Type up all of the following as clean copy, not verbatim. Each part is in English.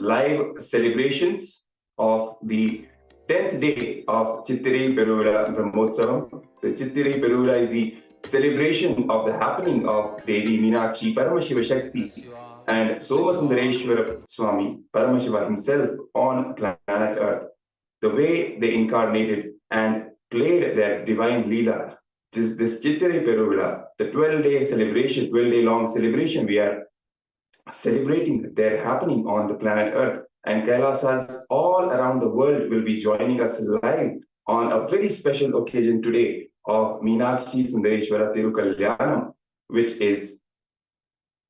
live celebrations of the 10th day of Chittirai Peruvila Brahmotsavam. The Chittirai Peruvila is the celebration of the happening of Devi Meenakshi Paramashiva Shakti and Soma Sundareshwara Swami Paramashiva himself on planet Earth. The way they incarnated and played their divine Leela. This Chittirai Peruvila, the 12-day celebration, 12-day long celebration, we are celebrating their happening on the planet Earth. And Kailasas all around the world will be joining us live on a very special occasion today of Meenakshi Sundareshwara Thirukalyanam, which is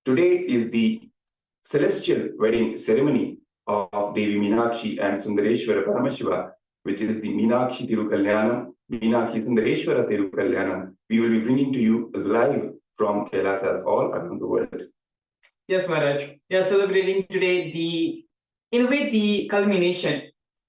today is the celestial wedding ceremony of Devi Meenakshi and Sundareshwara Paramashiva, which is the Meenakshi Thirukalyanam, Meenakshi Sundareshwara Thirukalyanam. We will be bringing to you live from Kailasas all around the world. Yes, Maharaj. We are celebrating today the culmination,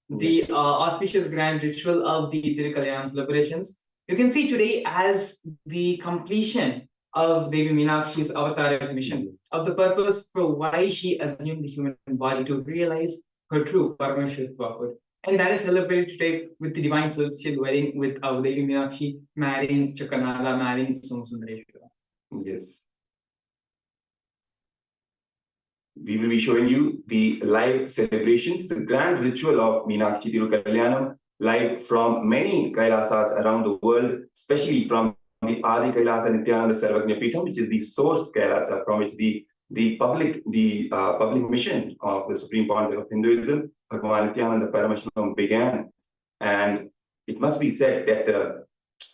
the auspicious grand ritual of the Thirukalyanam celebrations. You can see today as the completion of Devi Meenakshi's avataric mission, of the purpose for why she assumed the human body to realize her true Parameshwartvahood. And that is celebrated today with the divine celestial wedding with our Devi Meenakshi marrying Chakanala, marrying Soma Sundareshwara. Yes. We will be showing you the live celebrations, the grand ritual of Meenakshi Thirukalyanam, live from many Kailasas around the world, especially from the Adi Kailasa Nityananda Sarvagnya Peetham, which is the source Kailasa from which the public mission of the Supreme Pontiff of Hinduism, Bhagavan Nityananda Paramashivam, began. And it must be said that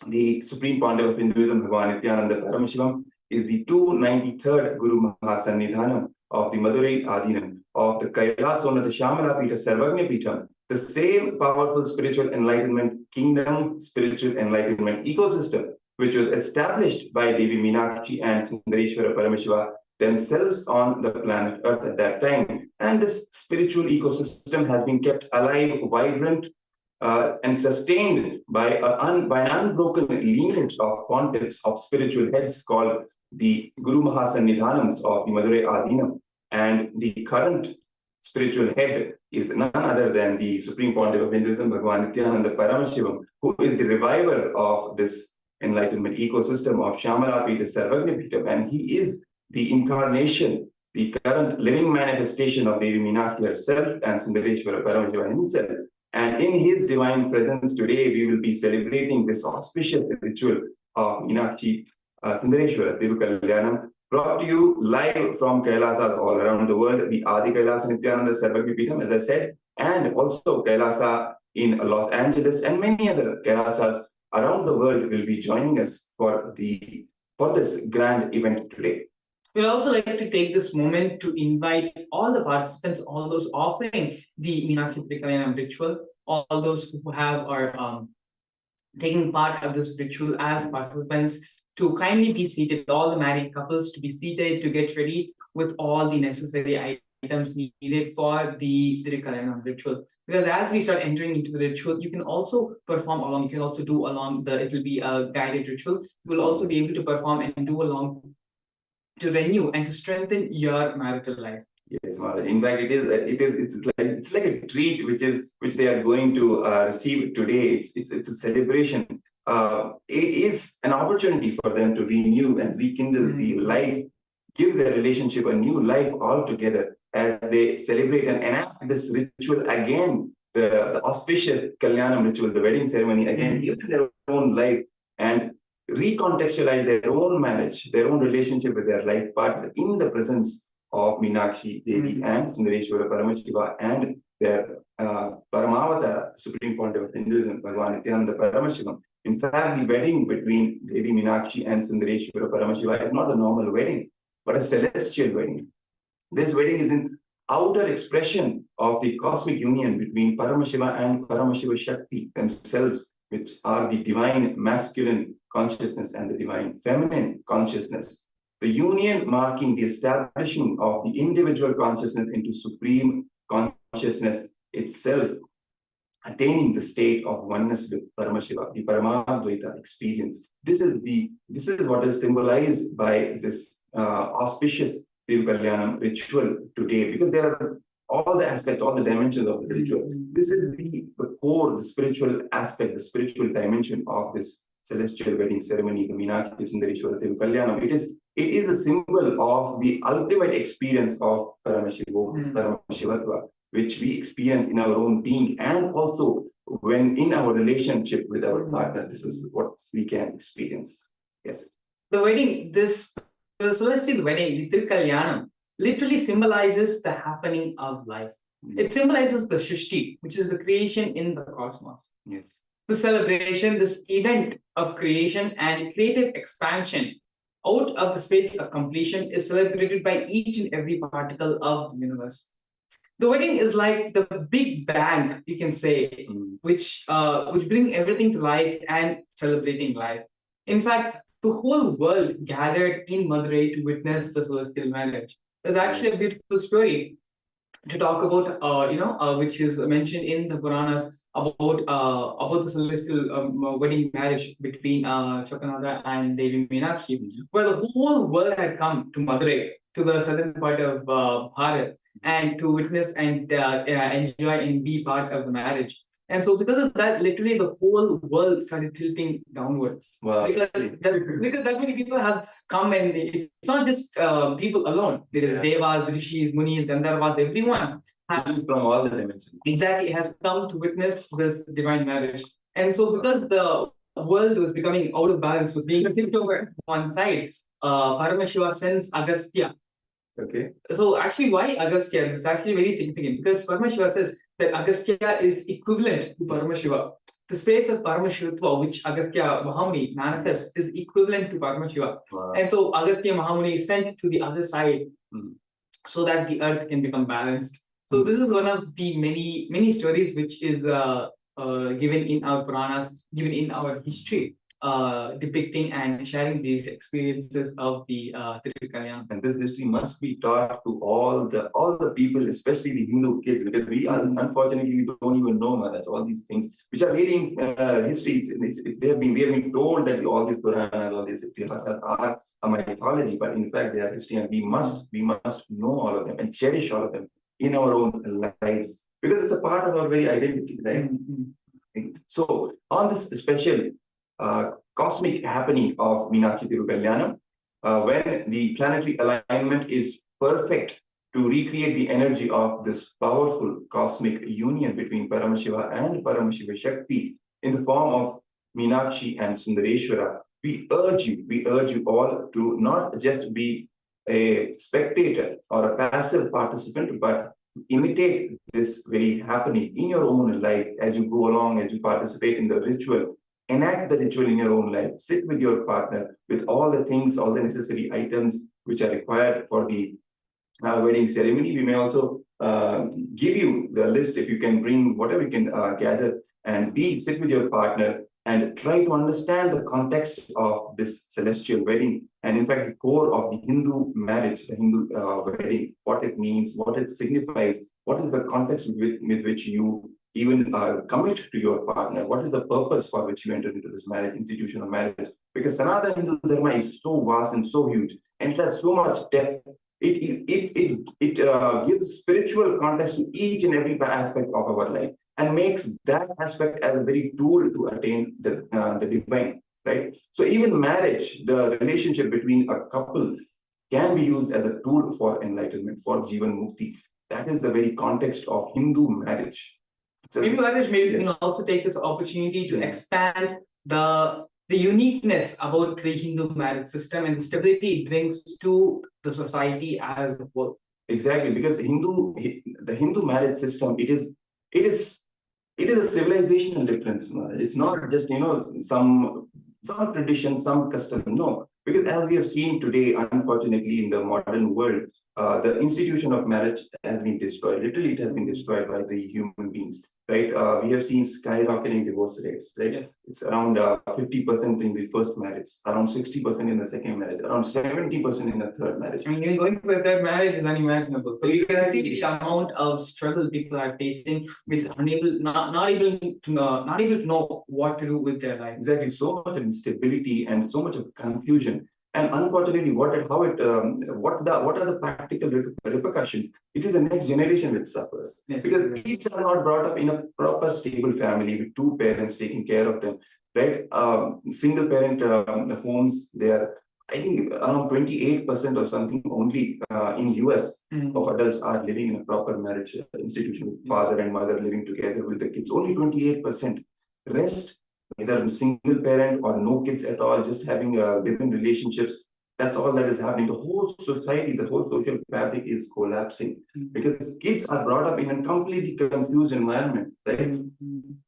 the Supreme Pontiff of Hinduism, Bhagavan Nityananda Paramashivam, is the 293rd Guru Mahasannidhanam of the Madurai Adinam, of the Kailasa Onnata Shyamala Peetha Sarvagnya Peetham, the same powerful spiritual enlightenment kingdom, spiritual enlightenment ecosystem, which was established by Devi Meenakshi and Sundareshwara Paramashiva themselves on the planet Earth at that time. And this spiritual ecosystem has been kept alive, vibrant, and sustained by an unbroken lineage of pontiffs, of spiritual heads called the Guru Mahasannidhanams of the Madurai Adinam. And the current spiritual head is none other than the Supreme Pontiff of Hinduism, Bhagavan Nityananda Paramashivam, who is the reviver of this enlightenment ecosystem of Shyamala Peetha Sarvagnya Peetham. And he is the incarnation, the current living manifestation of Devi Meenakshi herself and Sundareshwara Paramashiva himself. And in his divine presence today, we will be celebrating this auspicious ritual of Meenakshi Sundareshwara Thirukalyanam, brought to you live from Kailasas all around the world, the Adi Kailasa Nityananda Sarvagnya Peetham, as I said, and also Kailasa in Los Angeles, and many other Kailasas around the world will be joining us for this grand event today. We'd also like to take this moment to invite all the participants, all those offering the Meenakshi Thirukalyanam ritual, all those who are taking part of this ritual as participants, to kindly be seated, all the married couples to be seated, to get ready with all the necessary items needed for the Thirukalyanam ritual. Because as we start entering into the ritual, you can also perform along, you can also do along it will be a guided ritual. You will also be able to perform and do along to renew and to strengthen your marital life. Yes, Maharaj. In fact, it's like a treat which they are going to receive today. It's a celebration. It is an opportunity for them to renew and rekindle the life, give their relationship a new life altogether as they celebrate and enact this ritual again, the auspicious Kalyanam ritual, the wedding ceremony again, give them their own life and recontextualize their own marriage, their own relationship with their life partner in the presence of Meenakshi Devi and Sundareshwara Paramashiva and their Paramavatara, Supreme Pontiff of Hinduism, Bhagavan Nityananda Paramashivam. In fact, the wedding between Devi Meenakshi and Sundareshwara Paramashiva is not a normal wedding, but a celestial wedding. This wedding is an outer expression of the cosmic union between Paramashiva and Paramashiva Shakti themselves, which are the divine masculine consciousness and the divine feminine consciousness. The union marking the establishment of the individual consciousness into supreme consciousness itself, attaining the state of oneness with Paramashiva, the Paramadvaita experience. This is what is symbolized by this auspicious Thirukalyanam ritual today, because there are all the aspects, all the dimensions of this ritual. This is the core, the spiritual aspect, the spiritual dimension of this celestial wedding ceremony, the Meenakshi Sundareshwara Thirukalyanam. It is the symbol of the ultimate experience of Paramashivatva, which we experience in our own being and also when in our relationship with our partner. This is what we can experience. Yes. The wedding, the celestial wedding, the Thirukalyanam, literally symbolizes the happening of life. It symbolizes the Shrishti, which is the creation in the cosmos. Yes. The celebration, this event of creation and creative expansion out of the space of completion is celebrated by each and every particle of the universe. The wedding is like the big bang, you can say, which bring everything to life and celebrating life. In fact, the whole world gathered in Madurai to witness the celestial marriage. There's actually a beautiful story to talk about, which is mentioned in the Puranas about the celestial wedding marriage between Chakanada and Devi Meenakshi, where the whole world had come to Madurai, to the southern part of Bharat, and to witness and enjoy and be part of the marriage. And so because of that, literally the whole world started tilting downwards. Wow. Because that many people have come, and it's not just people alone. There is Devas, Rishis, Munis, Gandharvas, everyone has from all the dimensions. exactly has come to witness this divine marriage. And so because the world was becoming out of balance, was being tipped over one side, Paramashiva sends Agastya. Okay. So actually, why Agastya? It's actually very significant because Paramashiva says that Agastya is equivalent to Paramashiva. The space of Paramashivatva, which Agastya Mahamuni manifests, is equivalent to Paramashiva. Wow. And so Agastya Mahamuni is sent to the other side so that the earth can become balanced. So this is one of the many stories which is given in our Puranas, given in our history, depicting and sharing these experiences of the Thirukalyanam. And this history must be taught to all the people, especially the Hindu kids, because we unfortunately don't even know much all these things, which are really history. We have been told that all these Puranas, all these Itihasas are a mythology, but in fact they are history, and we must know all of them and cherish all of them in our own lives, because it's a part of our very identity, right? So on this special cosmic happening of Meenakshi Thirukalyanam, when the planetary alignment is perfect to recreate the energy of this powerful cosmic union between Paramashiva and Paramashiva Shakti in the form of Meenakshi and Sundareshwara, we urge you all to not just be a spectator or a passive participant, but imitate this very happening in your own life as you go along, as you participate in the ritual. Enact the ritual in your own life. Sit with your partner with all the things, all the necessary items which are required for the wedding ceremony. We may also give you the list if you can bring whatever you can gather and sit with your partner and try to understand the context of this celestial wedding. And in fact, the core of the Hindu marriage, the Hindu wedding, what it means, what it signifies, what is the context with which you even commit to your partner, what is the purpose for which you enter into this marriage, institution of marriage. Because Sanatana Hindu Dharma is so vast and so huge, and it has so much depth. It gives spiritual context to each and every aspect of our life and makes that aspect as a very tool to attain the divine, right? So even marriage, the relationship between a couple, can be used as a tool for enlightenment, for Jivan Mukti. That is the very context of Hindu marriage. So maybe we can also take this opportunity to expand the uniqueness about the Hindu marriage system and the stability it brings to the society as a whole. Exactly, because the Hindu marriage system, it is a civilizational difference. It's not just some tradition, some custom. No, because as we have seen today, unfortunately, in the modern world, the institution of marriage has been destroyed. Literally, it has been destroyed by the human beings. Right? We have seen skyrocketing divorce rates. Right? Yes. It's around 50% in the first marriage, around 60% in the second marriage, around 70% in the third marriage. I mean, even going for a third marriage is unimaginable. So you can see the amount of struggle people are facing with not able to know what to do with their life. Exactly, so much of instability and so much of confusion. And unfortunately, what are the practical repercussions? It is the next generation which suffers. Yes. Because kids are not brought up in a proper stable family with two parents taking care of them, right? Single parent homes, they are, I think, around 28% or something only in US of adults are living in a proper marriage institution with father and mother living together with the kids. Only 28%. Rest, either single parent or no kids at all, just having living relationships. That's all that is happening. The whole society, the whole social fabric is collapsing because kids are brought up in a completely confused environment, right?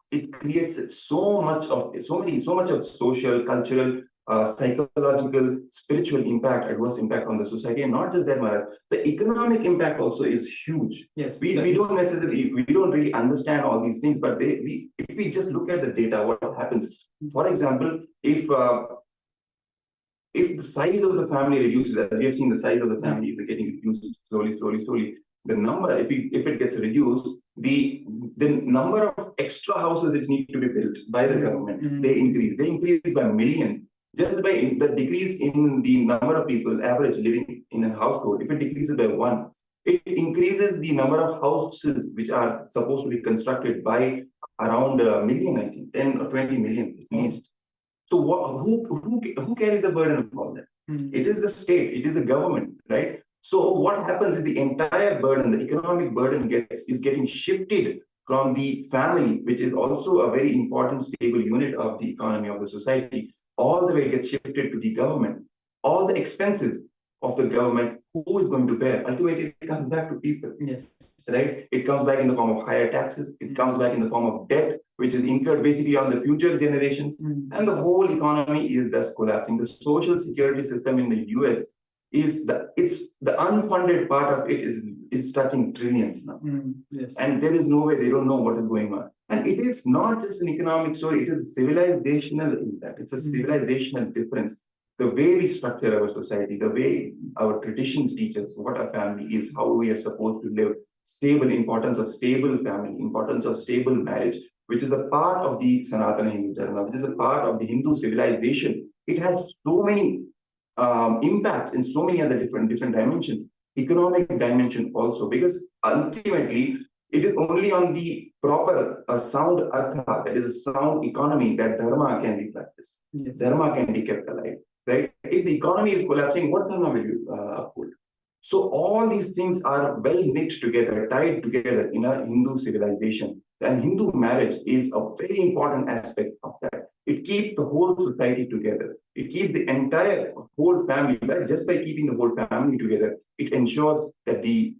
It creates so much of social, cultural, psychological, spiritual impact, adverse impact on the society, and not just that, Maharaj. The economic impact also is huge. Yes. We don't necessarily, we don't really understand all these things, but if we just look at the data, what happens? For example, if the size of the family reduces, as we have seen, the size of the family is getting reduced slowly. The number, if it gets reduced, the number of extra houses which need to be built by the government, they increase by million. Just by the decrease in the number of people average living in a household, if it decreases by one, it increases the number of houses which are supposed to be constructed by around a million, I think, 10 or 20 million at least. So who carries the burden of all that? It is the state, it is the government, right? So what happens is the entire burden, the economic burden is getting shifted from the family, which is also a very important stable unit of the economy of the society, all the way it gets shifted to the government. All the expenses of the government, who is going to bear? Ultimately, it comes back to people. Yes. Right? It comes back in the form of higher taxes. It comes back in the form of debt, which is incurred basically on the future generations. And the whole economy is thus collapsing. The social security system in the US is the unfunded part of it is touching trillions now. Yes. And there is no way, they don't know what is going on. And it is not just an economic story, it is a civilizational impact. It's a civilizational difference. The way we structure our society, the way our traditions teach us what a family is, how we are supposed to live, stable, importance of stable family, importance of stable marriage, which is a part of the Sanatana Hindu Dharma, which is a part of the Hindu civilization. It has so many impacts in so many other different dimensions, economic dimension also, because ultimately it is only on the proper sound artha, that is a sound economy, that dharma can be practiced. Yes. Dharma can be kept alive, right? If the economy is collapsing, what dharma will you uphold? So all these things are well knit together, tied together in a Hindu civilization. And Hindu marriage is a very important aspect of that. It keeps the whole society together. It keeps the entire whole family, just by keeping the whole family together, it ensures that the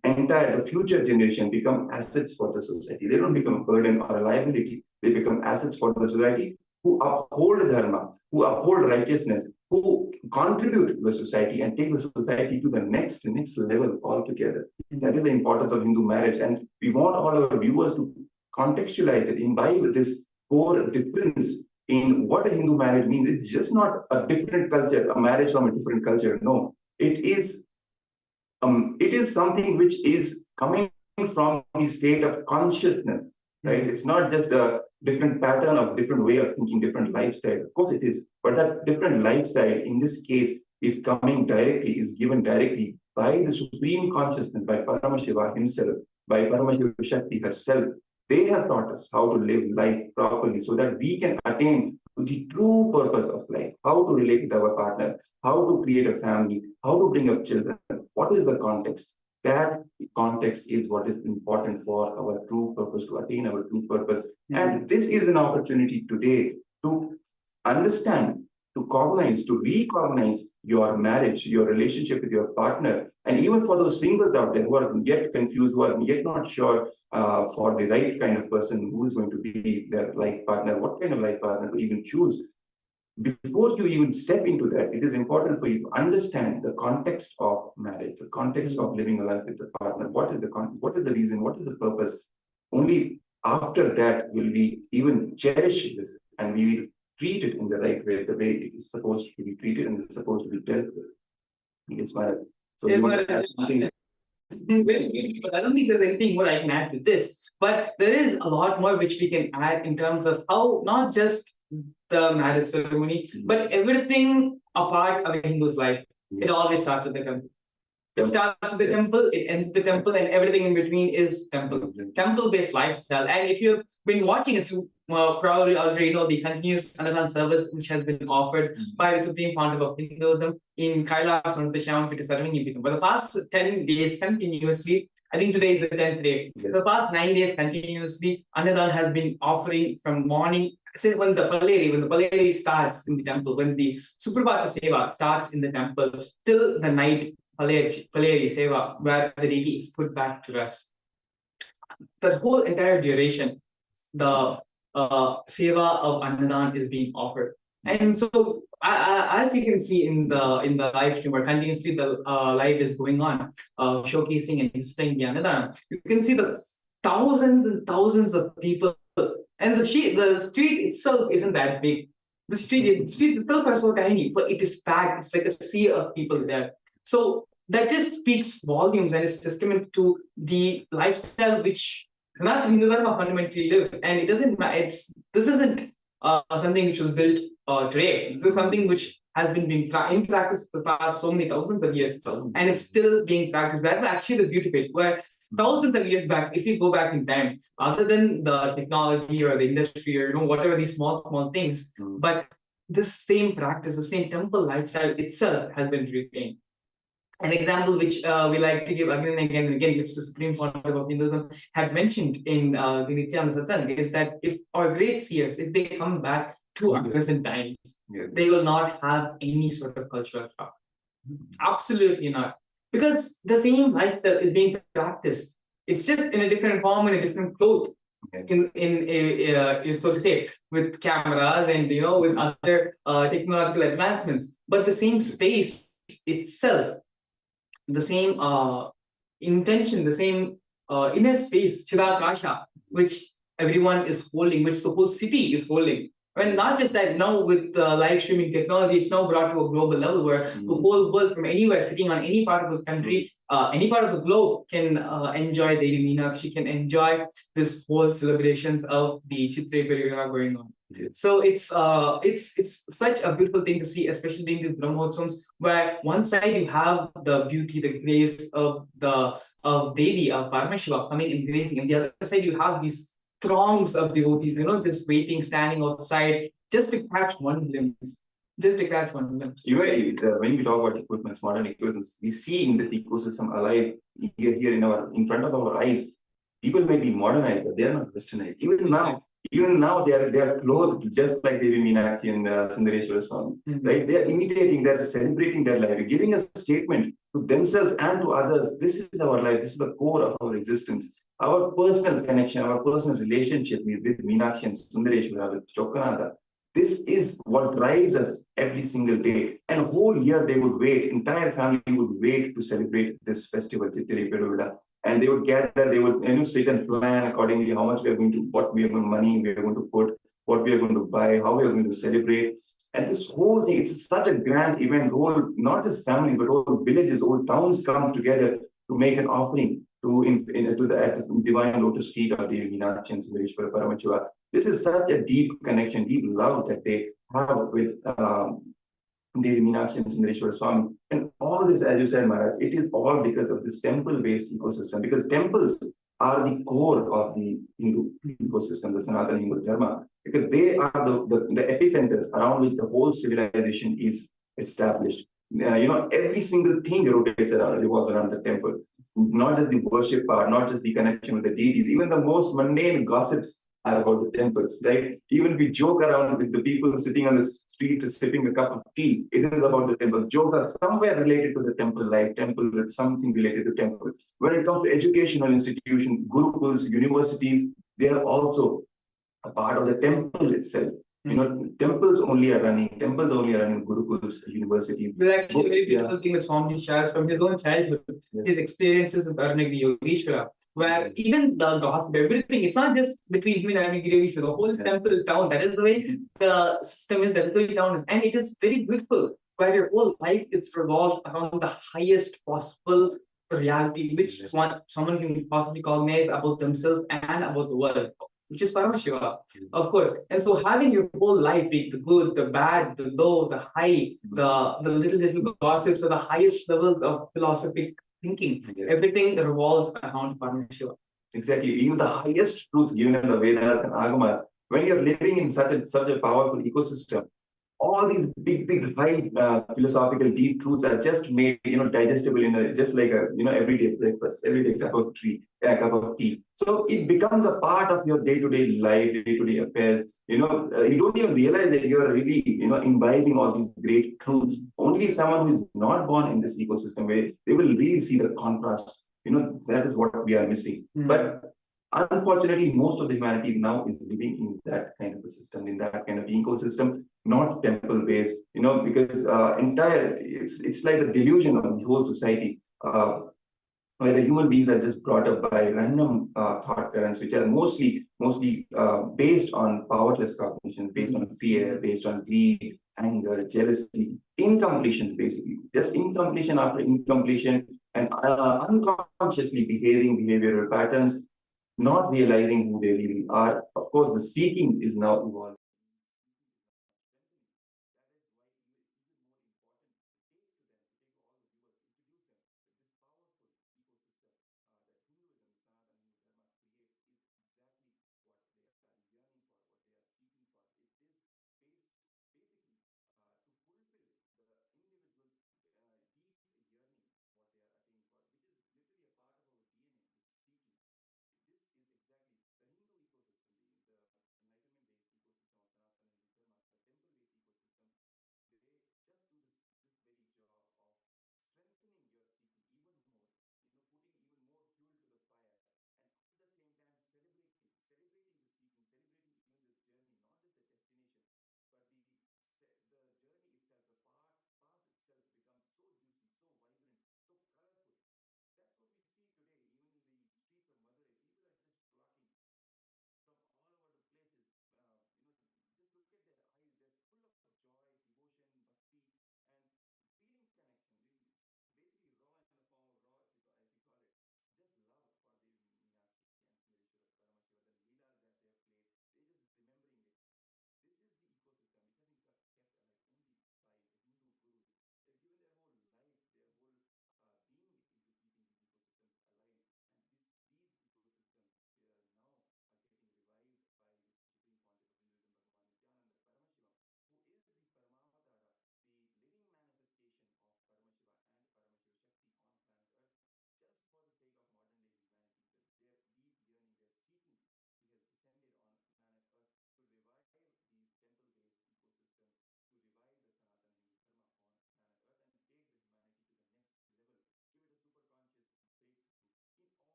future generation become assets for the society. They don't become a burden or a liability. They become assets for the society who uphold dharma, who uphold righteousness, who contribute to the society and take the society to the next level altogether. That is the importance of Hindu marriage. And we want all our viewers to contextualize it, imbibe this core difference in what a Hindu marriage means. It's just not a different culture, a marriage from a different culture. No, it is something which is coming from the state of consciousness, right? It's not just a different pattern of different way of thinking, different lifestyle. Of course it is, but that different lifestyle in this case is given directly by the supreme consciousness, by Paramashiva himself, by Paramashiva Shakti herself. They have taught us how to live life properly so that we can attain to the true purpose of life, how to relate with our partner, how to create a family, how to bring up children. What is the context? That context is what is important for our true purpose, to attain our true purpose. And this is an opportunity today to understand, to cognize, to recognize your marriage, your relationship with your partner. And even for those singles out there who are yet confused, who are yet not sure for the right kind of person who is going to be their life partner, what kind of life partner to even choose. Before you even step into that, it is important for you to understand the context of marriage, the context of living a life with a partner. What is the reason? What is the purpose? Only after that will we even cherish this, and we will treat it in the right way, the way it is supposed to be treated and is supposed to be dealt with. Yes, Maharaj. So Yes, you want to add something? But I don't think there's anything more I can add to this. But there is a lot more which we can add in terms of how not just the marriage ceremony, but everything apart of a Hindu's life, it Yes. always starts with the temple. It Temple. starts with the Yes. temple, it ends with the temple, and everything in between is temple. Temple-based lifestyle. And if you've been watching it, you probably already know the continuous Annadan service which has been offered by the Supreme Pontiff of Hinduism in Kailasa Los Angeles. For the past 10 days continuously, I think today is the 10th day. Yes. For the past 9 days continuously, Annadan has been offering from morning, since when the Paleri starts in the temple, when the Suprabhata Seva starts in the temple, till the night Paleri Seva, where the deity is put back to rest. The whole entire duration, the Seva of Annadan is being offered. And so, as you can see in the live stream, where continuously the live is going on, showcasing and displaying the Annadan, you can see the thousands and thousands of people, and the street itself isn't that big. The street itself is so tiny, but it is packed. It's like a sea of people there. So that just speaks volumes and is testament to the lifestyle which Sanatana Hindu Dharma fundamentally lives. And it doesn't matter. This isn't something which was built today. This is something which has been in practice for the past so many thousands of years, and is still being practiced. That's actually the beauty of it. Where thousands of years back, if you go back in time, other than the technology or the industry or whatever these small things, but this same practice, the same temple lifestyle itself has been retained. An example which we like to give again and again, which the Supreme Pontiff of Hinduism had mentioned in the Nityananda Satsang, is that if our great seers, if they come back to our present times, they will not have any sort of cultural shock. Absolutely not. Because the same lifestyle is being practiced. It's just in a different form, in a different cloth. In so to say, with cameras and with other technological advancements, but the same space itself, the same intention, the same inner space, Chidakasha, which everyone is holding, which the whole city is holding. And not just that, now with live streaming technology, it's now brought to a global level where the whole world from anywhere, sitting on any part of the country, any part of the globe, can enjoy Devi Meenakshi, can enjoy this whole celebrations of the Chitre Periyara going on. So it's such a beautiful thing to see, especially during these Brahmotsams, where one side you have the beauty, the grace of Devi, of Paramashiva coming and gracing, and the other side you have these throngs of devotees, just waiting, standing outside, just to catch one glimpse. Just to catch one glimpse. When we talk about equipments, modern equipments, we see in this ecosystem alive here in front of our eyes. People may be modernized, but they are not westernized. Even now, they are clothed just like Devi Meenakshi and Sundareshwara Swami. Right? They are imitating, they are celebrating their life, giving a statement to themselves and to others. This is our life. This is the core of our existence. Our personal connection, our personal relationship with Meenakshi and Sundareshwara, with Chokkanada, this is what drives us every single day. And a whole year they would wait, entire family would wait to celebrate this festival, Chittiri Peruvida. And they would gather, they would sit and plan accordingly how much we are going to, what money we are going to put, what we are going to buy, how we are going to celebrate. And this whole thing, it's such a grand event. Whole, not just families, but whole villages, whole towns come together to make an offering to the divine lotus feet of Devi Meenakshi and Sundareshwara Paramashiva. This is such a deep connection, deep love that they have with Devi Meenakshi and Sundareshwara Swami. And all this, as you said, Maharaj, it is all because of this temple-based ecosystem, because temples are the core of the Hindu ecosystem, the Sanatana Hindu Dharma, because they are the epicenters around which the whole civilization is established. Every single thing revolves around the temple. Not just the worship part, not just the connection with the deities, even the most mundane gossips are about the temples, right? Even if we joke around with the people sitting on the street sipping a cup of tea, it is about the temple. Jokes are somewhere related to the temple life, temple, something related to temple. When it comes to educational institutions, gurukuls, universities, they are also a part of the temple itself. Temples only are running gurukuls, universities. There's actually a very beautiful thing that Swami shares from his own childhood, his experiences with Arunagiri Yogeshwara, where even the gossip, everything, it's not just between him and Arunagiri Yogeshwara, the whole temple town, that is the way the system is, that is the way town is. And it is very beautiful, where your whole life is revolved around the highest possible reality, which someone can possibly cognize about themselves and about the world. which is Paramashiva, of course. And so having your whole life be the good, the bad, the low, the high, the little gossips, or the highest levels of philosophic thinking, everything revolves around Paramashiva. Exactly. Even the highest truth given in the Vedas and Agamas, when you're living in such a powerful ecosystem, all these big, high philosophical deep truths are just made, digestible in just like a, everyday breakfast, everyday cup of tea. So it becomes a part of your day-to-day life, day-to-day affairs. You don't even realize that you're really, imbibing all these great truths. Only someone who is not born in this ecosystem way, they will really see the contrast. That is what we are missing. But unfortunately, most of the humanity now is living in that kind of a system, in that kind of ecosystem, not temple-based, because it's like the delusion of the whole society, where the human beings are just brought up by random thought currents, which are mostly based on powerless cognition, based on fear, based on greed, anger, jealousy, incompletions, basically, just incompletion after incompletion, and unconsciously behaving behavioral patterns, not realizing who they really are. Of course, the seeking is now evolving.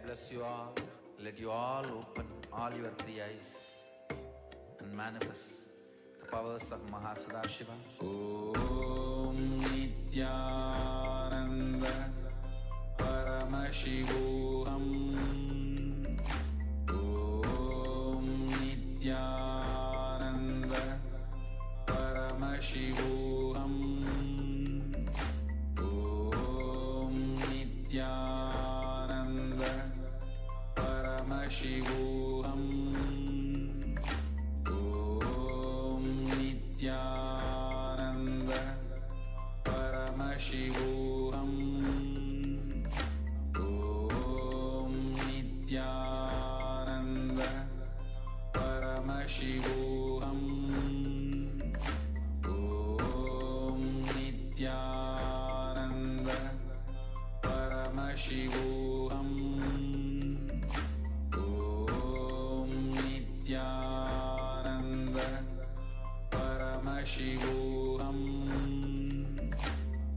bless you all. Let you all open all your three eyes and manifest the powers of Mahasadashiva. Om Nityananda Paramashivoham. Om Nityananda Paramashivoham. Om Nityananda Paramashivoham. Om Nityananda Paramashivoham. Om Nityananda Paramashivoham. Om Nityananda Paramashivoham. Om Nityananda Paramashivoham.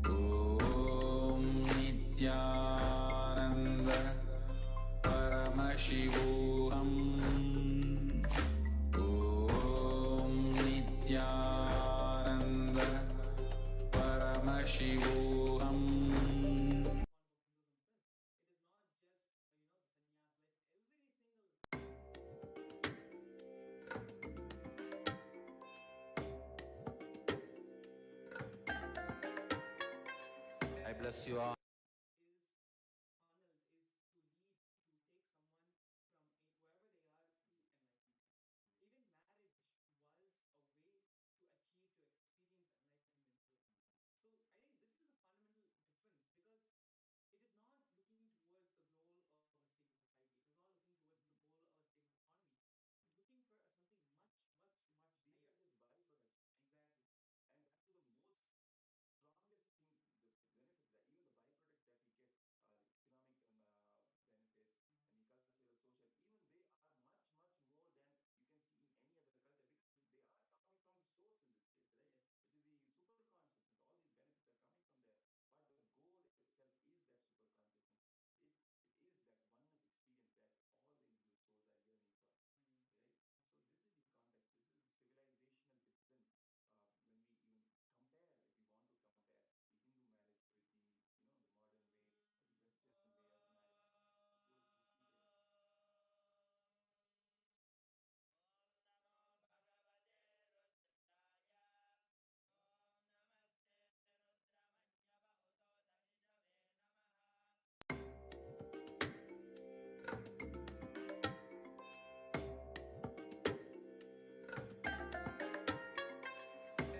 Om Nityananda Paramashivoham. Om Nityananda Paramashivoham. I bless you all.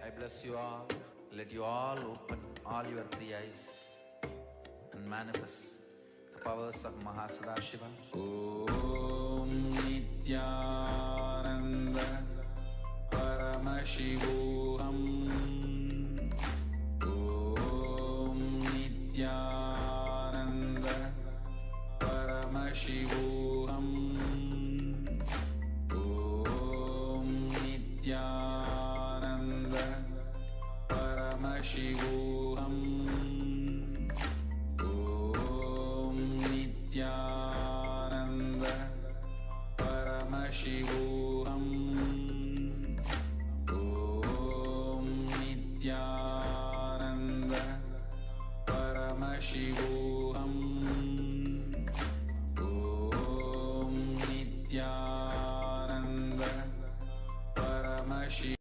I bless you all. Let you all open all your three eyes and manifest the powers of Mahasadashiva. Om Nityananda Paramashivoham. Om Nityananda Paramashivoham. Om Nityananda Paramashivoham. Om Nityananda Paramashivoham. Om Nityananda Paramashivoham. Om Nityananda Paramashivoham.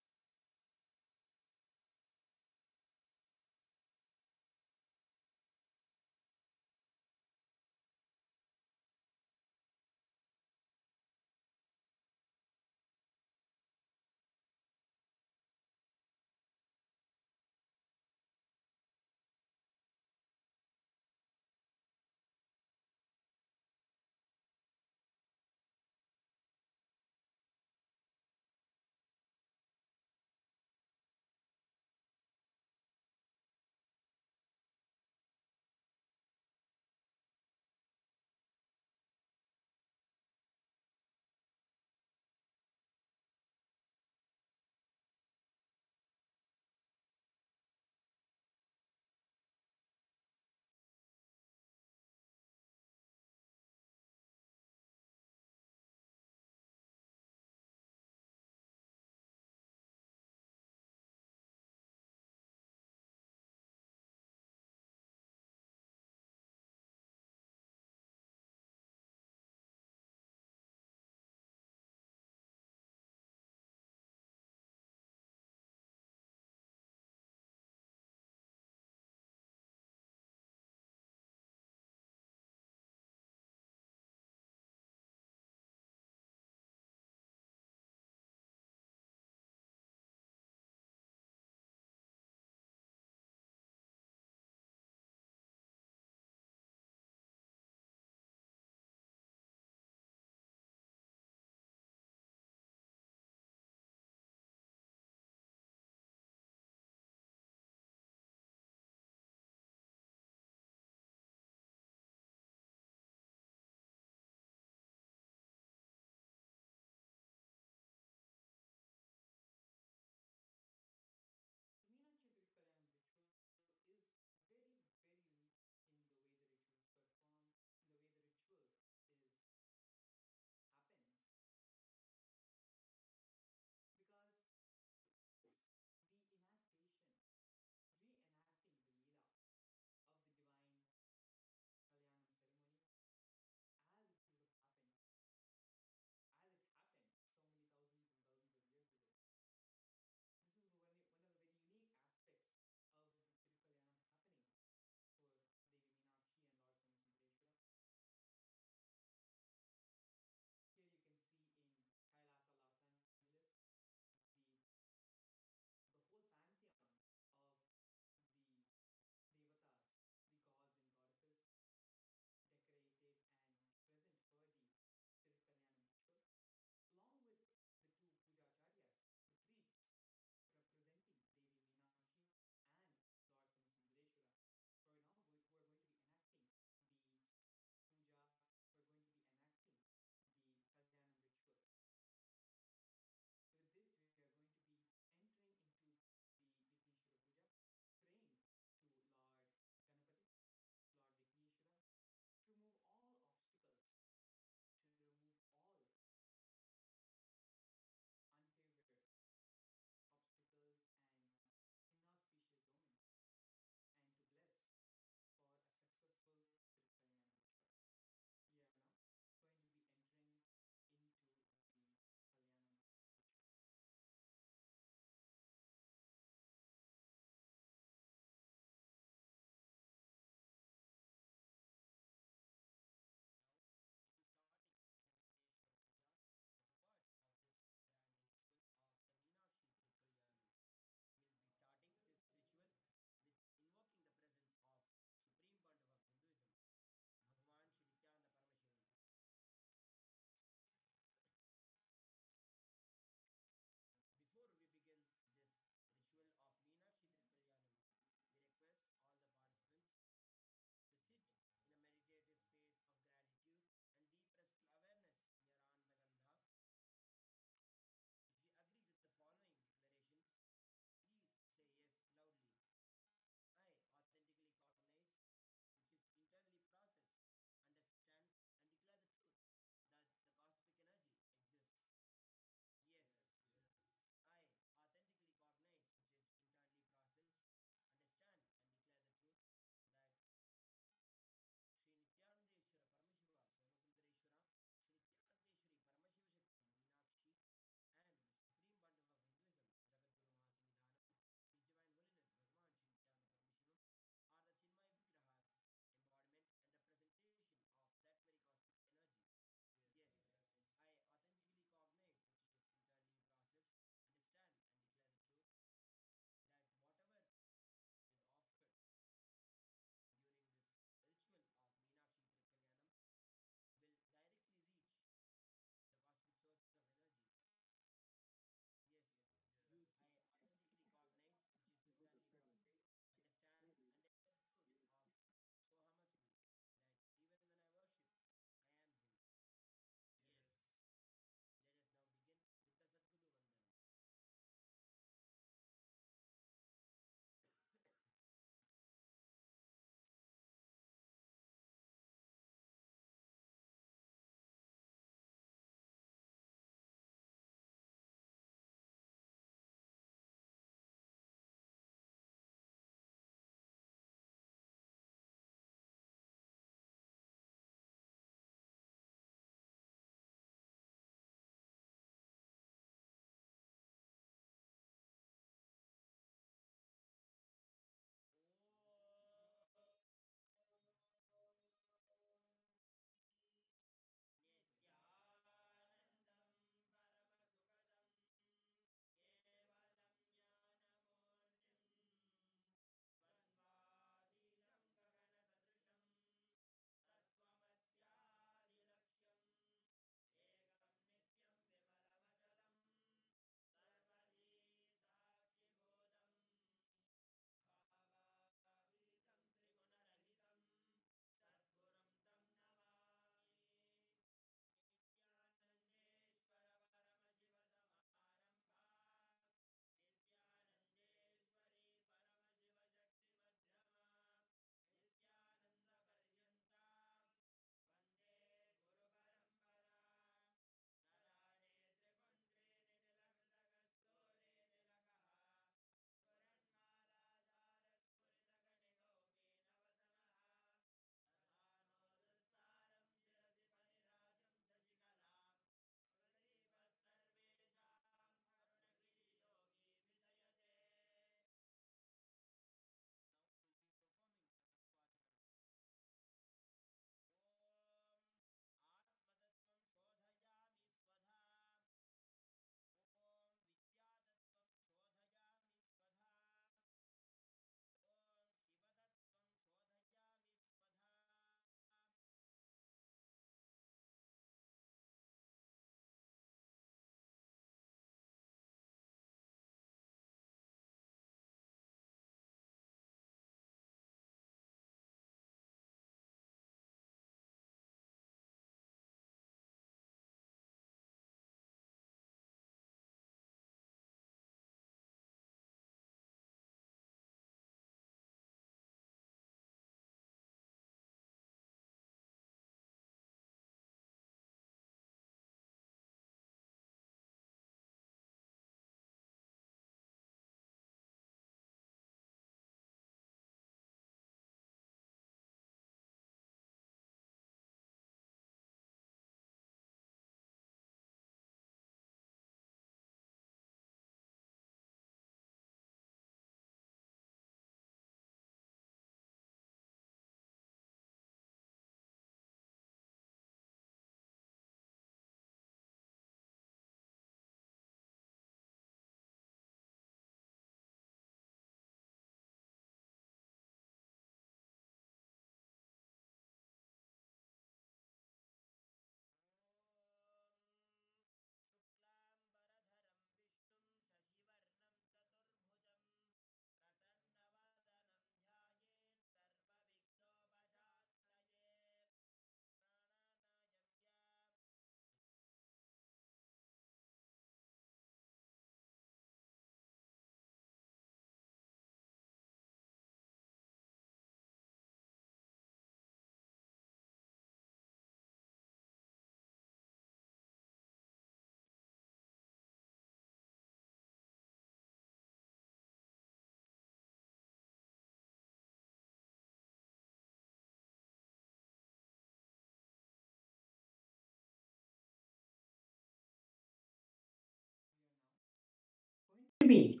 be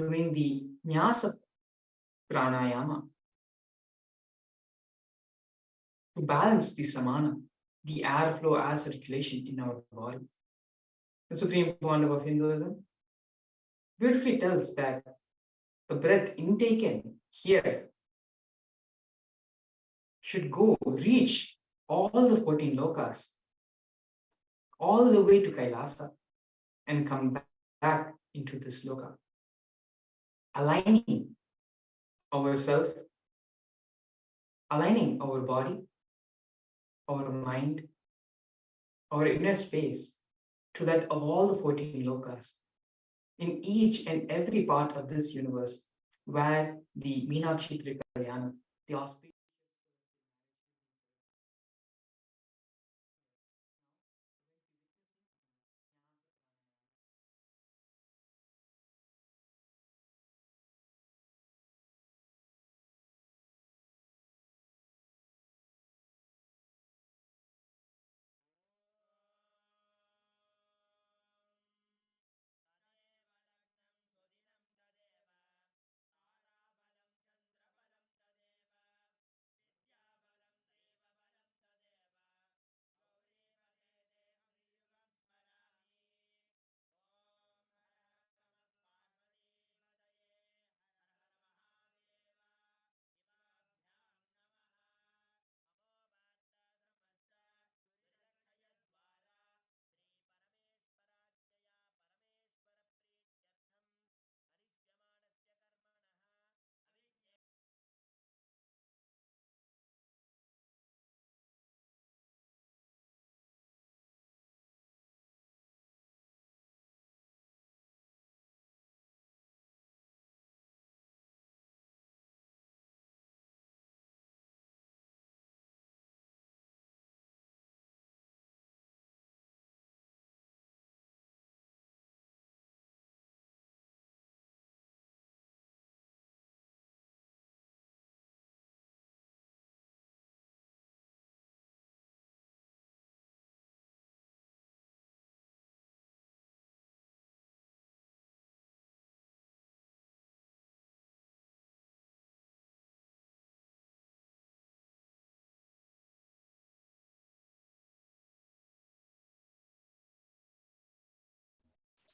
doing the nyasa pranayama to balance the samana, the airflow as circulation in our body. The supreme point of Hinduism beautifully tells that the breath intaken here should reach all the 14 lokas, all the way to Kailasa, and come back into this loka, aligning ourselves, aligning our body, our mind, our inner space to that of all the 14 lokas in each and every part of this universe where the Meenakshi Thirukalyanam, the auspicious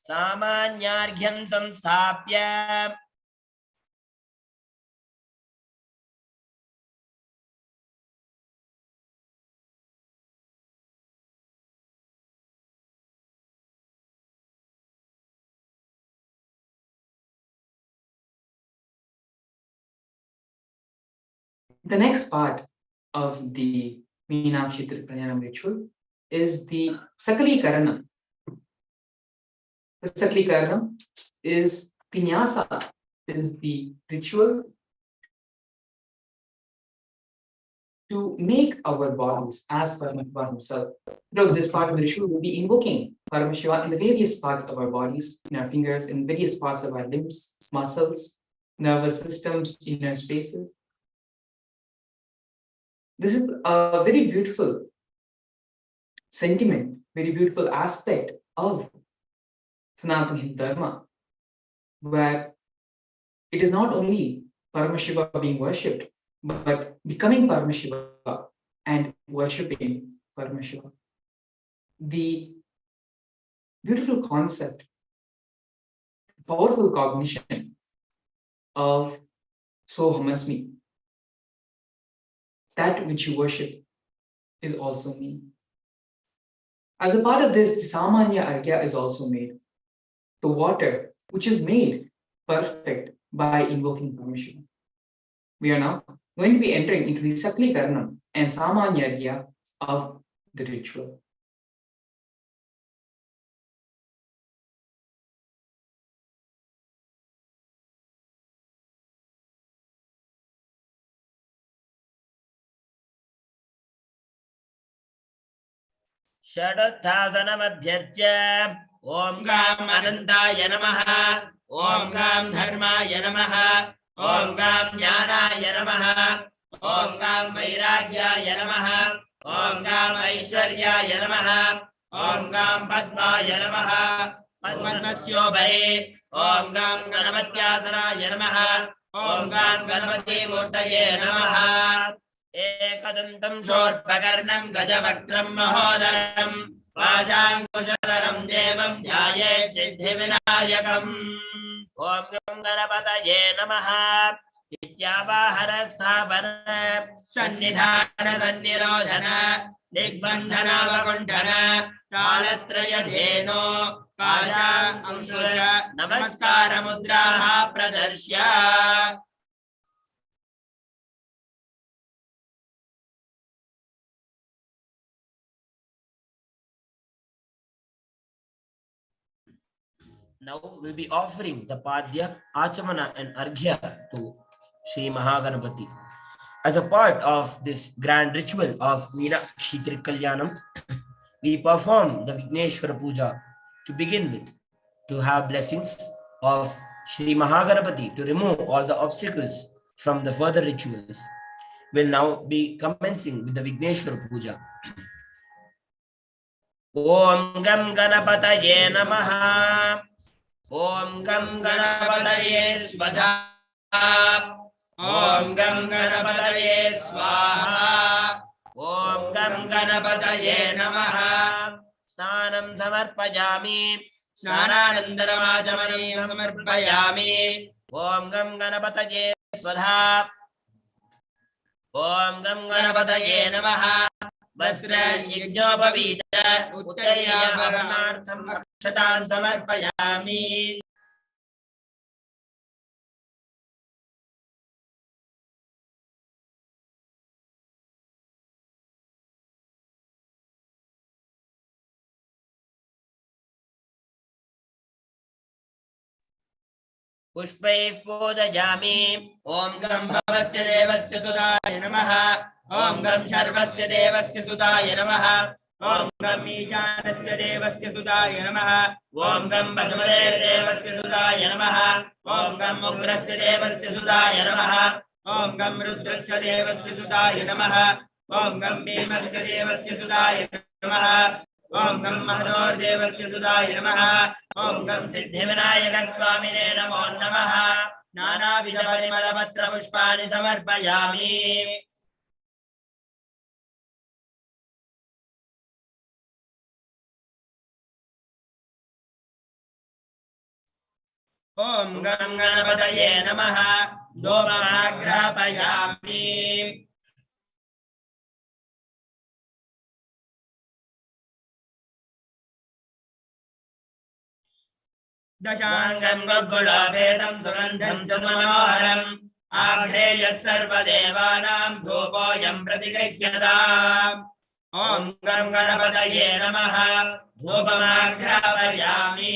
सामान्यार्घ्यं संस्थाप्य The next part of the Meenakshi Thirukalyanam ritual is the Sakalikaranam. The Sakalikaranam is Vinyasa, is the ritual to make our bodies as Paramashiva himself. Throughout this part of the ritual, we'll be invoking Paramashiva in the various parts of our bodies, in our fingers, in various parts of our limbs, muscles, nervous systems, inner spaces. This is a very beautiful sentiment, very beautiful aspect of Sanatana Hindu Dharma, where it is not only Paramashiva being worshipped, but becoming Paramashiva and worshipping Paramashiva. The beautiful concept, powerful cognition of Sohamasmi, that which you worship is also me. As a part of this, the Samanya Argya is also made. The water, which is made perfect by invoking Paramashiva. We are now going to be entering into the Sakalikaranam and Samanya Argya of the ritual. षडोत्थासनमभ्यर्च्य ॐ गां अनन्ताय नमः ॐ गां धर्माय नमः ॐ गां ज्ञानाय नमः ॐ गां वैराग्याय नमः ॐ गां ऐश्वर्याय नमः ॐ गां पद्माय नमः पद्मस्योपरि ॐ गं गणपत्यासनाय नमः ॐ गं गणपतिमूर्तये नमः एकदन्तं शूर्पकर्णं गजवक्त्रं महोदरं पाशाङ्कुशधरं देवं ध्यायेत् सिद्धिविनायकम् ॐ गं गणपतये नमः विद्यावाहन स्थापन सन्निधान सन्निरोधन दिग्बन्धनावकुण्ठन कालत्रयधेनो पाशाङ्कुश नमस्कारमुद्राः प्रदर्श्य Now we'll be offering the Padya, Achamana and Arghya to Sri Mahaganapati. As a part of this grand ritual of Meenakshi Thirukalyanam, we perform the Vigneshwara Puja to begin with, to have blessings of Sri Mahaganapati to remove all the obstacles from the further rituals. We'll now be commencing with the Vigneshwara Puja. Om Gam Ganapataye Namaha. Om Gam Ganapataye Svadha. Om Gam Ganapataye Swaha. Om Gam Ganapataye Namaha. Snanam Samarpayami. Snananandaramachamani Samarpayami. Om Gam Ganapataye Svadha. Om Gam Ganapataye Namaha. Vasra Yajnopavita Uttaya Varanartham Akshatan Samarpayami. Pushpaiः पूजयामि ॐ गं भवस्य देवस्य सुताय नमः ॐ गं शर्वस्य देवस्य सुताय नमः ॐ गं ईशानस्य देवस्य सुताय नमः ॐ गं वसुमते देवस्य सुताय नमः ॐ गं उग्रस्य देवस्य सुताय नमः ॐ गं रुद्रस्य देवस्य सुताय नमः ॐ गं भीमस्य देवस्य सुताय नमः ॐ गं महदोर्देवस्य सुताय नमः ॐ गं सिद्धिविनायकस्वामिने नमो नमः नानाविधपरिमलपत्रपुष्पाणि समर्पयामि ॐ गं गणपतये नमः धूपमाघ्रापयामि दशांगं गुलाभेदं सुगंधं च मनोहरम् आघ्रेयः सर्वदेवानां धूपोऽयं प्रतिगृह्यताम् ॐ गं गणपतये नमः धूपमाघ्रापयामि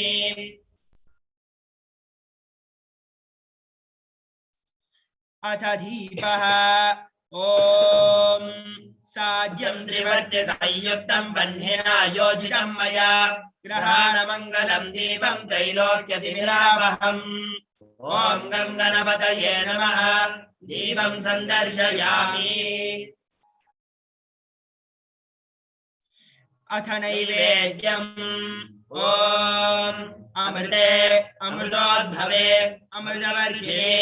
अथ दीपः ॐ साज्यं त्रिवर्त्य संयुक्तं बह्निना योजितं मया ग्रहाणमङ्गलं दीपं त्रैलोक्यतिमिरावहम् ॐ गं गणपतये नमः दीपं सन्दर्शयामि अथ नैवेद्यम् ॐ अमृते अमृतोद्भवे अमृतवर्षिणे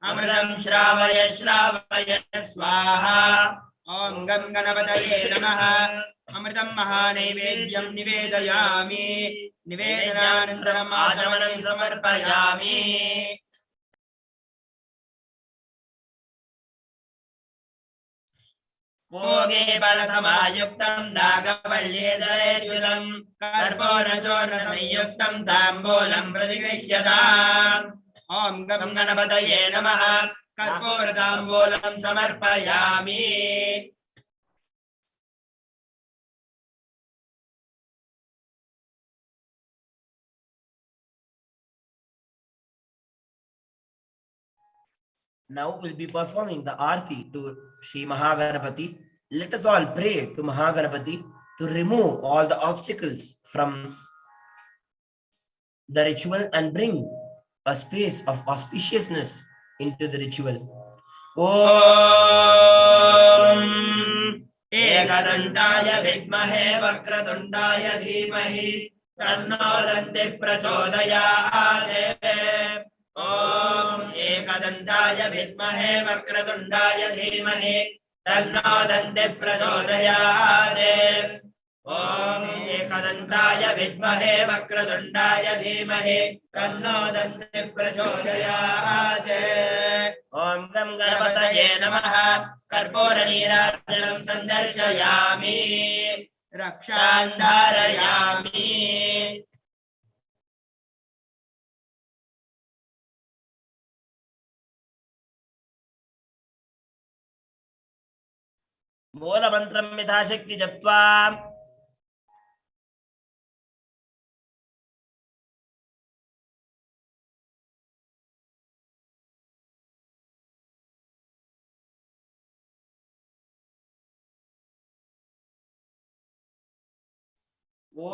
अमृतं श्रावय श्रावय स्वाहा ॐ गं गणपतये नमः अमृतं महानैवेद्यं निवेदयामि निवेदनानन्तरम् आचमनं समर्पयामि भोगे फलसमायुक्तं नागवल्लीदलेर्युतं कर्पूरचूर्णसंयुक्तं ताम्बूलं प्रतिगृह्यताम् ॐ गं गणपतये नमः कर्पूरताम्बूलं समर्पयामि Now we'll be performing the Aarti to Sri Mahaganapati. Let us all pray to Mahaganapati to remove all the obstacles from the ritual and bring a space of auspiciousness into the ritual. Om Ekadantaya Vidmahe Vakratundaya Dhimahi तन्नो दन्तिः प्रचोदयात्। ॐ एकदन्ताय विद्महे वक्रतुण्डाय धीमहि तन्नो दन्तिः प्रचोदयात्। ॐ एकदन्ताय विद्महे वक्रतुण्डाय धीमहि तन्नो दन्तिः प्रचोदयात्। ॐ गं गणपतये नमः। कर्पूरनीराजनं सन्दर्शयामि रक्षां धारयामि। मूलमन्त्रं यथाशक्ति जप्त्वा ॐ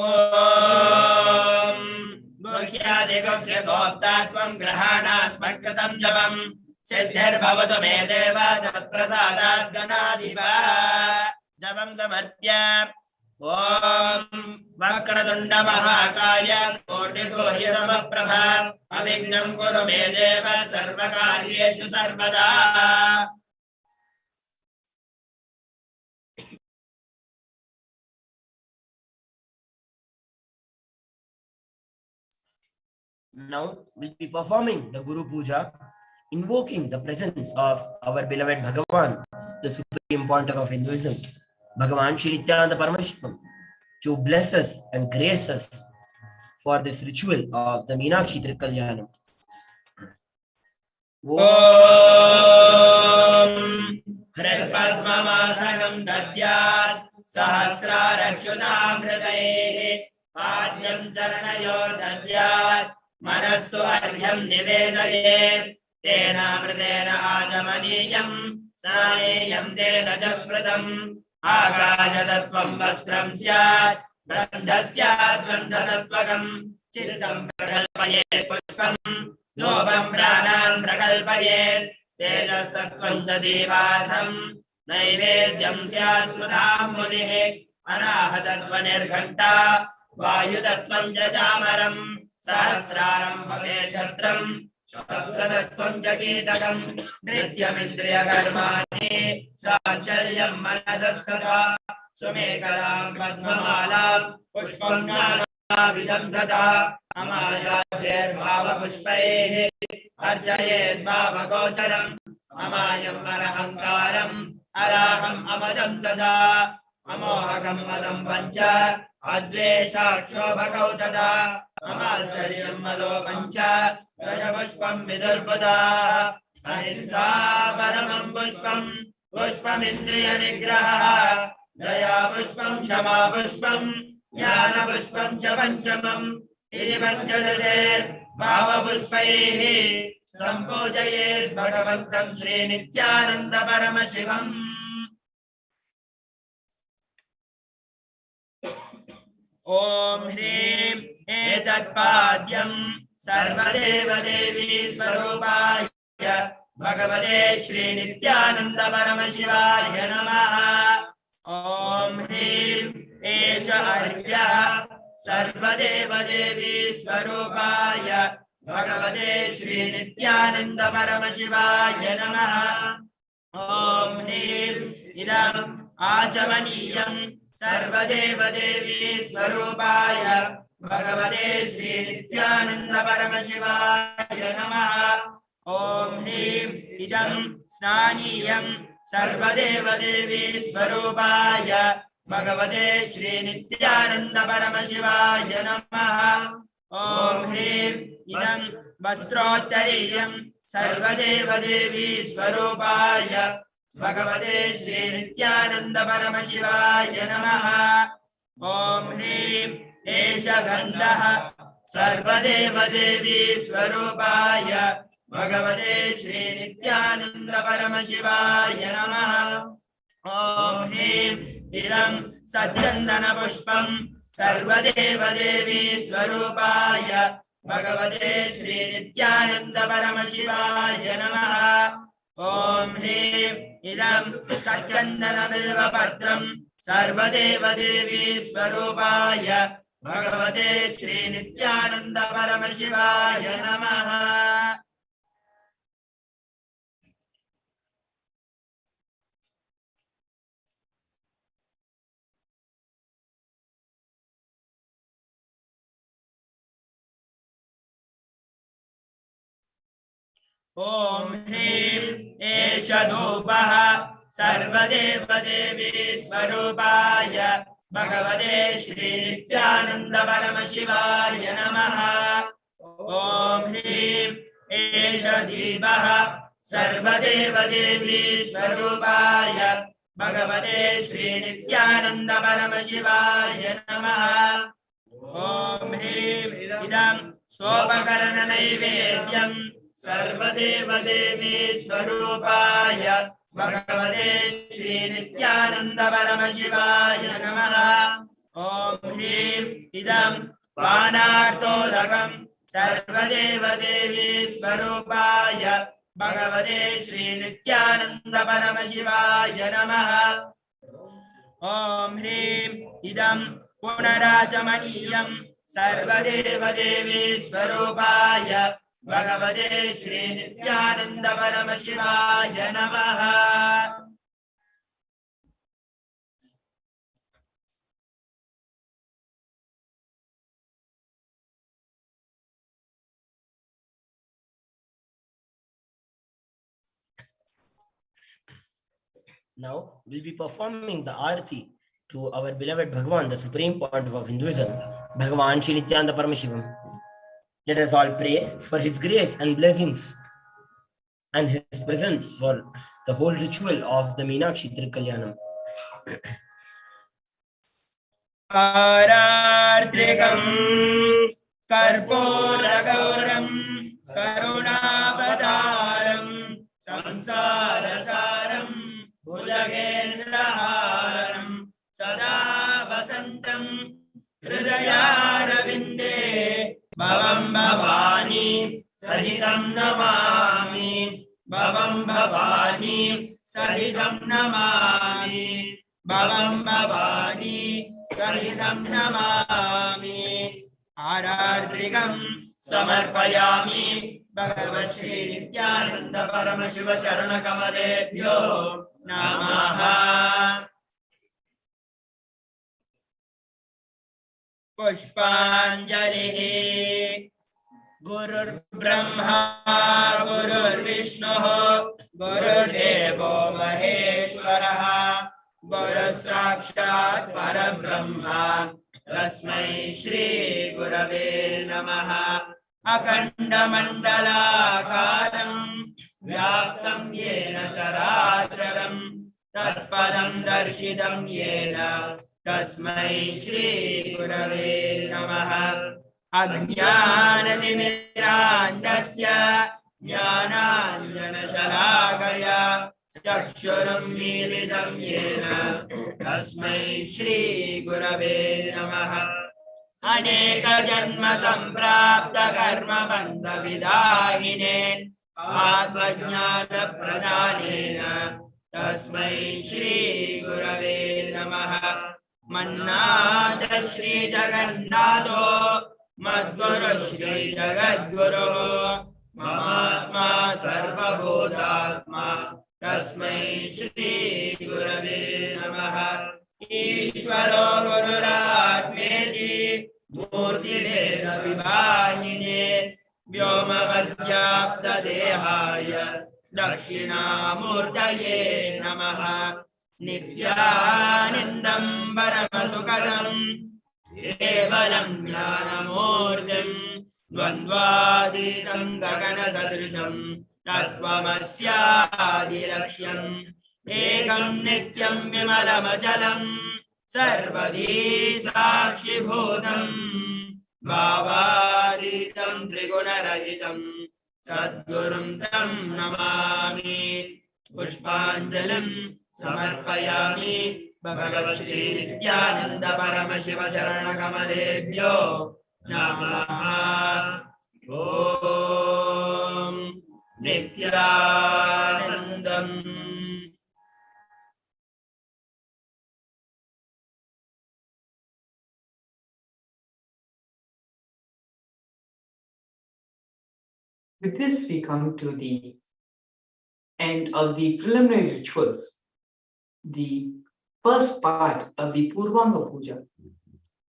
गुह्यादिगुह्यगोप्तात्वं ग्रहाणास्मत्कृतं जपं सिद्धिर्भवतु मे देव तत्प्रसादात् गणाधिपा। जपं समर्प्य ॐ वक्रतुण्ड महाकाय कोटिसूर्यसमप्रभा अविघ्नं कुरु मे देव सर्वकार्येषु सर्वदा। Now we'll be performing the Guru Puja, invoking the presence of our beloved Bhagavan, the supreme pontiff of Hinduism, Bhagavan Shri Nityananda Paramashivam, to bless us and grace us for this ritual of the Meenakshi Thirukalyanam. Om Hridpadmamasagam dadyat sahasrarachyutamritayehi Padyam charanayor dadyat Manastu arhyam nivedayet Tena mridena ajamaniyam Snaneyam tena jaspratam Akajatattvam vastram syat Brandhasyat gandhatatvagam Chittam prakalpayet pushpam Nobam pranam prakalpayet Tejastattvam cha devatham Naivedyam syat sudham munih Anahatattva nirghanta Vayutattvam cha chamaram Sahasraram bhavet chatram Shaktattvam cha geetakam Nityamindriyakarmani Sanchalyam manasastata Sumekalam padmamalam Pushpam jnanavidam data Amayadher bhava pushpaihi Archayet bhava gocharam Amayam arahankaram Araham amadam dada Amohakam madam pancha Adveshakshophakau dada Amasaryam malopancha Rajapushpam vidurpada Ahimsa paramam pushpam Pushpam indriya nigraha Daya pushpam shama pushpam Jnana pushpam cha panchamam Iti panchadasher bhava pushpaihi Sampujayet bhagavantam Shri Nityananda Paramashivam. Om Hrim Etatpadyam Sarvadeva Devi Swarupaya Bhagavate Shri Nityananda Paramashivaya Namaha. Om Hrim Esha Arya Sarvadeva Devi Swarupaya Bhagavate Shri Nityananda Paramashivaya Namaha. Om Hrim Idam Achamaniyam Sarvadeva Devi Swarupaya Bhagavate Shri Nityananda Paramashivaya Namaha. Om Hrim Idam Snaniyam Sarvadeva Devi Swarupaya Bhagavate Shri Nityananda Paramashivaya Namaha. Om Hrim Idam Vastrottariyam Sarvadeva Devi Swarupaya Bhagavate Shri Nityananda Paramashivaya Namaha. Om Hrim Esha Gandaha Sarvadeva Devi Swarupaya Bhagavate Shri Nityananda Paramashivaya Namaha. Om Hrim Idam Satchandana Pushpam Sarvadeva Devi Swarupaya Bhagavate Shri Nityananda Paramashivaya Namaha. Om Hrim Idam Satchandana Bilva Patram Sarvadeva Devi Swarupaya भगवते श्री नित्यानंद परमशिवाय नमः। ओम ह्रीं एष धूपः सर्वदेवदेवी स्वरूपाय भगवते श्री नित्यानंद परमशिवाय नमः। ओम ह्रीं एष दीपः सर्वदेवदेवी स्वरूपाय भगवते श्री नित्यानंद परमशिवाय नमः। ओम ह्रीं इदं सोपकरण नैवेद्यं सर्वदेवदेवी स्वरूपाय भगवते श्री नित्यानंद परमशिवाय नमः। ओम ह्रीं इदं पानार्तोदकं सर्वदेवदेवी स्वरूपाय भगवते श्री नित्यानंद परमशिवाय नमः। ओम ह्रीं इदं पुनराचमनीयं सर्वदेवदेवी स्वरूपाय भगवते श्री नित्यानंद परमशिवाय नमः। Now we'll be performing the Arati to our beloved Bhagavan, the supreme point of Hinduism, Bhagavan Shri Nityananda Paramashivam. Let us all pray for his grace and blessings and his presence for the whole ritual of the Meenakshi Thirukalyanam. आरार्तिकं कर्पूरगौरं करुणावतारं संसारसारं भुजगेन्द्रहारं सदा वसन्तं हृदयारविन्दे भवं भवानी सहितं नमामि। भवं भवानी सहितं नमामि। भवं भवानी सहितं नमामि। आरार्तिकं समर्पयामि भगवश्री नित्यानंद परमशिव चरणकमलेभ्यो नमः। पुष्पाञ्जलिः। गुरुर्ब्रह्मा गुरुर्विष्णुः गुरुर्देवो महेश्वरः गुरुः साक्षात् परब्रह्मा तस्मै श्री गुरवे नमः। अखण्डमण्डलाकारं व्याप्तं येन चराचरं तत्पदं दर्शितं येन तस्मै श्री गुरवे नमः। अज्ञानतिमिरान्धस्य ज्ञानाञ्जनशलाकया चक्षुरुन्मीलितं येन तस्मै श्री गुरवे नमः। अनेकजन्म सम्प्राप्त कर्मबन्धविदाहिने आत्मज्ञानप्रदानेन तस्मै श्री गुरवे नमः। मन्नाथ श्री जगन्नाथो मद्गुरु श्री जगद्गुरु महात्मा सर्वभूतात्मा तस्मै श्री गुरवे नमः। ईश्वरो गुरुरात्मेति मूर्तिभेद विभागिने व्योमवद्व्याप्तदेहाय दक्षिणामूर्तये नमः। नित्यानन्दं परमसुखदं केवलं ज्ञानमूर्तिं द्वन्द्वातीतं गगनसदृशं तत्त्वमस्यादिलक्ष्यम् एकं नित्यं विमलमचलं सर्वदी साक्षिभूतं भावातीतं त्रिगुणरहितं सद्गुरुं तं नमामि। पुष्पाञ्जलिं समर्पयामि भगवश्री नित्यानंद परमशिव चरणकमलेभ्यो नमः। ओम नित्यानन्दम्। With this, we come to the end of the preliminary rituals, the first part of the Purvanga Puja,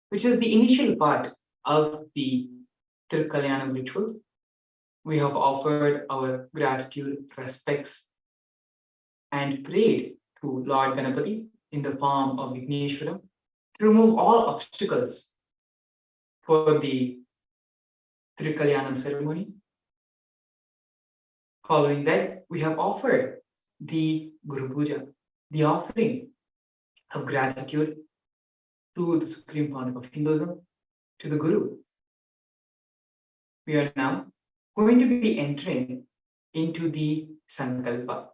which is the initial part of the Thirukalyanam ritual. We have offered our gratitude, respects, and prayed to Lord Ganapati in the form of Vigneshwaram to remove all obstacles for the Thirukalyanam ceremony. Following that, we have offered the Guru Puja, the offering of gratitude to the Supreme Pontiff of Hinduism, to the Guru. We are now going to be entering into the Sankalpa.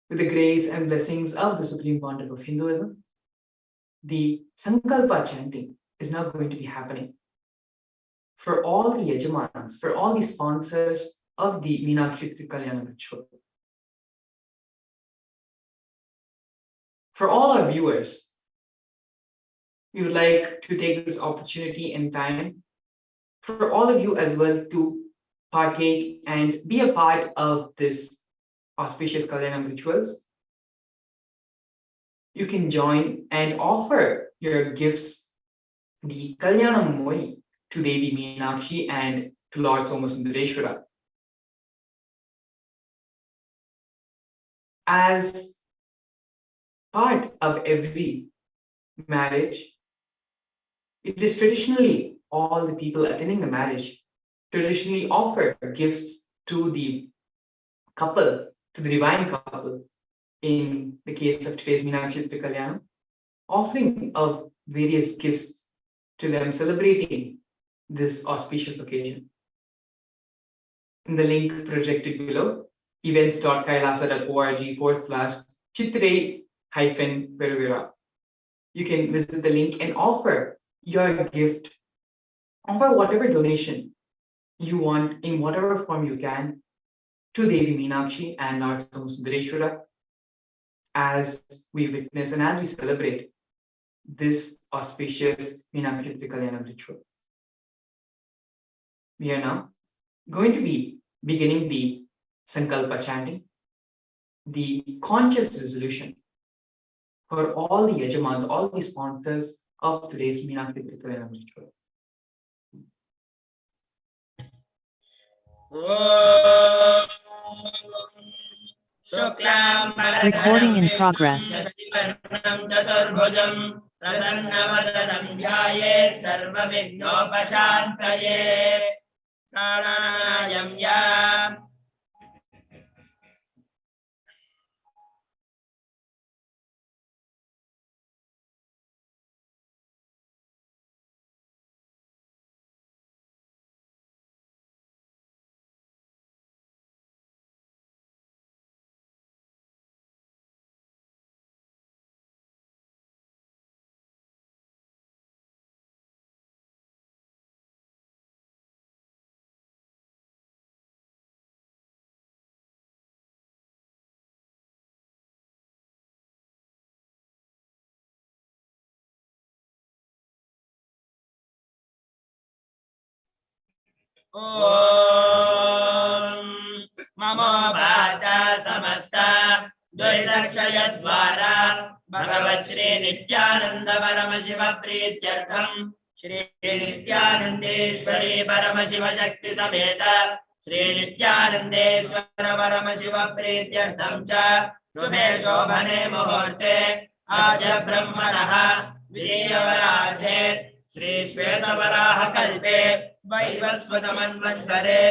With the grace and blessings of the Supreme Pontiff of Hinduism, the Sankalpa chanting is now going to be happening for all the Yajamans, for all the sponsors of the Meenakshi Thirukalyanam ritual. For all our viewers, we would like to take this opportunity and time for all of you as well to partake and be a part of this auspicious Kalyanam rituals. You can join and offer your gifts, the Kalyanam Moi, to Devi Meenakshi and to Lord Sundareshwara. As part of every marriage, it is traditionally all the people attending the marriage traditionally offer gifts to the couple, to the divine couple. In the case of today's Meenakshi Thirukalyanam, offering of various gifts to them, celebrating this auspicious occasion. In the link projected below, events.kailasa.org/Chitre-Peruvira. You can visit the link and offer your gift, offer whatever donation you want in whatever form you can to Devi Meenakshi and Lord Sundareshwara as we witness and as we celebrate this auspicious Meenakshi Thirukalyanam ritual. We are now going to be beginning the Sankalpa chanting, the conscious resolution for all the Yajamans, all the sponsors of today's Meenakshi Thirukalyanam ritual. Recording in progress. ममो बाता समस्ता दुरितक्षयद्वारा भगवत् श्री नित्यानंद परम शिव प्रीत्यर्थम श्री नित्यानंदेश्वरी परम शिव शक्ति समेत श्री नित्यानंदेश्वर परम शिव प्रीत्यर्थम च शुभे शोभने मुहूर्ते आज ब्रह्मणः विजयवराधे श्री श्वेतवराह कल्पे वैवस्वतमन्वन्तरे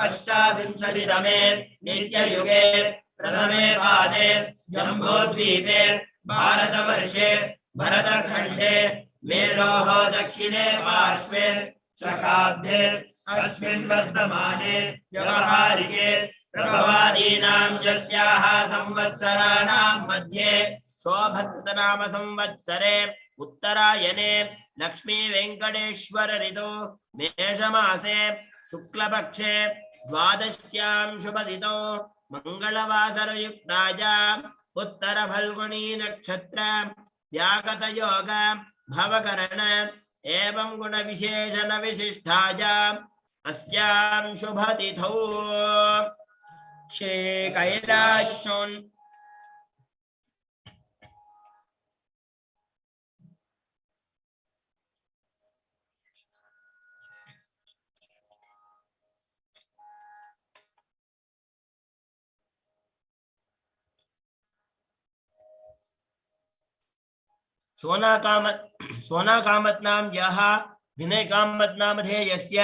अष्टाविंशतितमे नित्ययुगे प्रथमे पादे जम्बूद्वीपे भारतवर्षे भरतखण्डे मेरोः दक्षिणे पार्श्वे शकाब्दे अस्मिन् वर्तमाने व्यवहारिके प्रभवादीनां यस्याः संवत्सराणां मध्ये शोभकृतनाम संवत्सरे उत्तरायणे लक्ष्मी वेंकटेश्वर ऋतु मेषमासे शुक्लपक्षे द्वादश्यां शुभदितो मंगलवासरयुक्तायां उत्तर फल्गुनी नक्षत्र व्यागत योग भवकरण एवं गुण विशेषण विशिष्टायां अस्यां शुभतिथौ श्री कैलासोन सोना कामत नाम यह विनय कामत नाम धेयस्य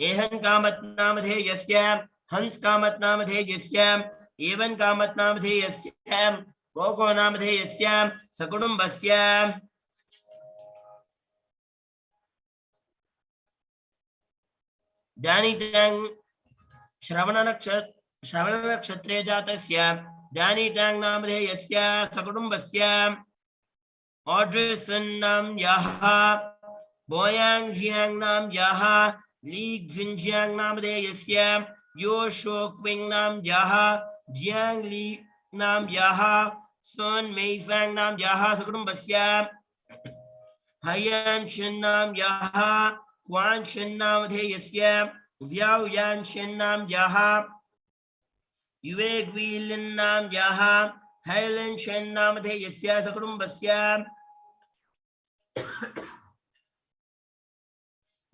एहन कामत नाम धेयस्य हंस कामत नाम धेयस्य एवं कामत नाम धेयस्य कोको नाम धेयस्य सकुटुंबस्य ध्यानिटं श्रवण नक्षत्रे जातस्य ध्यानिटं नाम धेयस्य सकुटुंबस्य ऑड्रेसन नाम यहा बोयांग जियांग नाम यहा लीग जिंजियांग नाम धेयस्य यो शोक्विंग नाम यहा जियांग ली नाम यहा सोन मेइफैंग नाम यहा सकुटुंबस्य हयान शन नाम यहा क्वान शन नाम धेयस्य व्याव यान शन नाम यहा युवेग वीलन नाम यहा हैलन शन नाम धेयस्य सकुटुंबस्य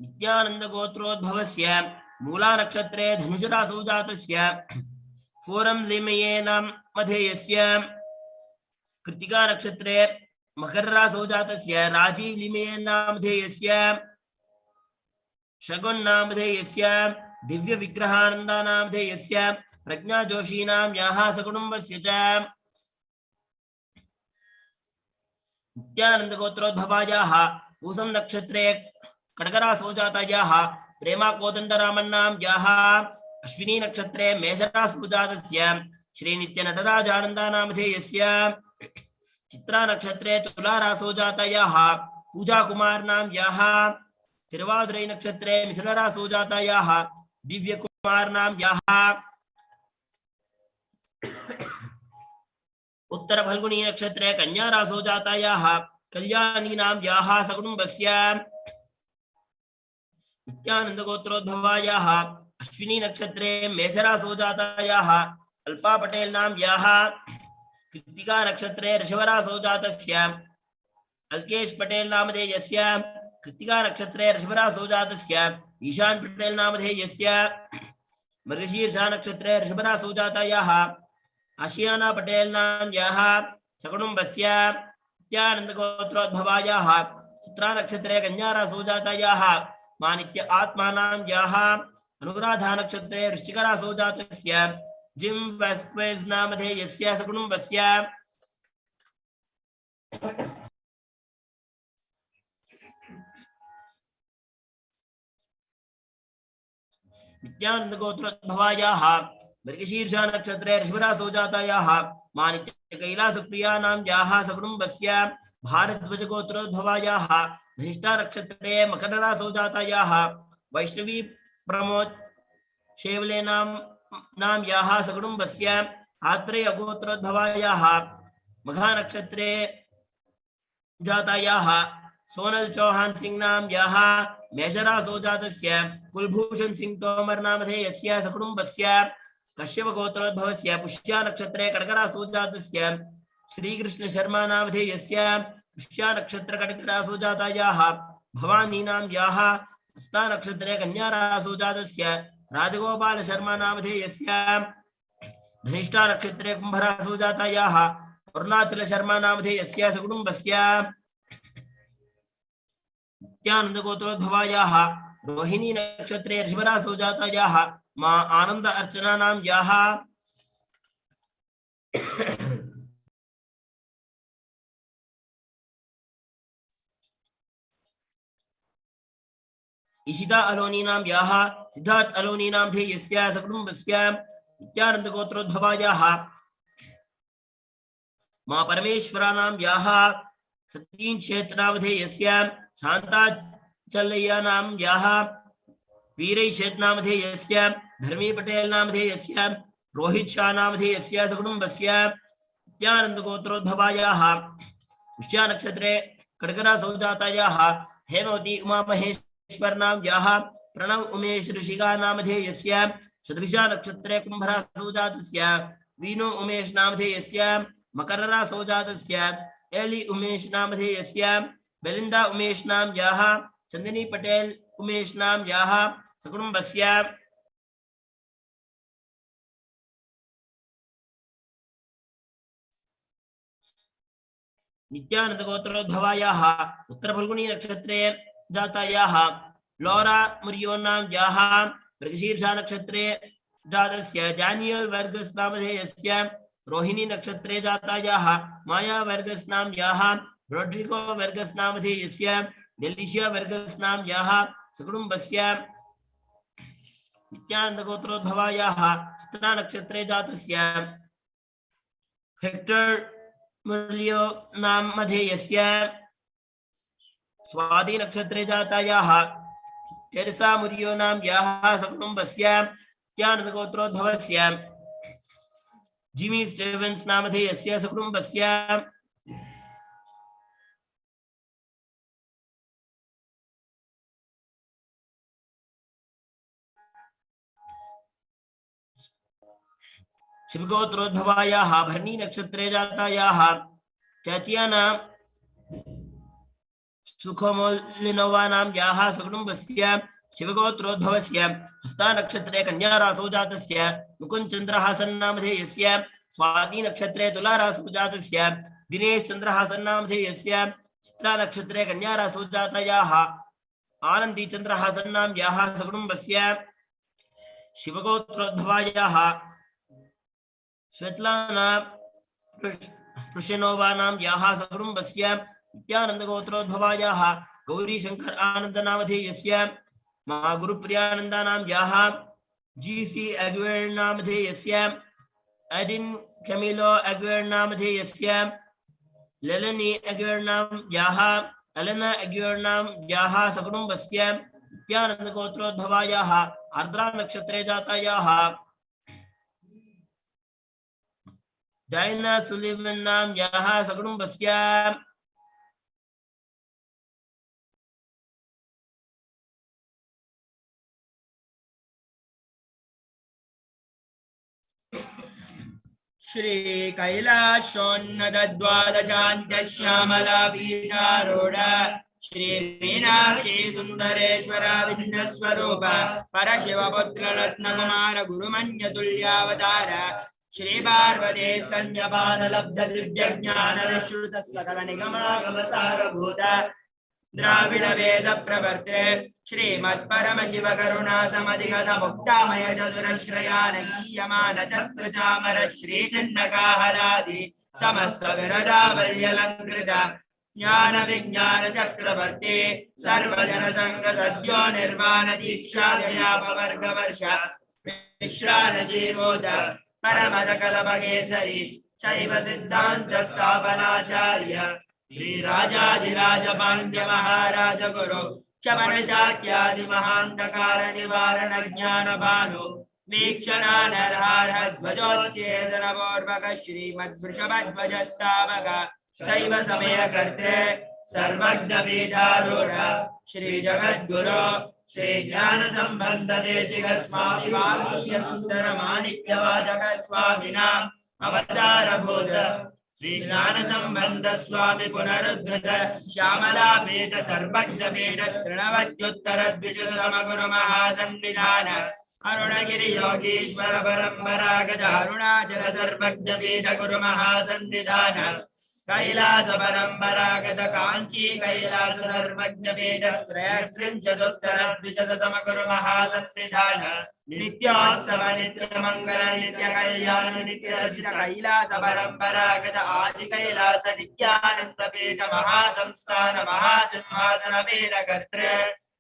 नित्यानंद गोत्रोद्भवस्य मूला नक्षत्रे धनुषरासौ जातस्य फोरम लिमये नाम मधेयस्य कृतिका नक्षत्रे मकर रासौ जातस्य राजीव लिमये नाम धेयस्य शगुन नाम धेयस्य दिव्य विग्रहानंदा नाम धेयस्य प्रज्ञा जोशी नाम यहा सकुटुंबस्य च नित्यानंद गोत्रोद्भवायाः पूसम नक्षत्रे कडगरासौ जातायाः प्रेमा कोदंडरामन् नाम यः अश्विनी नक्षत्रे मेषरासौ जातस्य श्री नित्य नटराजानंदा नाम धेयस्य चित्रा नक्षत्रे तुलारासौ जातायाः पूजा कुमार नाम यः तिरुवादिरै नक्षत्रे मिथुनरासौ जातायाः दिव्य कुमार नाम यः उत्तर फल्गुनी नक्षत्रे कन्या रासौ जातायाः कल्याणी नाम याः सकुटुंबस्य नित्यानंद गोत्रोद्भवायाः अश्विनी नक्षत्रे मेषरासौ जातायाः अल्पा पटेल नाम याः कृत्तिका नक्षत्रे ऋषभरासौ जातस्य अल्केश पटेल नामधेयस्य कृत्तिका नक्षत्रे ऋषभरासौ जातस्य ईशान पटेल नामधेयस्य मृगशीर्षा नक्षत्रे ऋषभरासौ जातायाः आशियाना पटेल नाम यः सकुटुंबस्य नित्यानंद गोत्रोद्भवायाः चित्रा नक्षत्रे कन्या रासौ जातायाः मानित्य आत्मा नाम यः अनुराधा नक्षत्रे वृश्चिक रासौ जातस्य जिम वेस्क्वेज नामधेयस्य सकुटुंबस्य नित्यानंद गोत्रोद्भवायाः मृगशीर्षा नक्षत्रे ऋषभरासौ जातायाः मानित्य कैलास प्रिया नाम याः सकुटुंबस्य भारद्वाज गोत्रोद्भवायाः धनिष्ठा नक्षत्रे मकररासौ जातायाः वैष्णवी प्रमोद शेवले नाम याः सकुटुंबस्य आत्रेय गोत्रोद्भवायाः मघा नक्षत्रे जातायाः सोनल चौहान सिंह नाम याः मेषरासौ जातस्य कुलभूषण सिंह तोमर नामधेयस्य सकुटुंबस्य कश्यप गोत्रोद्भवस्य पुष्या नक्षत्रे कडगरासौ जातस्य श्रीकृष्ण शर्मा नामधेयस्य पुष्या नक्षत्र कडगरासौ जातायाः भवानी नाम याः हस्ता नक्षत्रे कन्या रासौ जातस्य राजगोपाल शर्मा नामधेयस्य धनिष्ठा नक्षत्रे कुंभरासौ जातायाः अरुणाचल शर्मा नामधेयस्य सकुटुंबस्य नित्यानंद गोत्रोद्भवायाः रोहिणी नक्षत्रे ऋषभरासौ जातायाः मां आनंद अर्चना नाम याः इशिता अलोनी नाम याः सिद्धार्थ अलोनी नाम धेयस्य सकुटुंबस्य नित्यानंद गोत्रोद्भवायाः मां परमेश्वरा नाम याः सतीन क्षेत्र नामधेयस्य शांताचलय्या नाम याः वीरै क्षेत्र नामधेयस्य धर्मी पटेल नामधेयस्य रोहित शाह नामधेयस्य सकुटुंबस्य नित्यानंद गोत्रोद्भवायाः पुष्या नक्षत्रे कडगरासौ जातायाः हेमवती उमा महेश्वर नाम याः प्रणव उमेश ऋषिका नामधेयस्य सदृशा नक्षत्रे कुंभरासौ जातस्य वीणु उमेश नामधेयस्य मकररासौ जातस्य एली उमेश नामधेयस्य बेलिंदा उमेश नामयाः चंदनी पटेल उमेश नामयाः सकुटुंबस्य नित्यानंद गोत्रोद्भवायाः उत्तर फल्गुनी नक्षत्रे जातायाः लॉरा मुरियो नामयाः मृगशीर्षा नक्षत्रे जातस्य डैनियल वर्गस नामधेयस्य रोहिणी नक्षत्रे जातायाः माया वर्गस नामयाः रोड्रिगो वर्गस नामधेयस्य डेलिशिया वर्गस नामयाः सकुटुंबस्य नित्यानंद गोत्रोद्भवायाः चित्रा नक्षत्रे जातस्य हेक्टर मुरलियो नामधेयस्य स्वाति नक्षत्रे जातायाः तेरसा मुरियो नामयाः सकुटुंबस्य नित्यानंद गोत्रोद्भवस्य जिमी स्टीवन्स नामधेयस्य सकुटुंबस्य शिवगोत्रोद्भवायाः भरणी नक्षत्रे जातायाः चाचियाना सुखमोलिनोवा नामयाः सकुटुंबस्य शिवगोत्रोद्भवस्य हस्ता नक्षत्रे कन्या रासौ जातस्य मुकुंद चंद्रहासन नामधेयस्य स्वाति नक्षत्रे तुला रासौ जातस्य दिनेश चंद्रहासन नामधेयस्य चित्रा नक्षत्रे कन्या रासौ जातायाः आनंदी चंद्रहासन नामयाः सकुटुंबस्य शिवगोत्रोद्भवायाः स्वेतलाना पृषनोवा नामयाः सकुटुंबस्य नित्यानंद गोत्रोद्भवायाः गौरी शंकर आनंद नामधेयस्य मा गुरुप्रियानंदा नामयाः जीसी एग्वेर नामधेयस्य एडिन कैमिलो एग्वेर नामधेयस्य लेलेनी एग्वेर नामयाः एलेना एग्वेर नामयाः सकुटुंबस्य नित्यानंद गोत्रोद्भवायाः आर्द्रा नक्षत्रे जातायाः डायना सुलिवन नामयाः सकुटुंबस्य श्री कैलासोन्नतद्वादशान्त्यश्यामला पीठारूढ श्री मीनाक्षी सुन्दरेश्वर विघ्नस्वरूप परशिवपुत्ररत्नकुमार गुरुमन्यतुल्यावतार श्री पार्वती स्तन्यपान लब्ध दिव्य ज्ञान विश्रुत सकल निगमागम सारभूत द्राविड वेद प्रवर्ते श्रीमत् परम शिव करुणा समधिगत मुक्तामय चतुरश्रयान गीयमान चक्र चामर श्री चिन्नकाहलादि समस्त विरदावल्यलंकृत ज्ञान विज्ञान चक्रवर्ती सर्वजन संग सद्यो निर्वाण दीक्षा व्यापवर्ग वर्ष विश्रान जीवोद परमद कलपकेसरी शैव सिद्धांत स्थापनाचार्य श्री राजाधिराज पांड्य महाराज गुरु शमन शाक्यादि महांतकार निवारण ज्ञान भानु वीक्षणानर्हार ध्वजोच्छेदन पूर्वक श्रीमद्वृषभध्वज स्थापक शैव समय कर्त्रे सर्वज्ञ पीठारूढ़ श्री जगद्गुरु श्री ज्ञान संबंध देशिक स्वामी वागीय सुंदर माणिक्य वादक स्वामिना अवतार भूत श्री ज्ञान संबंध स्वामी पुनरुद्धृत श्यामला पीठ सर्वज्ञ पीठ तृणवत्युत्तर द्विशतम गुरु महासन्निधान अरुणगिरि योगीश्वर परंपरागत अरुणाचल सर्वज्ञ पीठ गुरु महासन्निधान कैलास परंपरागत कांची कैलास सर्वज्ञ पीठ त्रयस्त्रिंशदुत्तर द्विशतम गुरु महासन्निधान नित्योत्सव नित्य मंगल नित्य कल्याण नित्य रचित कैलास परंपरागत आदि कैलास नित्यानंद पीठ महासंस्थान महासिंहासन पीठ कर्तृ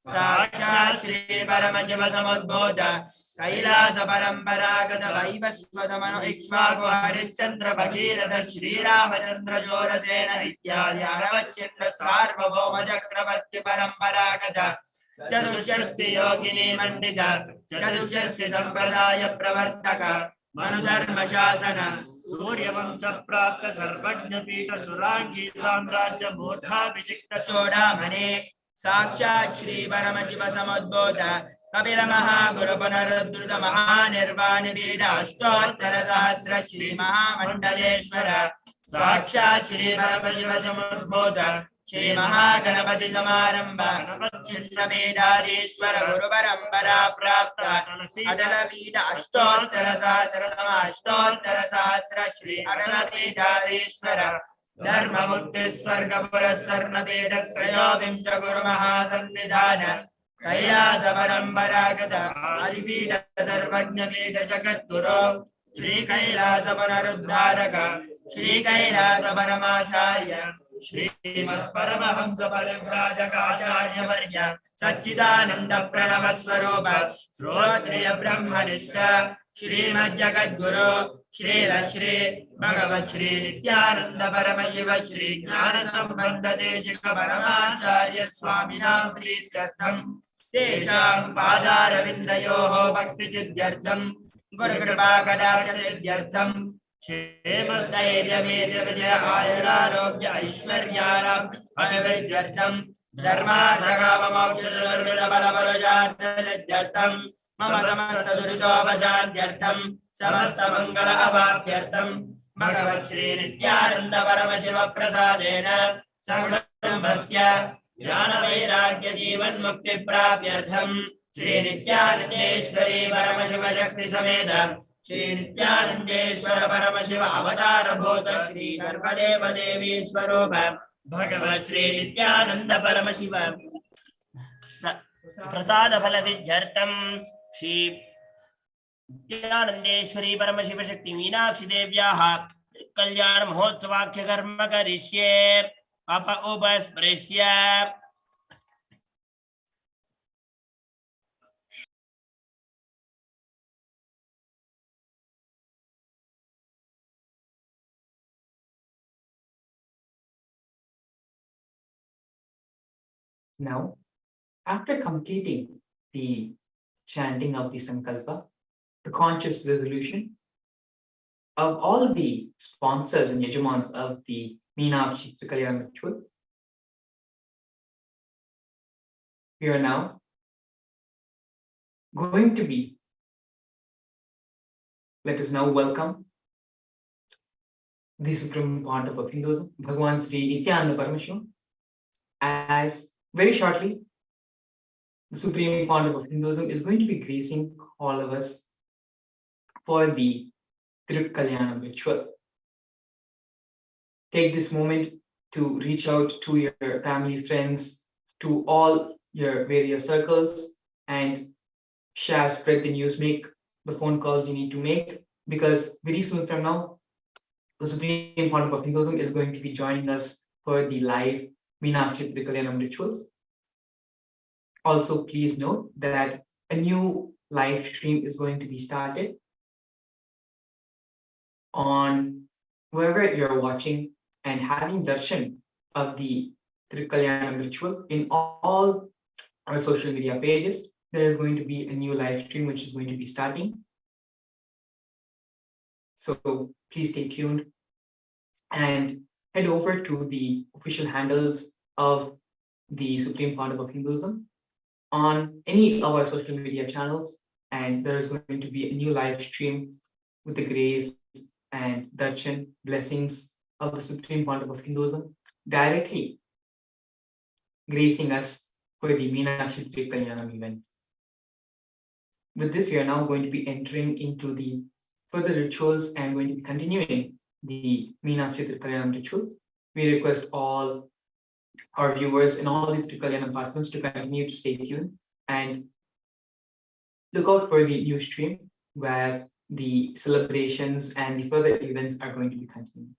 साक्षात् श्री परम शिव समुद्बोध कैलास परंपरागत वैवस्वत मनु इक्ष्वाकु हरिश्चंद्र भगीरथ श्रीरामचंद्र जोरसेन इत्यादि अनवच्छिन्न सार्वभौम चक्रवर्ती परंपरागत चतुष्षष्टि योगिनी मंडित चतुष्षष्टि संप्रदाय प्रवर्तक मनुधर्म शासन सूर्यवंश प्राप्त सर्वज्ञ पीठ सुरांगी साम्राज्य मूर्धाभिषिक्त चूड़ामणि साक्षात् श्री परमशिव समुद्भूत कपिल महागुरु पुनरुद्धृत महानिर्वाण पीठ अष्टोत्तर सहस्र श्री महामंडलेश्वर साक्षात् श्री परमशिव समुद्भूत श्री महागणपति समारंभ चिन्नपीठाधीश्वर गुरु परंपरा प्राप्त अटल पीठ अष्टोत्तर सहस्रतम अष्टोत्तर सहस्र श्री अटल पीठाधीश्वर धर्म मुक्ति स्वर्ग पुरस्वर्ण पीठ त्रयोविंश गुरु महासन्निधान कैलास परंपरागत आदिपीठ सर्वज्ञ पीठ जगद्गुरु श्री कैलास पुनरुद्धारक श्री कैलास परमाचार्य श्रीमत् परमहंस परिव्राजकाचार्य वर्य सच्चिदानंद प्रणव स्वरूप श्रोत्रिय ब्रह्मनिष्ठ श्रीमद् जगद्गुरु श्री श्री भगवत् श्री नित्यानंद परम शिव श्री ज्ञान संबंध देशिक परमाचार्य स्वामिनां प्रीत्यर्थं तेषां पादारविन्दयोः भक्ति सिद्ध्यर्थं गुरुकृपा कटाक्ष सिद्ध्यर्थं क्षेम स्थैर्य वीर्य विजय आयुरारोग्य ऐश्वर्याणाम् अभिवृद्ध्यर्थं धर्मार्थ काम मोक्ष चतुर्विध बल बलजार्थ सिद्ध्यर्थं मम समस्त दुरितोपशान्त्यर्थं समस्त मंगल अवाप्त्यर्थं भगवत् श्री नित्यानंद परम शिव प्रसादेन सकुटुम्बस्य ज्ञान वैराग्य जीवन मुक्ति प्राप्त्यर्थं श्री नित्यानंदेश्वरी परम शिव शक्ति समेत श्री नित्यानंदेश्वर परम शिव अवतार भूत श्री गर्भदेव देवी स्वरूप भगवत् श्री नित्यानंद परम शिव प्रसाद फल सिद्ध्यर्थम श्री नित्यानंदेश्वरी परम शिव शक्ति मीनाक्षी देव्याः कल्याण महोत्सवाख्य कर्म करिष्ये up उपस्पृश्य Now, after completing the chanting of the Sankalpa, the conscious resolution of all the sponsors and yajamans of the Meenakshi Thirukalyanam ritual, we are now going to be, let us now welcome the Supreme Pontiff of Hinduism, Bhagwan Sri Nityananda Paramashiva, as very shortly the Supreme Pontiff of Hinduism is going to be gracing all of us for the Thirukalyanam ritual. Take this moment to reach out to your family, friends, to all your various circles and share, spread the news, make the phone calls you need to make, because very soon from now, the Supreme Pontiff of Hinduism is going to be joining us for the live Meenakshi Thirukalyanam rituals. Also, please note that a new live stream is going to be started on wherever you're watching and having darshan of the Thirukalyanam ritual in all our social media pages. There is going to be a new live stream which is going to be starting. So please stay tuned and head over to the official handles of the Supreme Pontiff of Hinduism on any of our social media channels, and there is going to be a new live stream with the grace and darshan blessings of the Supreme Pontiff of Hinduism directly gracing us for the Meenakshi Thirukalyanam event. With this, we are now going to be entering into the further rituals and going to be continuing the Meenakshi Thirukalyanam rituals. We request all our viewers and all the Thirukalyanam participants to continue to stay tuned and look out for the new stream where the celebrations and the further events are going to be continuing.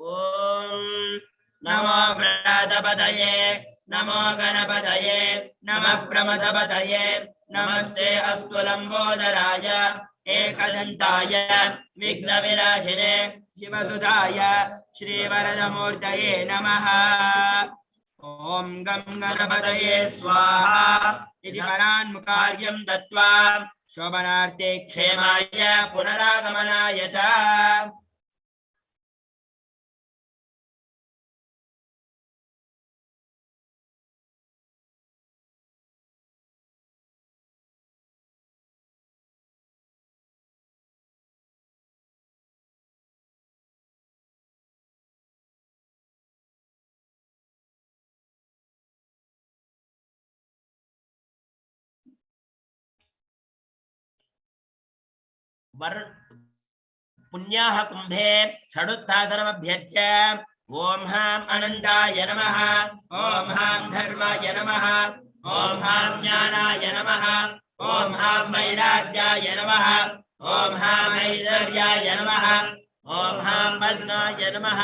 ॐ नमो व्रातपतये नमो गणपतये नमः प्रमथपतये नमस्ते अस्तु लम्बोदराय एकदन्ताय विघ्नविनाशिने शिवसुताय श्रीवरदमूर्तये नमः। ॐ गं गणपतये स्वाहा इति परान्मुखार्घ्यं दत्त्वा शोभनार्थे क्षेमाय पुनरागमनाय च पुण्याः कुम्भे षडुत्थासनमभ्यर्च्य ॐ हां अनन्ताय नमः ॐ हां धर्माय नमः ॐ हां ज्ञानाय नमः ॐ हां वैराग्याय नमः ॐ हां ऐश्वर्याय नमः ॐ हां पद्माय नमः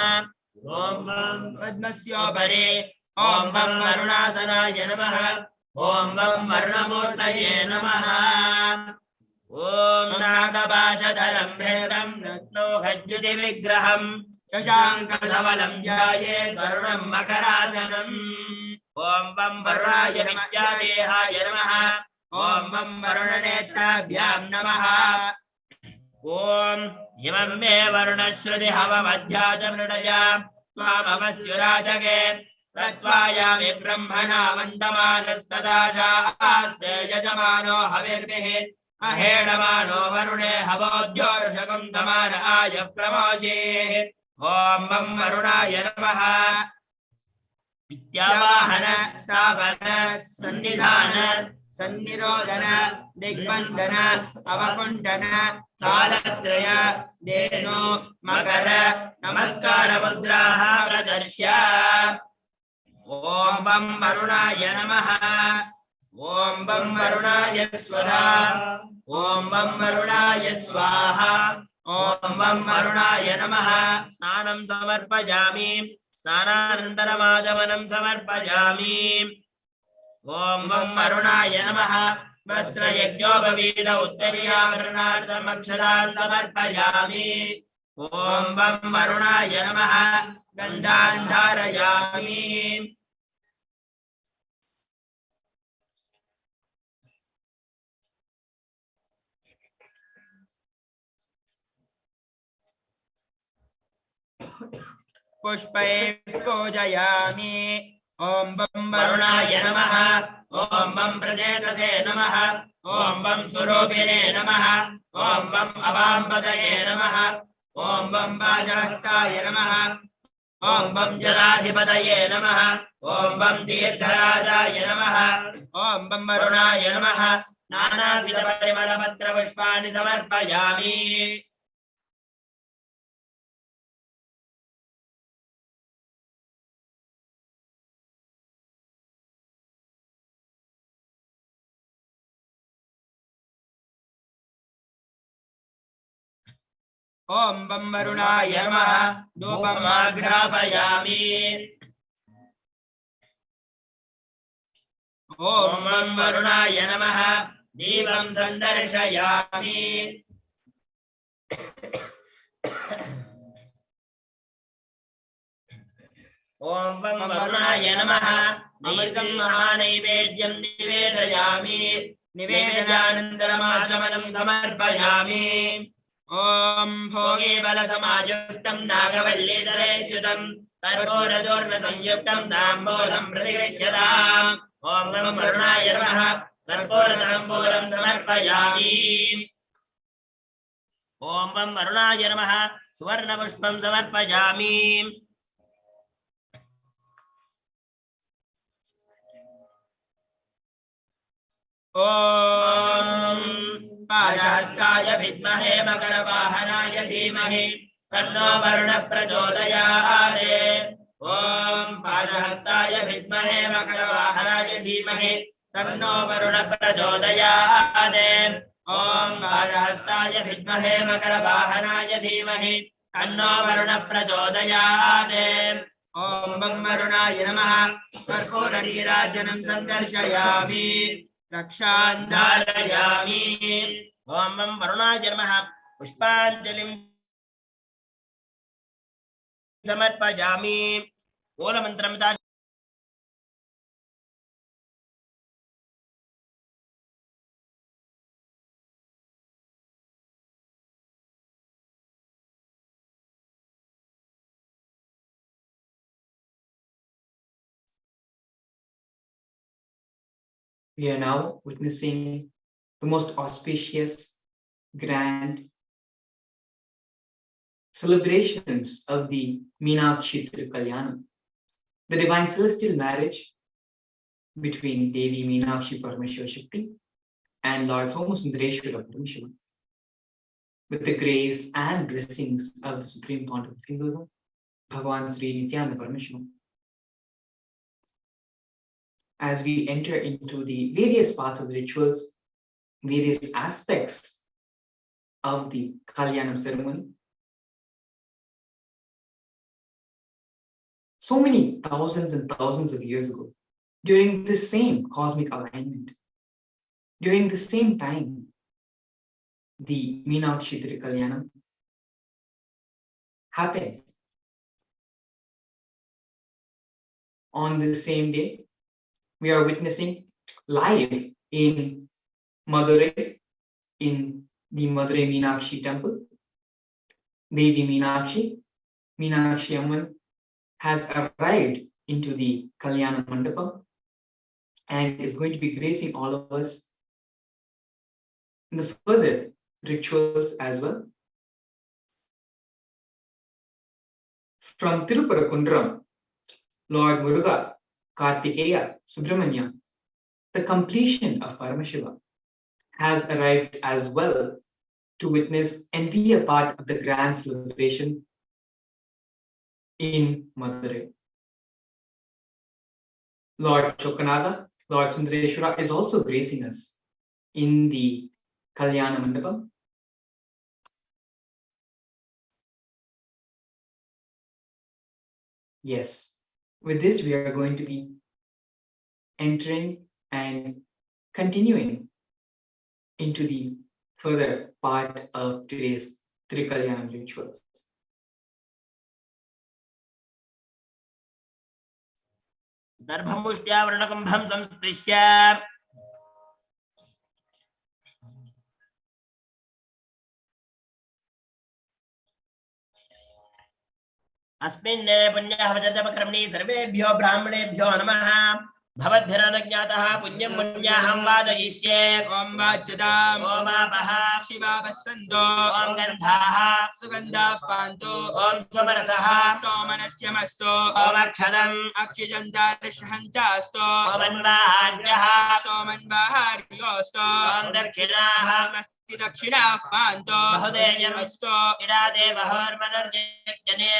ॐ हां पद्मस्योपरि ॐ वं वरुणासनाय नमः ॐ वं वर्णमूर्तये नमः। ॐ नागपाशधरं भेदं रत्नोखद्युतिविग्रहं शशाङ्कधवलं ध्यायेत् वरुणं मकरासनम्। ॐ वं वरुणाय विद्यादेहाय नमः ॐ वं वरुणनेत्राभ्यां नमः। ॐ इमं मे वरुणश्रुतिहवमध्या च मृडय त्वामवस्युराजगे तत्त्वायामि ब्रह्मणा वन्दमानस्तदाशास्ते यजमानो हविर्भिः अहेडमानो वरुणे हवोद्योषकं दमान आय प्रमोचेः। ॐ वं वरुणाय नमः। विद्यावाहन स्थापन सन्निधान सन्निरोधन दिग्बन्धन अवकुण्ठन कालत्रय धेनु मकर नमस्कार मुद्राः प्रदर्श्य। ॐ वं वरुणाय नमः ॐ वं वरुणाय स्वधा ॐ वं वरुणाय स्वाहा ॐ वं वरुणाय नमः। स्नानं समर्पयामि स्नानानन्तरमाचमनं समर्पयामि। ॐ वं वरुणाय नमः। वस्त्रयज्ञोपवीत उत्तरीयाभरणार्थम् अक्षतान् समर्पयामि। ॐ वं वरुणाय नमः। गन्धान् धारयामि। पुष्पैः पूजयामि। ॐ वं वरुणाय नमः ॐ वं प्रचेतसे नमः ॐ वं स्वरूपिणे नमः ॐ वं अवाम्पदये नमः ॐ वं वाजहस्ताय नमः ॐ वं जलाधिपतये नमः ॐ वं दीर्घराजाय नमः ॐ वं वरुणाय नमः। नानाविधपरिमलपत्रपुष्पाणि समर्पयामि। ॐ वं वरुणाय नमः। धूपम् आघ्रापयामि। ॐ वं वरुणाय नमः। दीपं सन्दर्शयामि। ॐ वं वरुणाय नमः। अमृतं महानैवेद्यं निवेदयामि। निवेदनानन्तरमाचमनं समर्पयामि। ॐ भोगीबलसमायुक्तं नागवल्लीदलेच्युतं कर्पूरचूर्णसंयुक्तं ताम्बूलं प्रतिगृह्यताम्। ॐ वं वरुणाय नमः। कर्पूरताम्बूलं समर्पयामि। ॐ वं वरुणाय नमः। सुवर्णपुष्पं समर्पयामि। ॐ पाशहस्ताय विद्महे मकरवाहनाय धीमहि तन्नो वरुणः प्रचोदयात्। ॐ पाशहस्ताय विद्महे मकरवाहनाय धीमहि तन्नो वरुणः प्रचोदयात्। ॐ पाशहस्ताय विद्महे मकरवाहनाय धीमहि तन्नो वरुणः प्रचोदयात् ॐ वं वरुणाय नमः कर्पूरनीराजनं सन्दर्शयामि रक्षान् धारयामि ॐ वं वरुणाय नमः पुष्पाञ्जलिं समर्पयामि मूलमन्त्रं We are now witnessing the most auspicious, grand celebrations of the Meenakshi Thirukalyanam, the divine celestial marriage between Devi Meenakshi Parameshwara Shakti and Lord Sundareshwara Parameshwara, with the grace and blessings of the Supreme Pontiff of Hinduism, Bhagavan Sri Nityananda Parameshwara. As we enter into the various parts of the rituals, various aspects of the Kalyanam ceremony, so many thousands and thousands of years ago, during the same cosmic alignment, during the same time, the Meenakshi Thirukalyanam happened. On the same day, we are witnessing live in Madurai, in the Madurai Meenakshi temple. Devi Meenakshi Amman has arrived into the Kalyana Mandapam and is going to be gracing all of us in the further rituals as well. From Tiruparakundaram, Lord Muruga, Kartikeya, Subramanya, the completion of Paramashiva has arrived as well to witness and be a part of the grand celebration in Madurai. Lord Chokanada, Lord Sundareshwara is also gracing us in the Kalyana Mandapam. Yes, with this we are going to be entering and continuing into the further part of today's Thirukalyanam rituals. दर्भमुष्ट्या वरुणकुम्भं संस्पृश्य अस्मिन् पुण्यवचनकर्मणि सर्वेभ्यो ब्राह्मणेभ्यो नमः भवद्भिरनज्ञातः पुण्यं पुण्याहं वादयिष्ये ॐ वाच्यताम् ॐ आपः शिवावः सन्तो ॐ गन्धाः सुगन्धाः पान्तु ॐ स्वमनसः सोमनस्यमस्तु ॐ अक्षरम् अक्षिजन्तादृशहञ्चास्तु ॐ अन्वाहार्यः सोमन्वाहार्योस्तु ॐ दक्षिणाः दक्षिणाः पान्तु बहुदेयमस्तु इडादे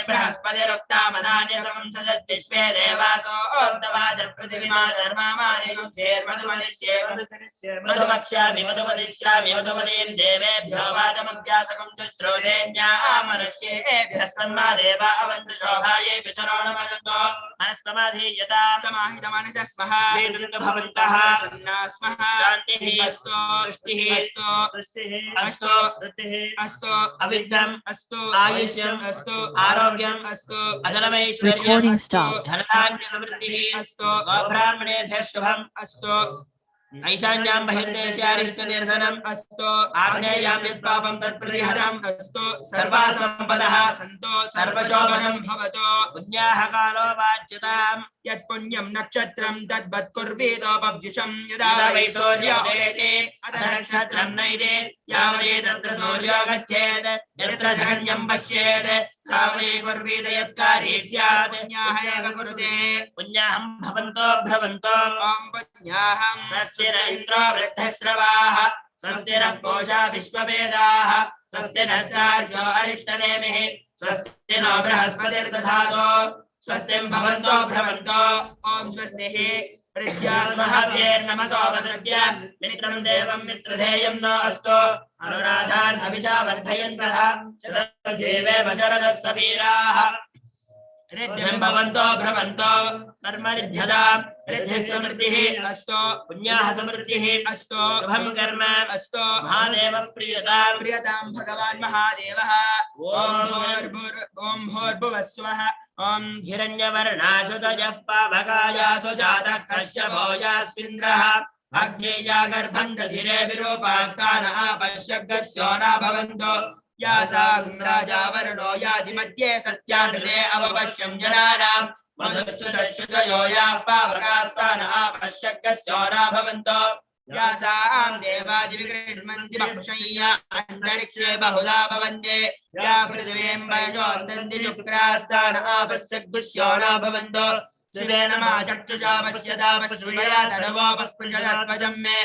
बृहस्पतिरुक्तामदान्यसं सदद्विश्वे देवासो ओक्तवाजपृथिवीमा धर्मामानिकं चेर्मधुमनिष्ये मधुमक्ष्यामि मधुमदिष्यामि मधुमदीं देवेभ्यो वादमभ्यासकं शुश्रूषेण्यामनश्येभ्यः सन्मा देवा अवन्तु शोभायै पितरो नमसन्तो मनस्समाधीयता समाहितमनसस्मः श्रीदुर्ग भवन्तः सन्नास्मः शान्तिः अस्तु तुष्टिः अस्तु अस्तु अविद्यम् अस्तु आयुष्यम् अस्तु आरोग्यम् अस्तु अजलमैश्वर्यम् अस्तु धनधान्य समृद्धिः अस्तु ब्राह्मणेभ्यः शुभम् अस्तु ऐशान्यां बहिर्देश्यारिष्टनिर्धनम् अस्तु आग्नेयां यत्पापं तत्प्रतिहतम् अस्तु सर्वासम्पदः सन्तो सर्वशोभनं भवतु पुण्याः कालो वाच्यताम् यत्पुण्यं नक्षत्रं तद्वत्कुर्वीतोपब्जुषं यदा वै सूर्यो उदेति अथ नक्षत्रं नैति यावदेतत्र सूर्यो गच्छेत् यत्र जगन्यं पश्येत् तावदेव कुर्वीत यत्कारी स्यात् पुण्याः एव कुरुते पुण्याहं भवन्तो भ्रवन्तो ॐ पुण्याहं स्वस्ति न इन्द्रो वृद्धश्रवाः स्वस्ति नः पूषा विश्ववेदाः स्वस्ति नः सार्क्ष्यो अरिष्टनेमिः स्वस्ति नो बृहस्पतिर्दधातु स्वस्तिं भवन्तो भ्रवन्तो ॐ स्वस्तिः प्रद्यास्महाव्यैर्नमसोपसृज्य मित्रं देवं मित्रधेयं नो अस्तु अनुराधान् हविषा वर्धयन्तः शतजीवेम शरदः सवीराः रिद्धिं भवन्तो भ्रमन्तो कर्मरिद्ध्यता रिद्धिः समृद्धिः अस्तु पुण्याः समृद्धिः अस्तु शुभं कर्म अस्तु महादेवः प्रियतां भगवान् महादेवः ॐ भूर्भुवः स्वः ॐ हिरण्यवर्णाशुतजः पावकायासु जातः कश्यपो यास्विन्द्रः अग्नेया गर्भं दधिरे विरूपास्तान आपश्यग्रस्यो न भवन्तो यासागं राजा वरुणो यादिमध्ये सत्यानृते अवपश्यं जनानां मधुश्रुतश्रुतयो याः पावकास्तान आपश्यग्रस्यो न भवन्तो यासां देवादिविगृह्णन्ति बहुशय्या अन्तरिक्षे बहुधा भवन्ते या पृथिवीं वयसोऽन्तन्ति शुक्रास्तान आपश्यग्रस्यो न भवन्तो शिवेन मा चक्षुषा पश्यता पश्विमया तनुवोपस्पृशत्वजं मे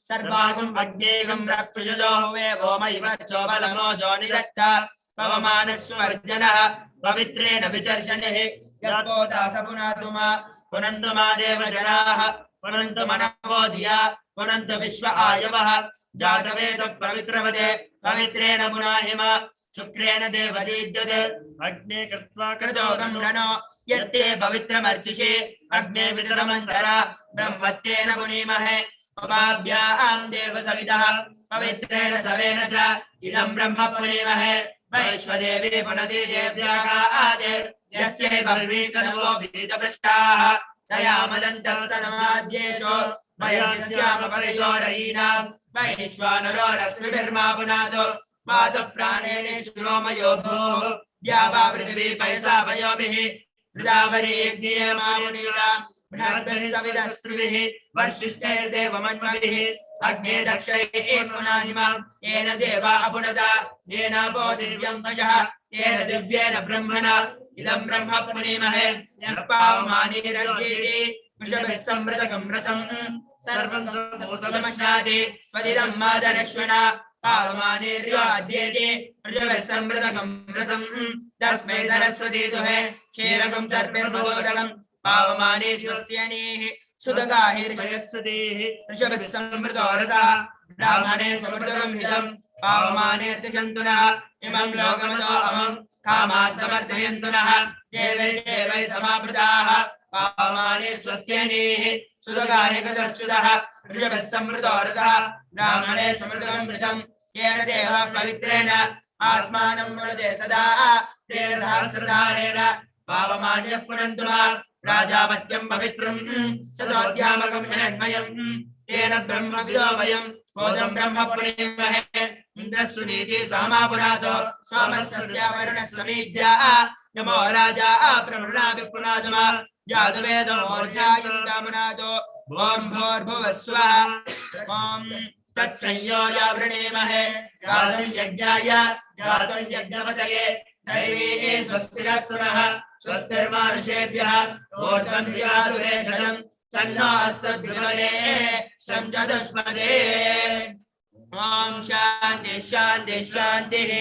सर्वागं अग्नेगं रक्षुषो हुवे भौमैव चोबलमो जो निदत्ता पवमानस्वर्जनः पवित्रेण विचर्षणिः गर्भोदास पुनन्तु मा देवजनाः पुनन्तु मनवो धिया पुनन्तु विश्व आयवः जातवेद पवित्रवदे पवित्रेण पुनाहिमा शुक्रेण देवदीद्यते अग्ने कृत्वा कृतोगं रणो यत्ते पवित्रमर्चिषे अग्ने विदतमन्तरा ब्रह्मत्तेन पुनीमहे उपाभ्यां देव सवितः पवित्रेण सवेन च इदं ब्रह्म पुनीमहे वैश्वदेवी पुनति देव्याकादे यस्यै बह्वीषणवो भीतपृष्टाः तया मदन्तस्तनमाद्येषो वयस्यामपरियोरयीनां वैश्वानरो रश्मिभिर्मा पुनादो वातप्राणेन श्रोमयो भूः द्यावा पृथिवी पयसा पयोभिः वृदावरीयज्ञेयमामुनीरा बृहद्भिः सवितस्त्रिभिः वर्षिष्ठैर्देवमन्मभिः अग्ने दक्षैः पुनाहिमा येन देवा अपुनता येनापो दिव्यं पशः येन दिव्येन ब्रह्मणा इदं ब्रह्म पुनीमहे यः पावमानीरज्येति वृषभिः संवृतकं रसं सर्वं सम्भूतमश्नाति त्वदिदं मादरश्वना पावमानीर्याद्येति वृषभिः संवृतकं रसं तस्मै सरस्वती दुहे क्षीरकं सर्पिर्महोदकं पावमाने स्वस्त्यनीः सुदगाहिर्षयस्वतीः ऋषभिः संवृतो रसः ब्राह्मणे समृतकं हितं पावमाने सिषन्तुनः इमं लोकमतो अमं कामात् समर्थयन्तु नः देवैर्देवैः समावृताः पावमाने स्वस्त्यनीः सुदगाहिर्गतश्च्युतः ऋषभिः संवृतो रसः ब्राह्मणे समृतकं हितं येन देवः पवित्रेण आत्मानं वदते सदा तेन सहस्रधारेण पावमान्यः पुनन्तु मा राजापत्यं पवित्रं सतोऽध्यामकं हिरण्मयं तेन ब्रह्मविदो वयं कोदं ब्रह्म पुनीमहे इन्द्रस्सुनीति सामापुनातो सोमस्तस्या वरुणः समीज्या नमो राजा प्रवृणाभिः पुनातु मा जातवेदमोर्जायं दामुनातो ॐ भूर्भुवः स्वः ॐ तत्संयो या वृणीमहे गातुं यज्ञाय गातुं यज्ञपतये दैवी स्वस्तिरस्तु नः स्वस्तिर्मानुषेभ्यः ऊर्ध्वं दीयातु वेषजं तन्नो अस्तद्विमले सञ्चतुष्पदे ॐ शान्ति शान्ति शान्तिः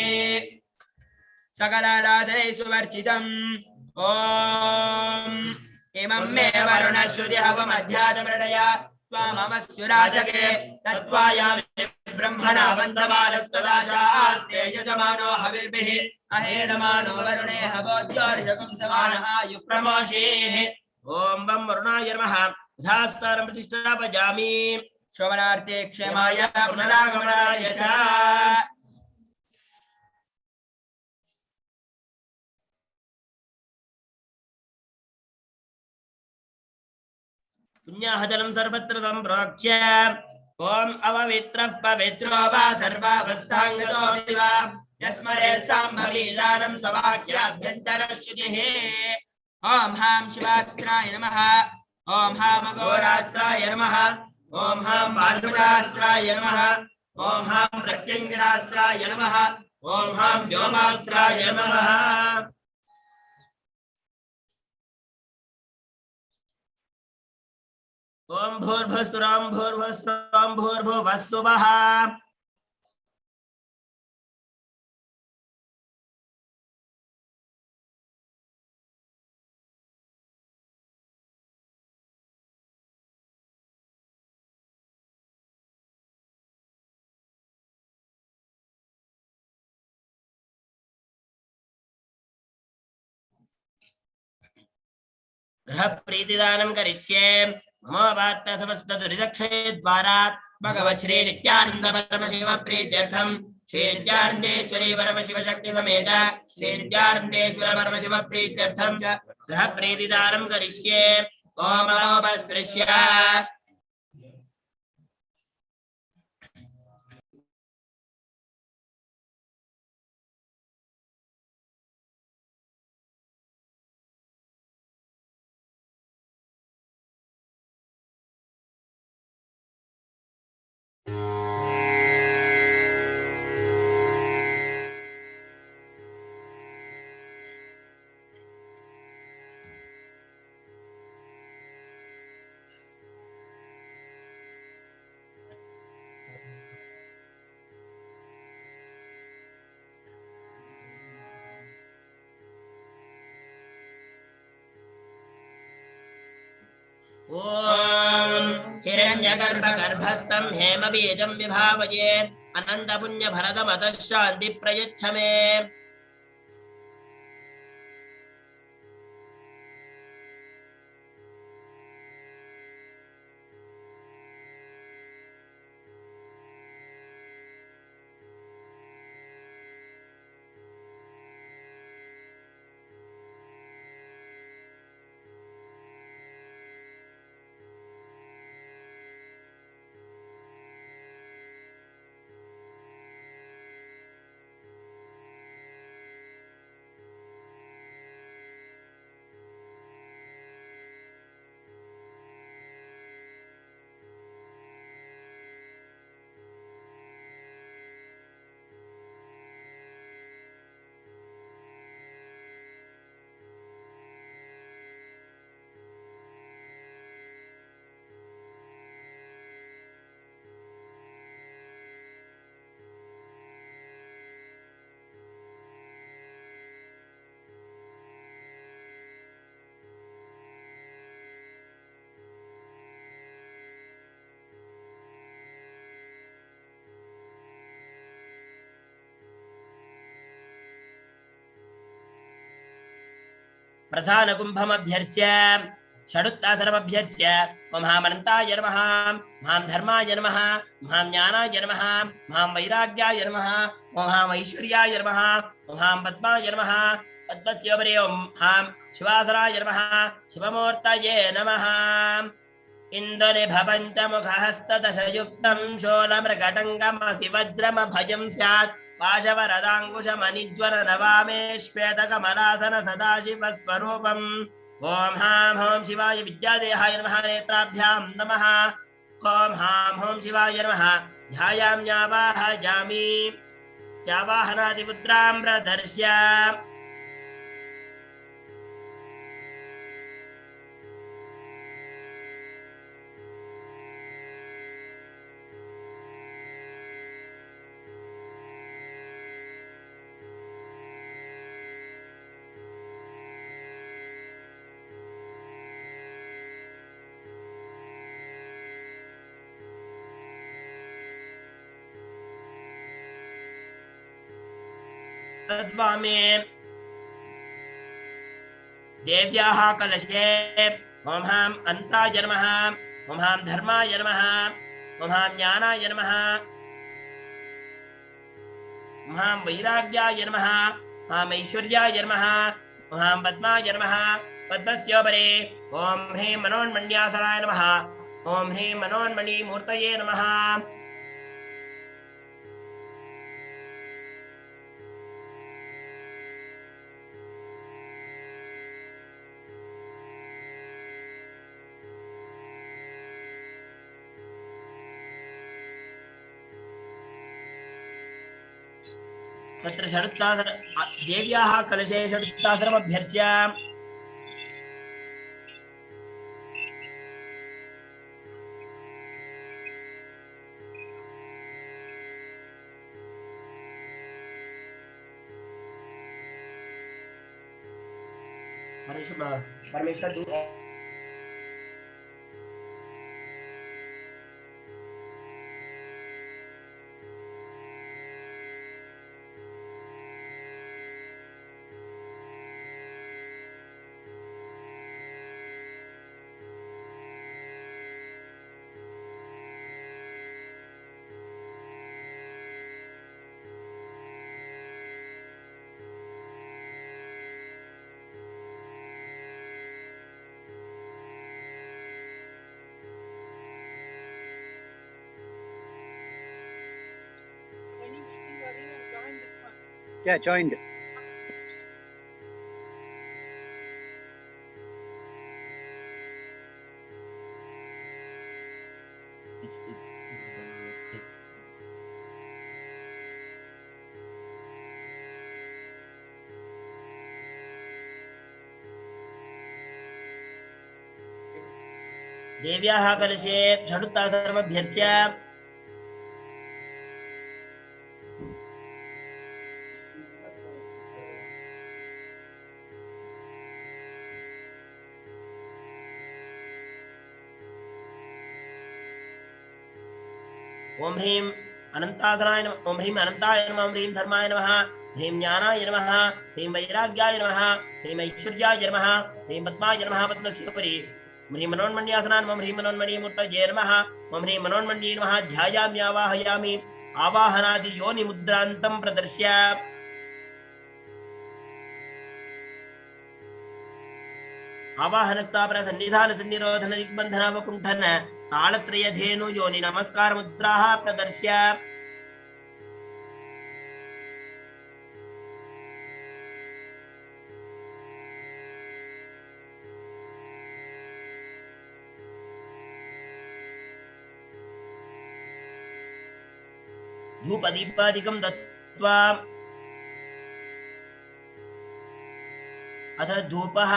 सकलाराधने सुवर्चितम् ॐ इमं मे वरुणश्रुतिहवमध्यात्मृडया त्वाममस्युराजके तत्त्वायामि ब्रह्मणा वन्दमानस्तदाशास्ते यजमानो हविर्भिः अहेदमानो वरुणे हवोद्योर्षकं समान आयुः प्रमोषेः ॐ वं वरुणाय नमः यथास्थानं प्रतिष्ठापयामि शोभनार्थे क्षेमाय पुनरागमनाय च पुण्याहजलं सर्वत्र सम्प्रोक्ष्य ॐ अववित्रः पवित्रो वा सर्वावस्थाङ्गतो वा यस्मरेत् साम्भवीशानं सवाक्याभ्यन्तरश्रुतिः ॐ हां शिवास्त्राय नमः ॐ हां अघोरास्त्राय नमः ॐ हां बालुदास्त्राय नमः ॐ हां प्रत्यङ्गिरास्त्राय नमः ॐ हां व्योमास्त्राय नमः ॐ भूर्भुवस्सुरां भूर्भुवः सुवः गृह प्रीतिदानं करिष्ये ममोपात्त समस्त दुरिदक्षये द्वारा भगवत् श्री नित्यानंद परमशिव प्रीत्यर्थं श्री नित्यानंदेश्वरी परमशिव शक्ति समेत श्री नित्यानंदेश्वर परमशिव प्रीत्यर्थं च गृह प्रीतिदानं करिष्ये ओम नमोपस्पृश्य ओम हिरण्यगर्भगर्भस्थं हेमबीजं विभावये अनन्तपुण्यभरतमतः शान्ति प्रयच्छ मे प्रधानकुम्भमभ्यर्च्य षडुत्तासनमभ्यर्च्य महामनन्ताय नमः महां धर्माय नमः महां ज्ञानाय नमः महां वैराग्याय नमः महां ऐश्वर्याय नमः महां पद्माय नमः पद्मस्योपरि महां शिवासनाय नमः शिवमूर्तये नमः इन्दुनिभपञ्चमुखहस्तदशयुक्तं शूलमृगटङ्गमसि वज्रमभयं स्यात् पाशवरदाङ्कुशमनिज्वर नवामे श्वेतकमलासन सदाशिवस्वरूपम् ॐ हां हों शिवाय विद्यादेहाय नमः नेत्राभ्यां नमः ॐ हां हों शिवाय नमः ध्यायाम्यावाहयामि चावाहनादिपुत्रां प्रदर्श्य तद्वामे देव्याः कलशे ॐ हां अन्ताय नमः ॐ हां धर्माय नमः ॐ हां ज्ञानाय नमः ॐ हां वैराग्याय नमः हां ऐश्वर्याय नमः ॐ हां पद्माय नमः पद्मस्योपरि ॐ ह्रीं मनोन्मण्यासनाय नमः ॐ ह्रीं मनोन्मणिमूर्तये नमः तत्र षडुत्तासन देव्याः कलशे षडुत्तासनमभ्यर्च्य परमेश्वर do Yeah, joined. It's देव्याः कलशे षडुत्तरसर्वभ्यर्च्य ओम ह्रीं अनंतासनाय नमः, ओम ह्रीं अनंताय नमः, ओम ह्रीं धर्माय नमः, ह्रीं ज्ञानाय नमः, ह्रीं वैराग्याय नमः, ह्रीं ऐश्वर्याय नमः, ह्रीं पद्माय नमः, पद्मस्य उपरि ओम ह्रीं मनोन्मण्यआसनाय नमः, ओम ह्रीं मनोन्मणिमूर्तये नमः, ओम ह्रीं मनोन्मण्ये नमः। ध्यायामि आवाहयामि आवाहनादि योनि मुद्रान्तं प्रदर्श्य आवाहन स्थापन सन्निधान सन्निरोधन दिग्बंधन वकुंठन तालत्रय धेनु योनि नमस्कार मुद्राः प्रदर्श्य धूपदीपादिकं दत्त्वा अथ धूपः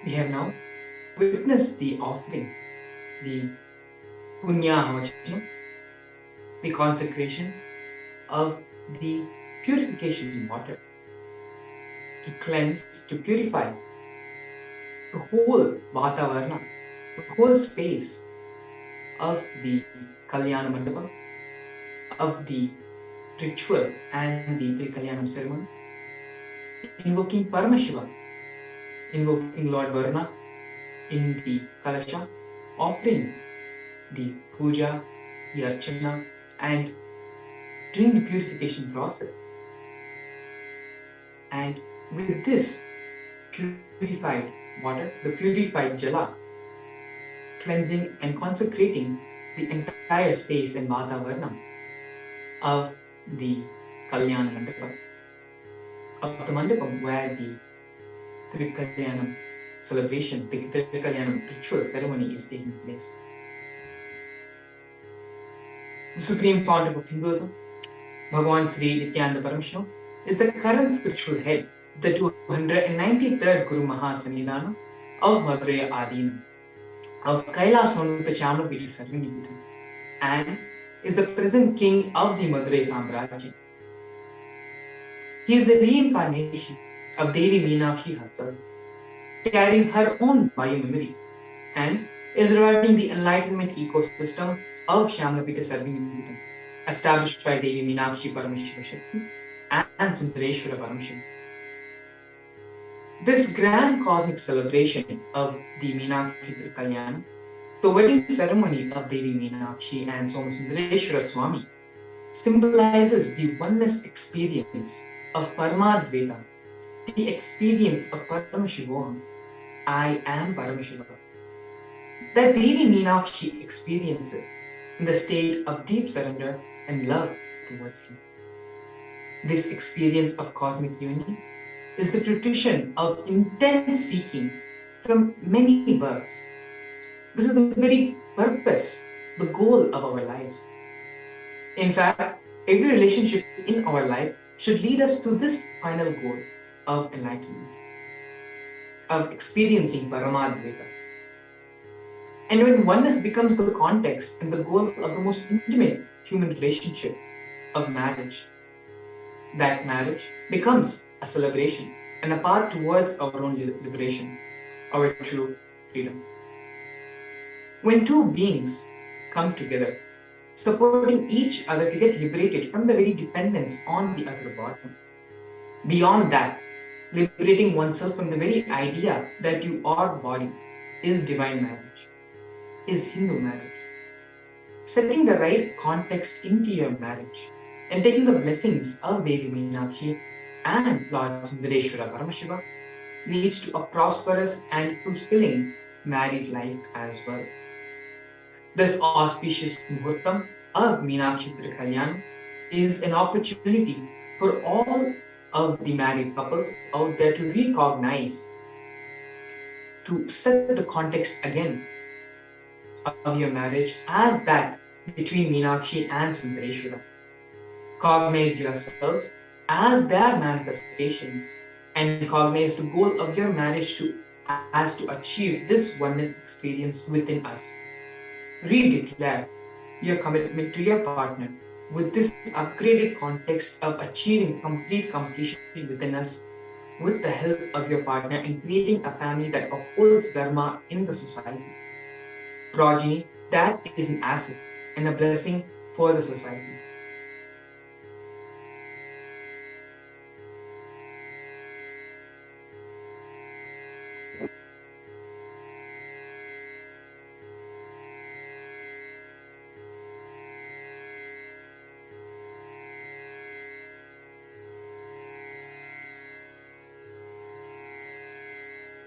We have now witnessed the offering, the punya, the consecration of the purification water to cleanse, to purify the whole Vatavarna, the whole space of the Kalyana Mandapam, of the ritual and the Trikalyanam ceremony, invoking Paramashiva, invoking Lord Varna in the Kalasha, offering the puja, the archana, and doing the purification process. And with this purified water, the purified jala, cleansing and consecrating the entire space and Vatavarna of the Kalyana Mandapam, of the Mandapam where the Thirukalyanam celebration, the Thirukalyanam ritual ceremony is taking place. The Supreme Pontiff of Hinduism, Bhagavan Sri Nityananda Parameshwara, is the current spiritual head of the 293rd Guru Mahasannidhanam of Madurai Adinam, of Kailasa Los Angeles, and is the present king of the Madurai Samrajya. He is the reincarnation of Devi Meenakshi herself, carrying her own bio-memory, and is reviving the enlightenment ecosystem of Shyamlapita Sarviniputam, established by Devi Meenakshi Parameshwara Shakti and Sundareshwara Parameshwara. This grand cosmic celebration of the Meenakshi Thirukalyanam, the wedding ceremony of Devi Meenakshi and Sundareshwara Swami, symbolizes the oneness experience of Paramadvaita, the experience of Paramashivoham, I am Paramashiva, that Devi Meenakshi experiences in the state of deep surrender and love towards him. This experience of cosmic union is the fruition of intense seeking from many births. This is the very purpose, the goal of our lives. In fact, every relationship in our life should lead us to this final goal of enlightenment, of experiencing Paramadvaita. And when oneness becomes the context and the goal of the most intimate human relationship of marriage, that marriage becomes a celebration and a path towards our own liberation, our true freedom. When two beings come together, supporting each other to get liberated from the very dependence on the other body. Beyond that, liberating oneself from the very idea that you are body is divine marriage, is Hindu marriage. Setting the right context into your marriage and taking the blessings of Devi Meenakshi and Lord Sundareshwara Paramashiva leads to a prosperous and fulfilling married life as well. This auspicious Muhurtam of Meenakshi Thirukalyanam is an opportunity for all of the married couples out there to recognize, to set the context again of your marriage as that between Meenakshi and Sundareshwara. Cognize yourselves as their manifestations and cognize the goal of your marriage as to achieve this oneness experience within us. Redeclare your commitment to your partner with this upgraded context of achieving complete completion within us with the help of your partner and creating a family that upholds dharma in the society. Progeny, that is an asset and a blessing for the society.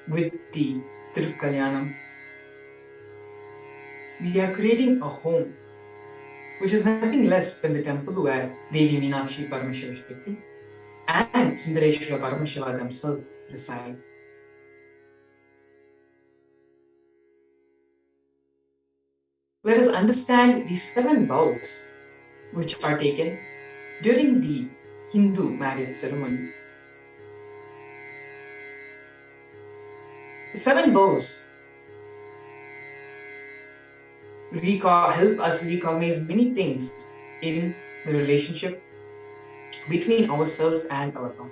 With the Thirukalyanam, we are creating a home which is nothing less than the temple where Devi Meenakshi Paramashiva Shakti and Sundareshwara Paramashiva themselves reside. Let us understand the 7 vows which are taken during the Hindu marriage ceremony. The 7 vows help us recognize many things in the relationship between ourselves and our partner.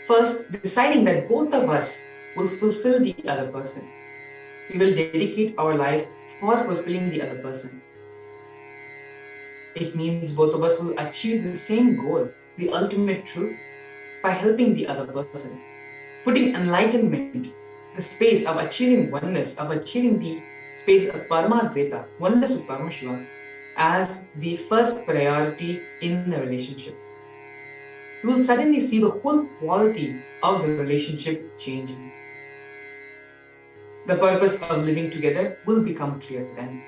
First, deciding that both of us will fulfill the other person. We will dedicate our life for fulfilling the other person. It means both of us will achieve the same goal, the ultimate truth, by helping the other person, putting enlightenment, the space of achieving oneness, of achieving the space of Paramadvaita, oneness with Paramashiva, as the first priority in the relationship. You will suddenly see the whole quality of the relationship changing. The purpose of living together will become clear then.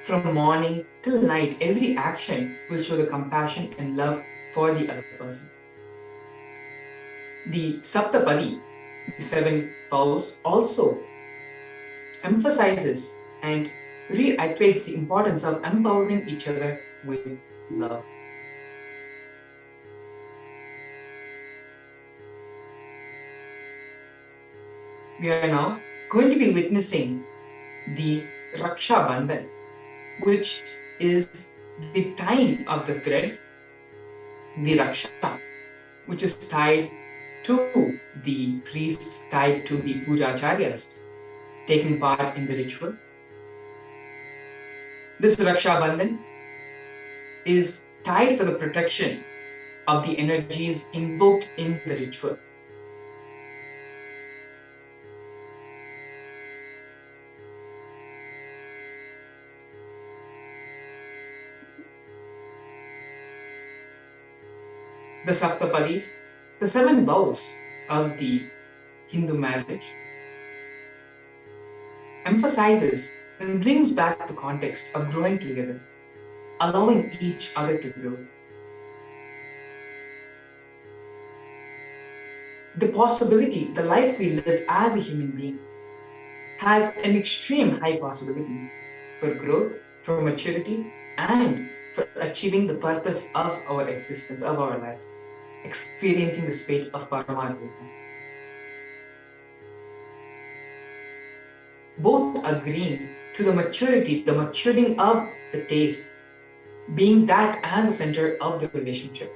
From morning till night, every action will show the compassion and love for the other person. The Saptapadi, the 7 vows, also emphasizes and reiterates the importance of empowering each other with love. We are now going to be witnessing the Raksha Bandhan, which is the tying of the thread, the Raksha, which is tied to the priests, tied to the Puja Acharyas, taking part in the ritual. This Raksha Bandhan is tied for the protection of the energies invoked in the ritual. The Saptapadis, the 7 vows of the Hindu marriage, emphasizes and brings back the context of growing together, allowing each other to grow. The possibility, the life we live as a human being, has an extreme high possibility for growth, for maturity, and for achieving the purpose of our existence, of our life, experiencing the state of Paramadvaita. Both agreeing to the maturity, the maturing of the taste, being that as the center of the relationship,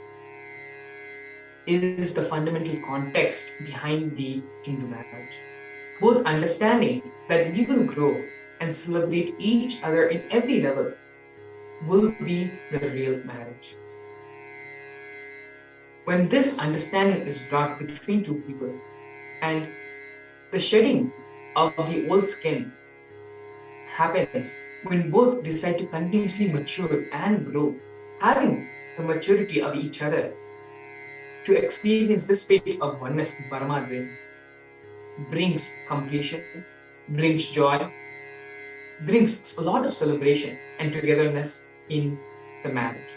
is the fundamental context behind the Hindu marriage. Both understanding that we will grow and celebrate each other in every level will be the real marriage. When this understanding is brought between two people and the shedding of the old skin happens when both decide to continuously mature and grow, having the maturity of each other to experience this state of oneness in Paramadvaita brings completion, brings joy, brings a lot of celebration and togetherness in the marriage,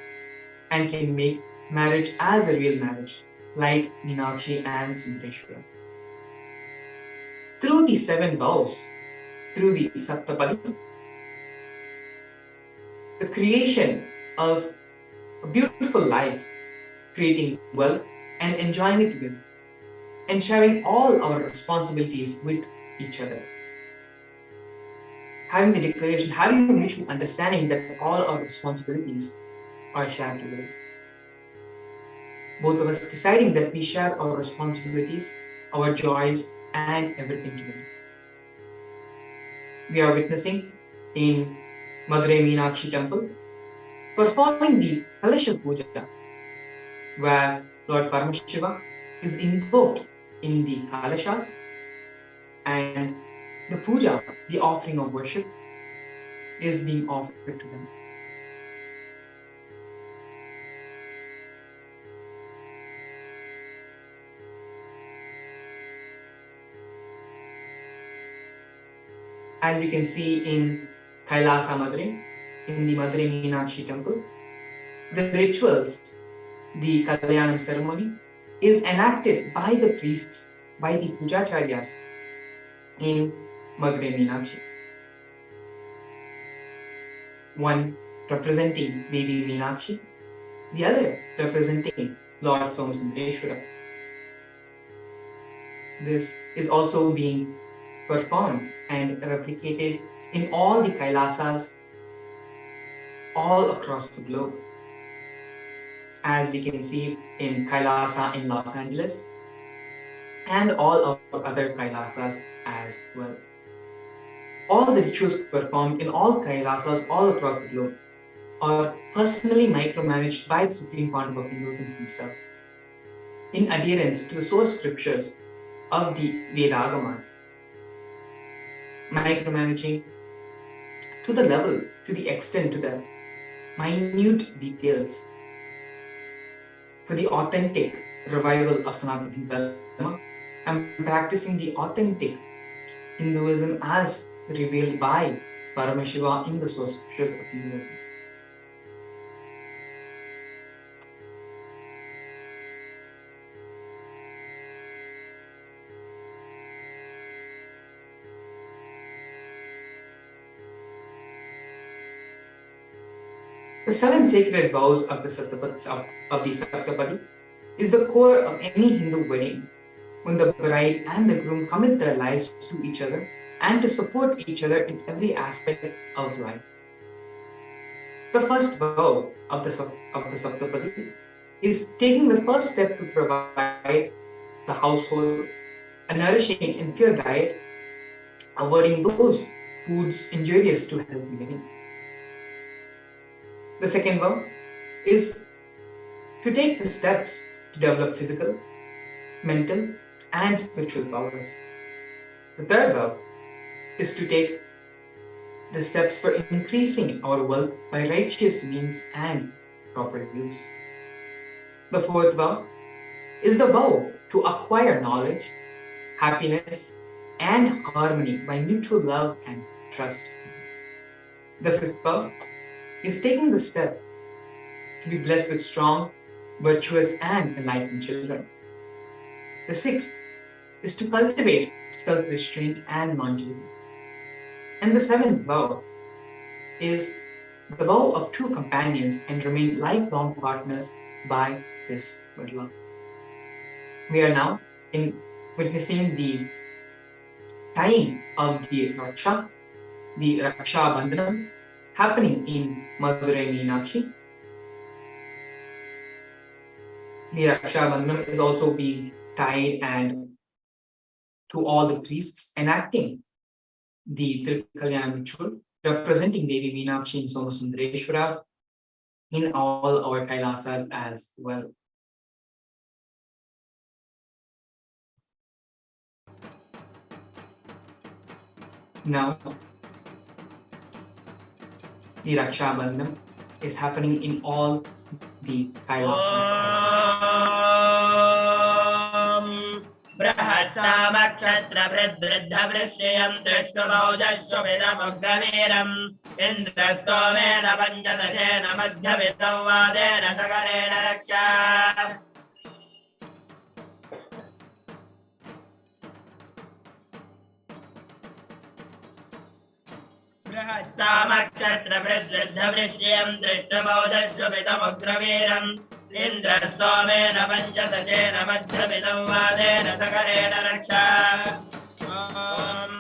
and can make marriage as a real marriage, like Meenakshi and Sundareshwara. Through the 7 vows, through the Saptapadi, the creation of a beautiful life, creating wealth and enjoying it together, and sharing all our responsibilities with each other. Having the declaration, having the mutual understanding that all our responsibilities are shared together. Both of us deciding that we share our responsibilities, our joys, and everything together. We are witnessing in Madurai Meenakshi temple, performing the Kailasa Puja, where Lord Paramashiva is invoked in the Kailashas, and the puja, the offering of worship, is being offered to them. As you can see in Kailasa Madurai, in the Madurai Meenakshi temple, the rituals, the Kalyanam ceremony, is enacted by the priests, by the pujacharyas in Madurai Meenakshi. One representing Devi Meenakshi, the other representing Lord Sundareshwara. This is also being performed and replicated in all the Kailasas all across the globe. As we can see in Kailasa in Los Angeles and all of other Kailasas as well. All the rituals performed in all Kailasas all across the globe are personally micromanaged by the Supreme Pontiff of Hinduism himself, in adherence to the source scriptures of the Vedagamas, micromanaging to the level, to the extent, to the minute details for the authentic revival of Sanatana Hindu Dharma and practicing the authentic Hinduism as revealed by Paramashiva in the source scriptures of Hinduism. The 7 sacred vows of the Saptapadi is the core of any Hindu wedding, when the bride and the groom commit their lives to each other and to support each other in every aspect of life. The first vow of the Saptapadi is taking the first step to provide the household a nourishing and pure diet, avoiding those foods injurious to healthy living. The second vow is to take the steps to develop physical, mental, and spiritual powers. The third vow is to take the steps for increasing our wealth by righteous means and proper use. The fourth vow is the vow to acquire knowledge, happiness, and harmony by mutual love and trust. The fifth vow is taking the step to be blessed with strong, virtuous, and enlightened children. The sixth is to cultivate self-restraint and longevity. And the seventh vow is the vow of true companions and remain lifelong partners by this wedlock. We are now witnessing the tying of the Raksha Bandhanam, happening in Madurai Meenakshi The Raksha Bandhanam is also being tied and to all the priests enacting the Thirukalyanam ritual, representing Devi Meenakshi and Sundareshwara in all our Kailasas as well. Now, the Raksha Bandhanam is happening in all the Kailasas. बृहत्सामक्षत्रभृद्वृद्धवृश्यं दृष्टमौजस्वमिदमुग्रवीरम् इन्द्रस्तोमेन पञ्चदशेन मध्यवित्तं वादेन सकरेण Raksha बृहत्सामक्षत्रभृद्वृद्धवृश्यं दृष्टमौजस्वमिदमुग्रवीरम् इन्द्रस्तोमेन पञ्चदशेन मध्यमिदं वादेन सकरेण Raksha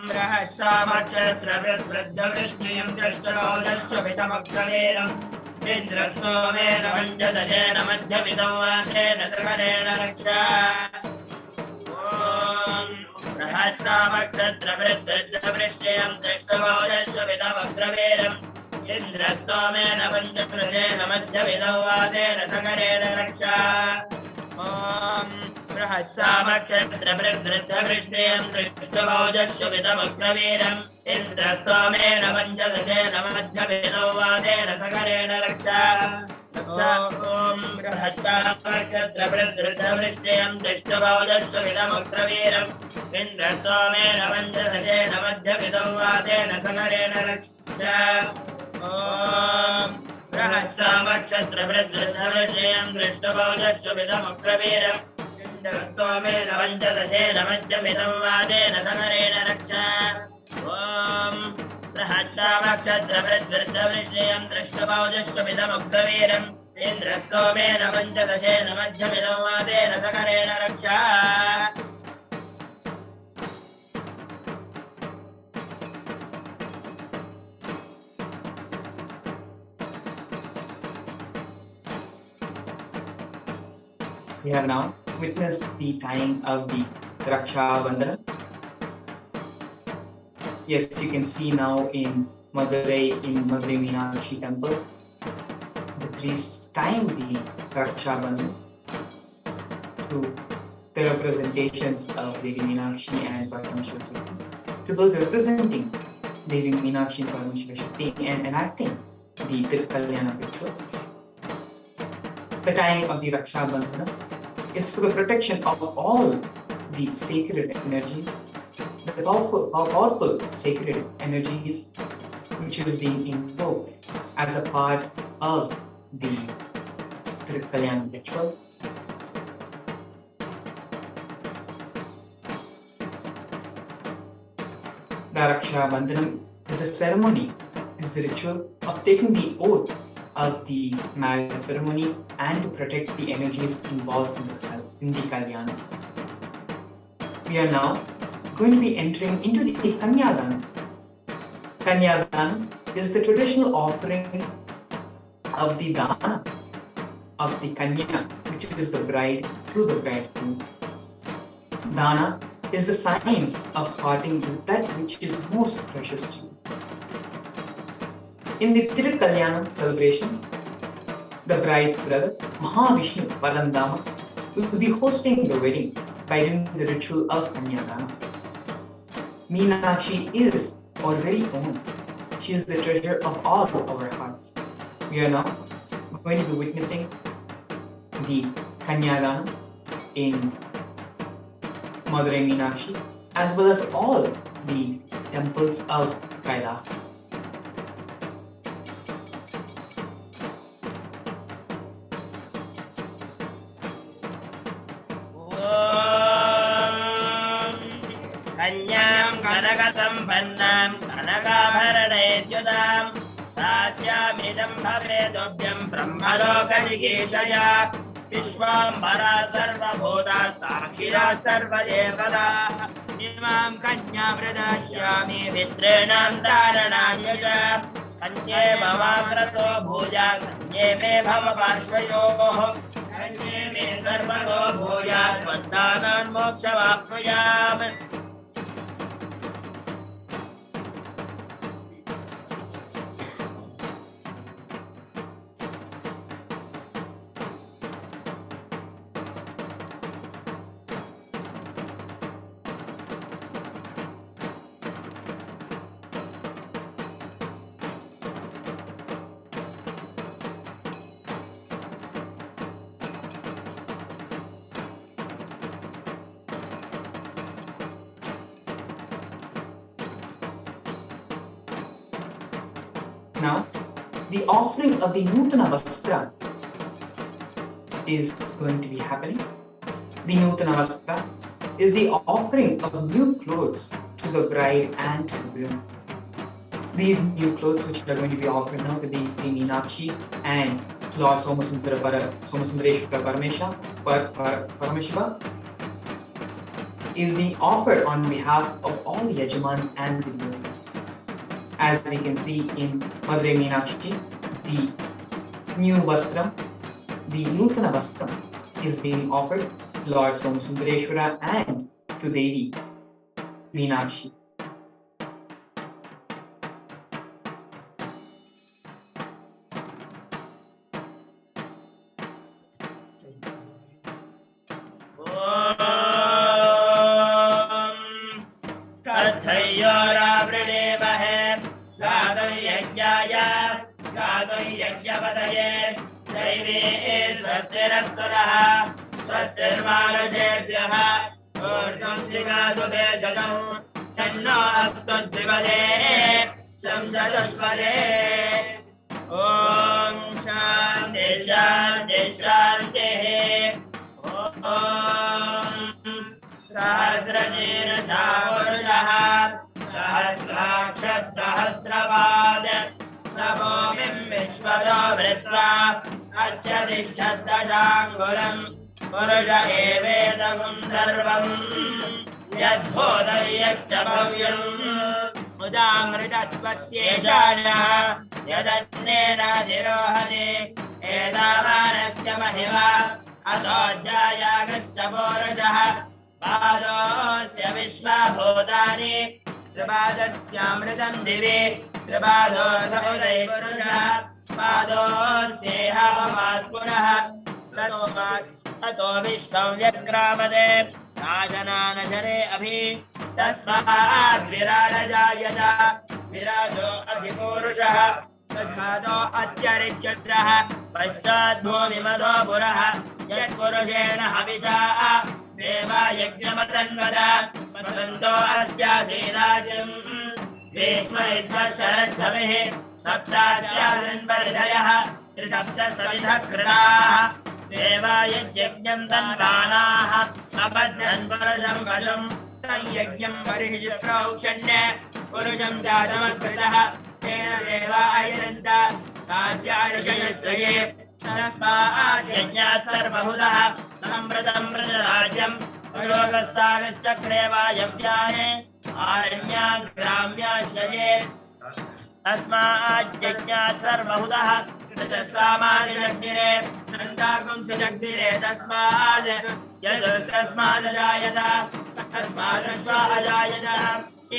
बृहत्सामक्षत्रभृद्वृद्धवृश्यं दृष्टमौजस्वमिदमुग्रवीरम् इन्द्रस्तोमेन पञ्चदशेन मध्यमिदं वादेन सकरेण Raksha बृहत्सामक्षत्रभृद्वृद्धवृश्यं दृष्टमौजस्वमिदमुग्रवीरम् इन्द्रस्तोमेन पञ्चदशेन मध्यमिदं वादेन सकरेण Raksha बृहत्सामक्षत्रभृद्वृद्धवृश्यं दृष्टमौजस्वमिदमुग्रवीरम् इन्द्रस्तोमेन पञ्चदशेन मध्यमिदं वादेन सकरेण Raksha बृहत्सामक्षत्रभृद्वृद्धवृश्यं दृष्टमौजस्वमिदमुग्रवीरम् इन्द्रस्तोमेन पञ्चदशेन मध्यमिदं वादेन सकरेण Raksha बृहत्सामक्षत्रभृद्वृद्धवृश्यं दृष्टमौजस्वमिदमुग्रवीरम् इन्द्रस्तोमेन पञ्चदशेन मध्यमिदं वादेन सकरेण Raksha बृहत्सामक्षत्रभृद्वृद्धवृश्यं दृष्टमौजस्वमिदमुग्रवीरम् इन्द्रस्तोमेन पञ्चदशेन मध्यमिदं वादेन सकरेण Raksha We have now witnessed the tying of the Raksha Bandhanam. Yes, you can see now in Madurai Meenakshi temple, the priests tying the Raksha Bandhanam to the representations of Devi Meenakshi and Parameshwar Shakti, to those representing Devi Meenakshi and Parameshwar Shakti and enacting the Thirukalyanam ritual. The tying of the Raksha Bandhanam is for the protection of all the sacred energies, the powerful sacred energies which is being invoked as a part of the Thirukalyanam ritual. The Raksha Bandhanam is a ceremony, is the ritual of taking the oath of the marriage ceremony and to protect the energies involved in the Kalyana. We are now going to be entering into the Kanyadana. Kanyadana is the traditional offering of the dana of the Kanya, which is the bride to the bridegroom. Dana is the signs of parting with that which is most precious to you. In the Thirukalyanam celebrations, the bride's brother, Mahavishnu Varandama, will be hosting the wedding by doing the ritual of Kanyadana. Meenakshi is our very own. She is the treasure of all our hearts. We are now going to be witnessing the Kanyadana in Madurai Meenakshi, as well as all the temples of Kailasa. कनकसम्पन्नां कनकाभरणैर्युदां दास्यामिदं भवेदोभ्यं ब्रह्मलोकजिगीषया विश्वाम्बरा सर्वभूता साक्षिरा सर्वदेवता इमां कन्यां प्रदास्यामि मित्रेणां धारणाय च कन्ये भवाव्रतो भूजा कन्ये मे भव पार्श्वयोः कन्ये मे सर्वतो भूयात् बन्धानान् मोक्षमाप्नुयाम् Now, the offering of the Nutana Vastra is going to be happening. The Nutana Vastra is the offering of new clothes to the bride and to the groom. These new clothes which are going to be offered now to the Meenakshi and Lord Somasundareshwara Parameshiva is being offered on behalf of all the Yajamans and the grooms. As we can see in Madurai Meenakshi, the new Vastram, the Nutana Vastram is being offered to Lord Somasundareshwara and to Devi Meenakshi. सहस्रपाद नभूमिं विश्वतो वृत्वा अत्यधिष्ठद्दशाङ्गुलम् पुरुष एवेदगुं सर्वम् यद्भूतयच्च भव्यम् उदामृतत्वस्येषाणः यदन्नेनाधिरोहति एतावानस्य महिमा अतोऽध्यायागश्च पूरुषः पादोऽस्य विश्वभूतानि त्रिपादस्यामृतं दिवि त्रिपादोऽथ उदयपुरुषः पादोऽस्येह भवात् पुनः तस्मात् ततो विश्वं व्यक्रामते नाशनानशरे अभि तस्मात् विराट जायत विराजो अधिपूरुषः सखादो अत्यरिच्यत्रः पश्चात् भूमिमदो पुरः यत्पुरुषेण हविषा देवा यज्ञमतन्वद वसन्तो अस्यासीराज्यम् ग्रीष्मऋत्वः शरद्धविः सप्तास्यादृन्वरिधयः त्रिसप्तसविधः कृताः देवा यज्ञं तन्वानाः अपद्यन् पुरुषं वशं तयज्ञं परिषिप्रोक्षण्य पुरुषं जातमकृतः तेन देवा अयरन्त साध्यार्षयस्त्रये तस्मात् यज्ञात् सर्वहुतः सम्प्रतं व्रजराज्यम् अशोकस्तागश्चक्रे वायव्याने आरण्यात् ग्राम्याश्च ये तस्मात् यज्ञात् सर्वहुतः सामान्यजग्निरे नन्दाकुंसजग्निरे तस्मात् यजस्तस्मात् अजायत तस्मादश्वा अजायत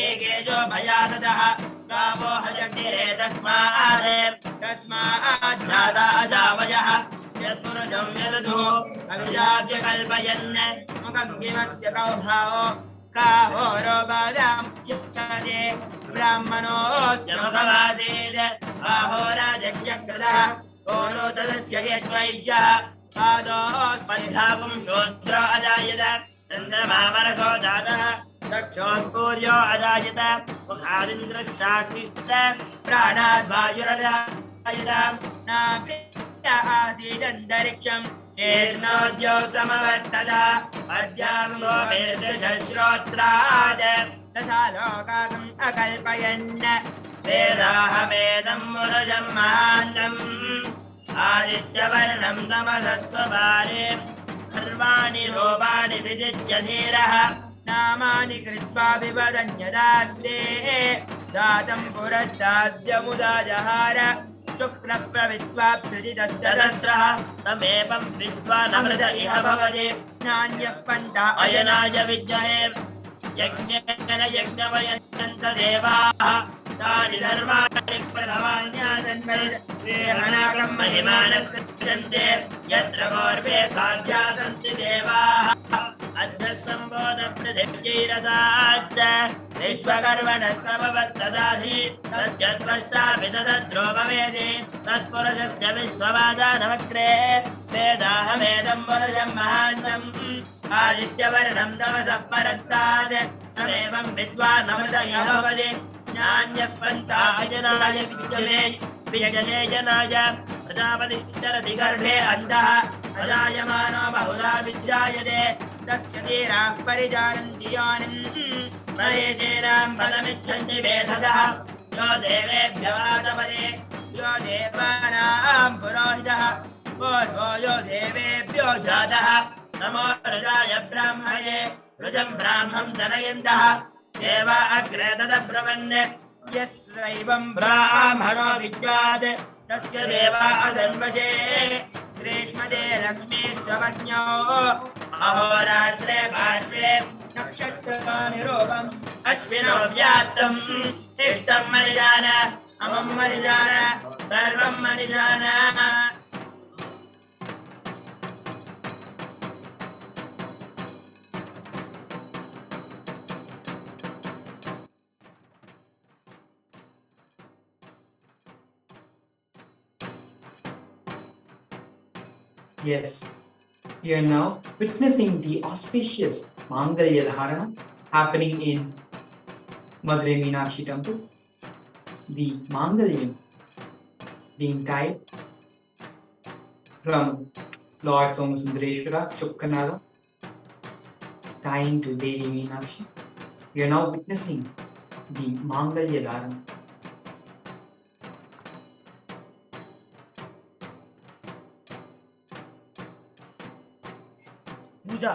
एकेजो भयाततः गावो हजग्निरे तस्मात् जाता अजावयः यत्पुरुषं यदधु अभिजाभ्य कल्पयन् मुखं किमस्य कौभावो काहोरो बाधां चित्तते ब्राह्मणोऽस्य मुखमासीत् आहोराजज्ञकृतः ओरो तदस्य यद्वैश्यः पादोऽस्मद्धापुं शूद्रो अजायत चन्द्रमा मनसो जातः दक्षोऽस्पूर्यो अजायत मुखादिन्द्रश्चाग्निश्च प्राणाद् वायुरजायत नाभ्य आसीदन्तरिक्षम् शेषणोद्यो समवर्तत अद्यागमो मेदृशश्रोत्रात् तथा लोकागम् अकल्पयन् वेदाहमेदं मुरुजं महान्तम् आदित्यवर्णं तमसस्त्वपारे सर्वाणि रूपाणि विजित्य धीरः नामानि कृत्वा विवदन्यदास्ते दातं पुरस्ताद्यमुदा जहार शुक्रप्रविद्वा प्रदिदस्तदस्रः तमेवं विद्वा नमृत इह भवति नान्यः पन्था अयनाय विद्महे यज्ञेन यज्ञवयन्त देवाः तानि सर्वाणि प्रथमान्यासन्मनिर्हनाकं महिमानः सज्जन्ते यत्र पूर्वे साध्या सन्ति देवाः अद्य सम्बोध पृथिव्यैरसाच्च विश्वकर्मणः समवत्सदासि तस्य त्वष्टापि तद्ध्रुवमेति तत्पुरुषस्य विश्वमादानमग्रे वेदाहमेदं पुरुषं महान्तम् आदित्यवर्णं तमसः परस्तात् तमेवं विद्वान् अमृत इह भवति ज्ञान्यः पन्था अजनाय विद्यते जनाय प्रजापतिश्चरति गर्भे अन्धः अजायमानो बहुधा विद्यायते तस्य धीराः परिजानन्ति योनिं महेशेनां फलमिच्छन्ति वेधसः यो देवेभ्यो आदपते यो देवानां पुरोहितः पूर्वो यो देवेभ्यो जातः नमो रुजाय ब्राह्मणे रुजं ब्राह्मं जनयन्तः देवा अग्रे तदब्रवन् यस्त्रैवं ब्राह्मणो विद्यात् तस्य देवा असन्वशे ग्रीष्मदे लक्ष्मीस्वपत्न्यो अहोरात्रे पार्श्वे नक्षत्रनिरूपम् अश्विनो व्याप्तम् इष्टं मनिजान अमं मनिजान सर्वं मनिजान Yes, we are now witnessing the auspicious Mangalya Dharana happening in Madurai Meenakshi Temple. The Mangalyam being tied from Lord Sundareshwara Chukkanada tying to Devi Meenakshi. We are now witnessing the Mangalya Dharana. पूजा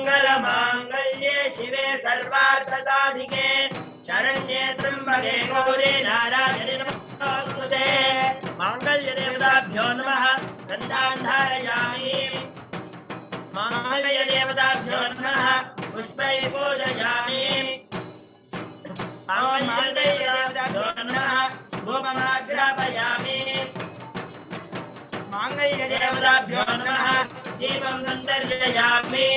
सर्वमङ्गलमाङ्गल्ये शिवे सर्वार्थसाधिके शरण्ये त्र्यम्बके गौरी नारायणि नमोऽस्तुते माङ्गल्यदेवताभ्यो नमः गन्धान् धारयामि माङ्गल्यदेवताभ्यो नमः पुष्पैः पूजयामि माङ्गल्यदेवताभ्यो नमः धूपमाग्रापयामि माङ्गल्यदेवताभ्यो नमः दीपं सन्दर्शयामि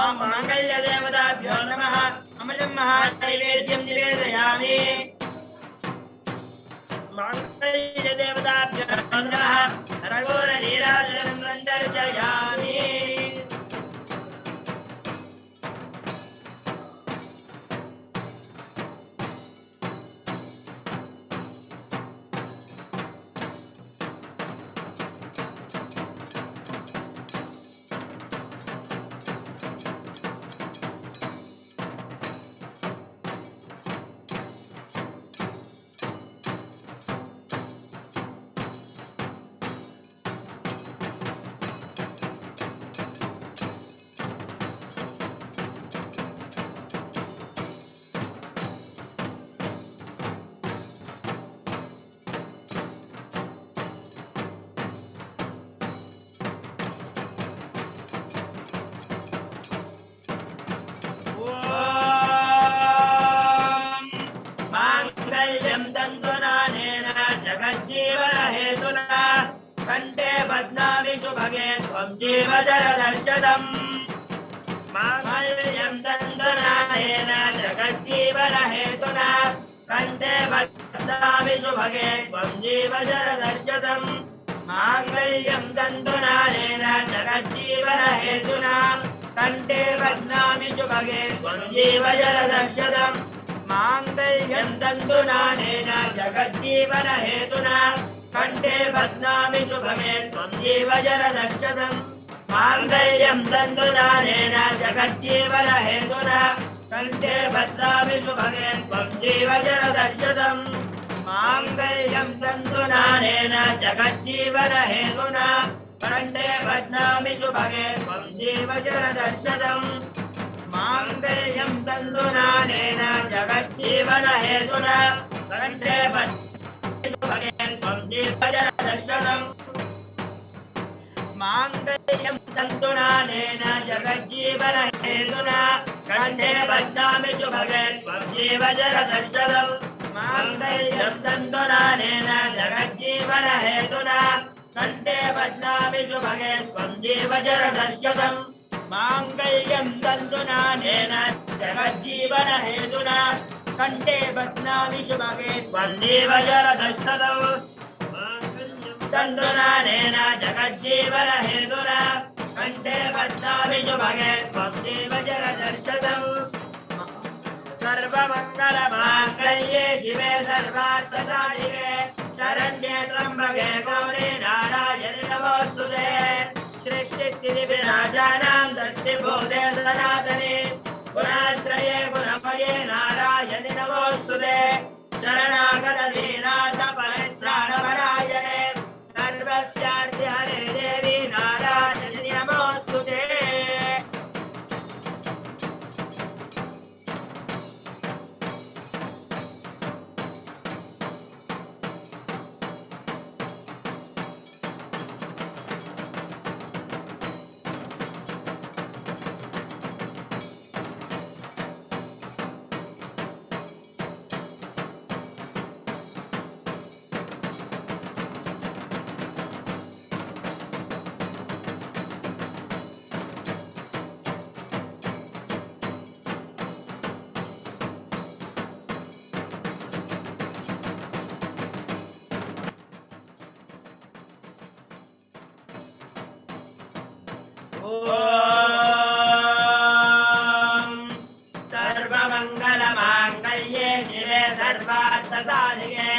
ॐ माङ्गल्यदेवताभ्यो नमः अमृतं महानैवेद्यं निवेदयामि माङ्गल्यदेवताभ्यो नमः कर्पूरनीराजनं सन्दर्शयामि शुभगे त्वं जीवजरदर्शदम् माङ्गल्यं दन्दनानेन जगज्जीवनहेतुना कण्ठे बध्नामि शुभगे त्वं जीवजरदर्शदम् माङ्गल्यं दन्दनानेन जगज्जीवनहेतुना कण्ठे बध्नामि शुभगे त्वं जीवजरदर्शदम् माङ्गल्यं दन्दनानेन जगज्जीवनहेतुना कण्ठे बध्नामि शुभगे त्वं जीवजरदर्शदम् माङ्गल्यं दन्दुनानेन जगज्जीवनहेतुना कण्ठे बध्नामि शुभगे त्वं जीवजरदर्शदम् माङ्गल्यं दन्दुनानेन जगज्जीवनहेतुना करण्डे बध्नामि शुभगे त्वं जीवशरदर्शनम् माङ्गल्यं तन्तुनानेन जगज्जीवनहेतुना करण्डे बध्नामि शुभगे त्वं जीवशरदर्शनम् माङ्गल्यं तन्तुनानेन जगज्जीवनहेतुना कण्ठे बध्नामि शुभगे त्वं जीवशरदर्शनम् माङ्गल्यं तन्तुनानेन जगज्जीवनहेतुना कण्ठे बध्नामि शुभगे त्वं जीवशरदर्शनम् माङ्गल्यं तन्तुनानेन जगज्जीवनहेतुना कण्ठे बध्नामि शुभगे त्वं जीवशरदर्शनम् तन्तुनानेन जगज्जीवनहेतुना कण्ठे बध्नामि शुभगे त्वं जीवशरदर्शनम् सर्वमङ्गलमाङ्गल्ये शिवे सर्वार्थसाधिके शरण्ये त्र्यम्बके गौरी नारायणि नमोऽस्तुते सृष्टिस्थितिविनाशानां षष्टिभूते सनातने गुणाश्रये गुणमये नारायणि नमोऽस्तुते शरणागतदीनाथ परित्राणपरायणे सर्वस्यार्ति हरे देवी नारायणि नमोऽस्तुते सर्वमङ्गलमाङ्गल्ये शिवे सर्वार्थसाधिके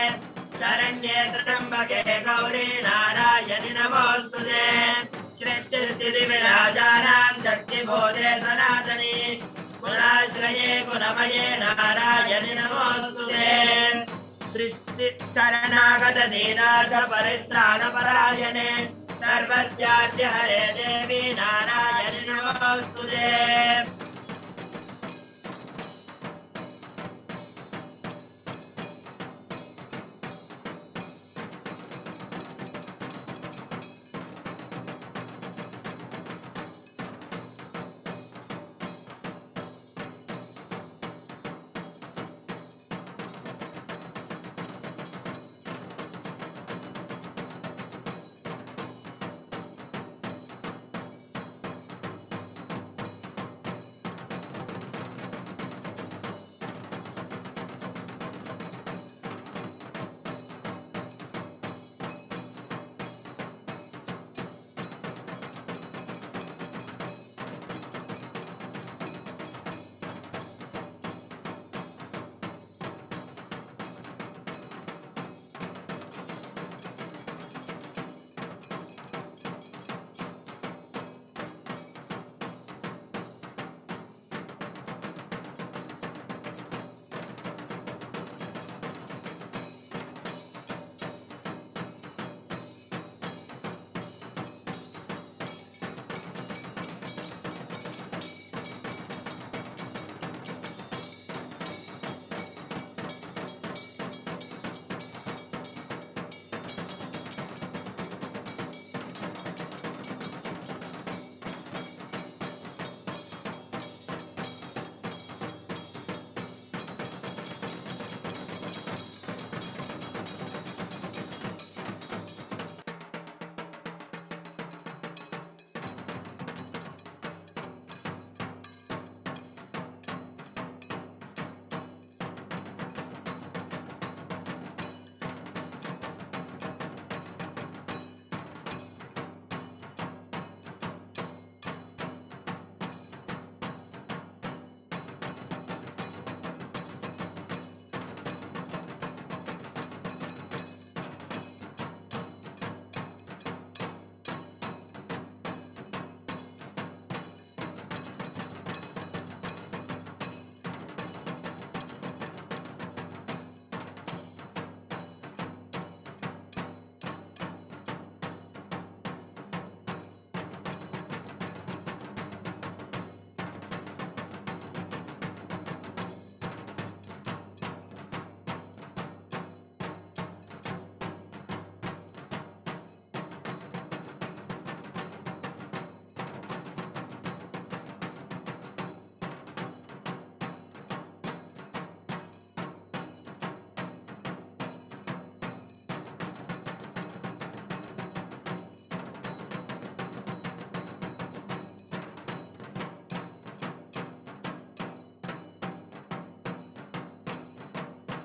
शरण्ये त्र्यम्बके गौरी नारायणि नमोऽस्तुते सृष्टिस्थितिविनाशानां शक्तिभूते सनातनी गुणाश्रये गुणमये नारायणि नमोऽस्तुते सृष्टि शरणागतदीनाथ परित्राणपरायणे सर्वस्याद्य हरे देवी नारायणि नमोऽस्तुते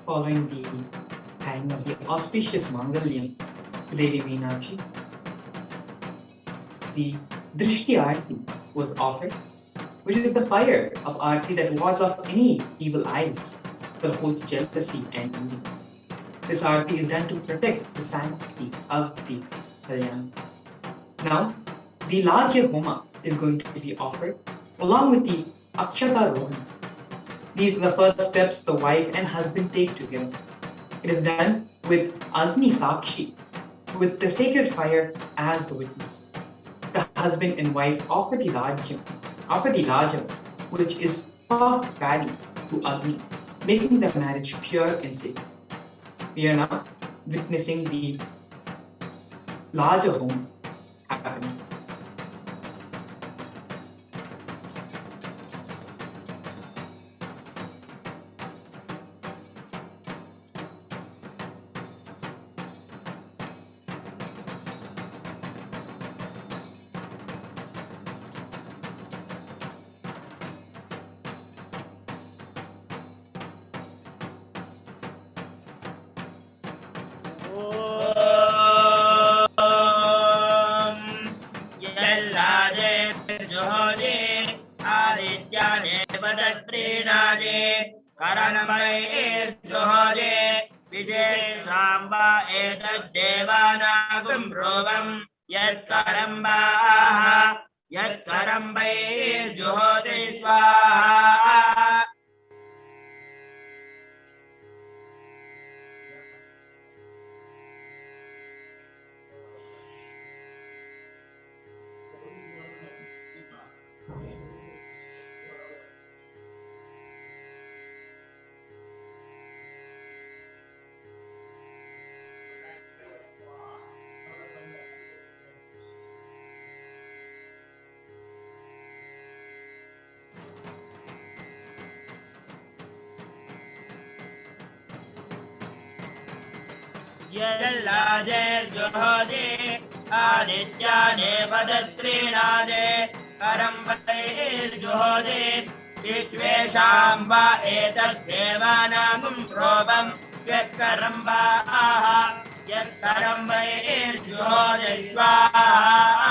following the hanging of the auspicious Mangalyam to Devi Meenakshi, the Drishti Aarti was offered, which is the fire of Aarti that wards off any evil eyes that holds jealousy and envy. This Aarti is done to protect the sanctity of the Kalyan. Now, the larger Homa is going to be offered along with the Akshata Rohan. These are the first steps the wife and husband take together. It is done with Agni Sakshi, with the sacred fire as the witness. The husband and wife offer the Lajam, which is puffed paddy to Agni, making the marriage pure and sacred. We are now witnessing the larger home happening. विशेषाम्बा एतद्देवानागं रोगं यत्करम्बाः यत्करम्बैर्जुहोति स्वाहा यल्लाजे जुहोति आदित्याने पदत्रीणादे करम्बैर्जुहोति विश्वेषां वा एतद्देवानागं प्रोभं यत्करम्बाः यत्करम्बैर्जुहोति स्वाहा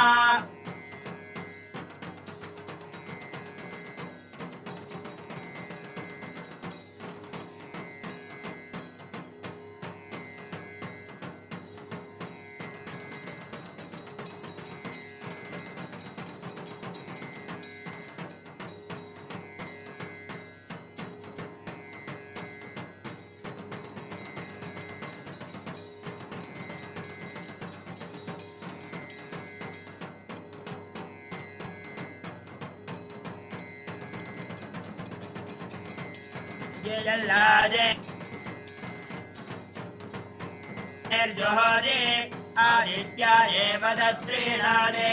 यल्लाजे जुहोति आदित्याने पदत्रीणादे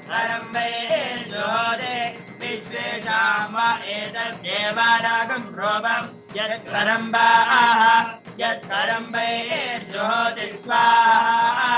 करम्बैर्जुहोति विश्वेषां वा एतद्देवानागं प्रोभं यत्करम्बाः यत्करम्बैर्जुहोति स्वाहा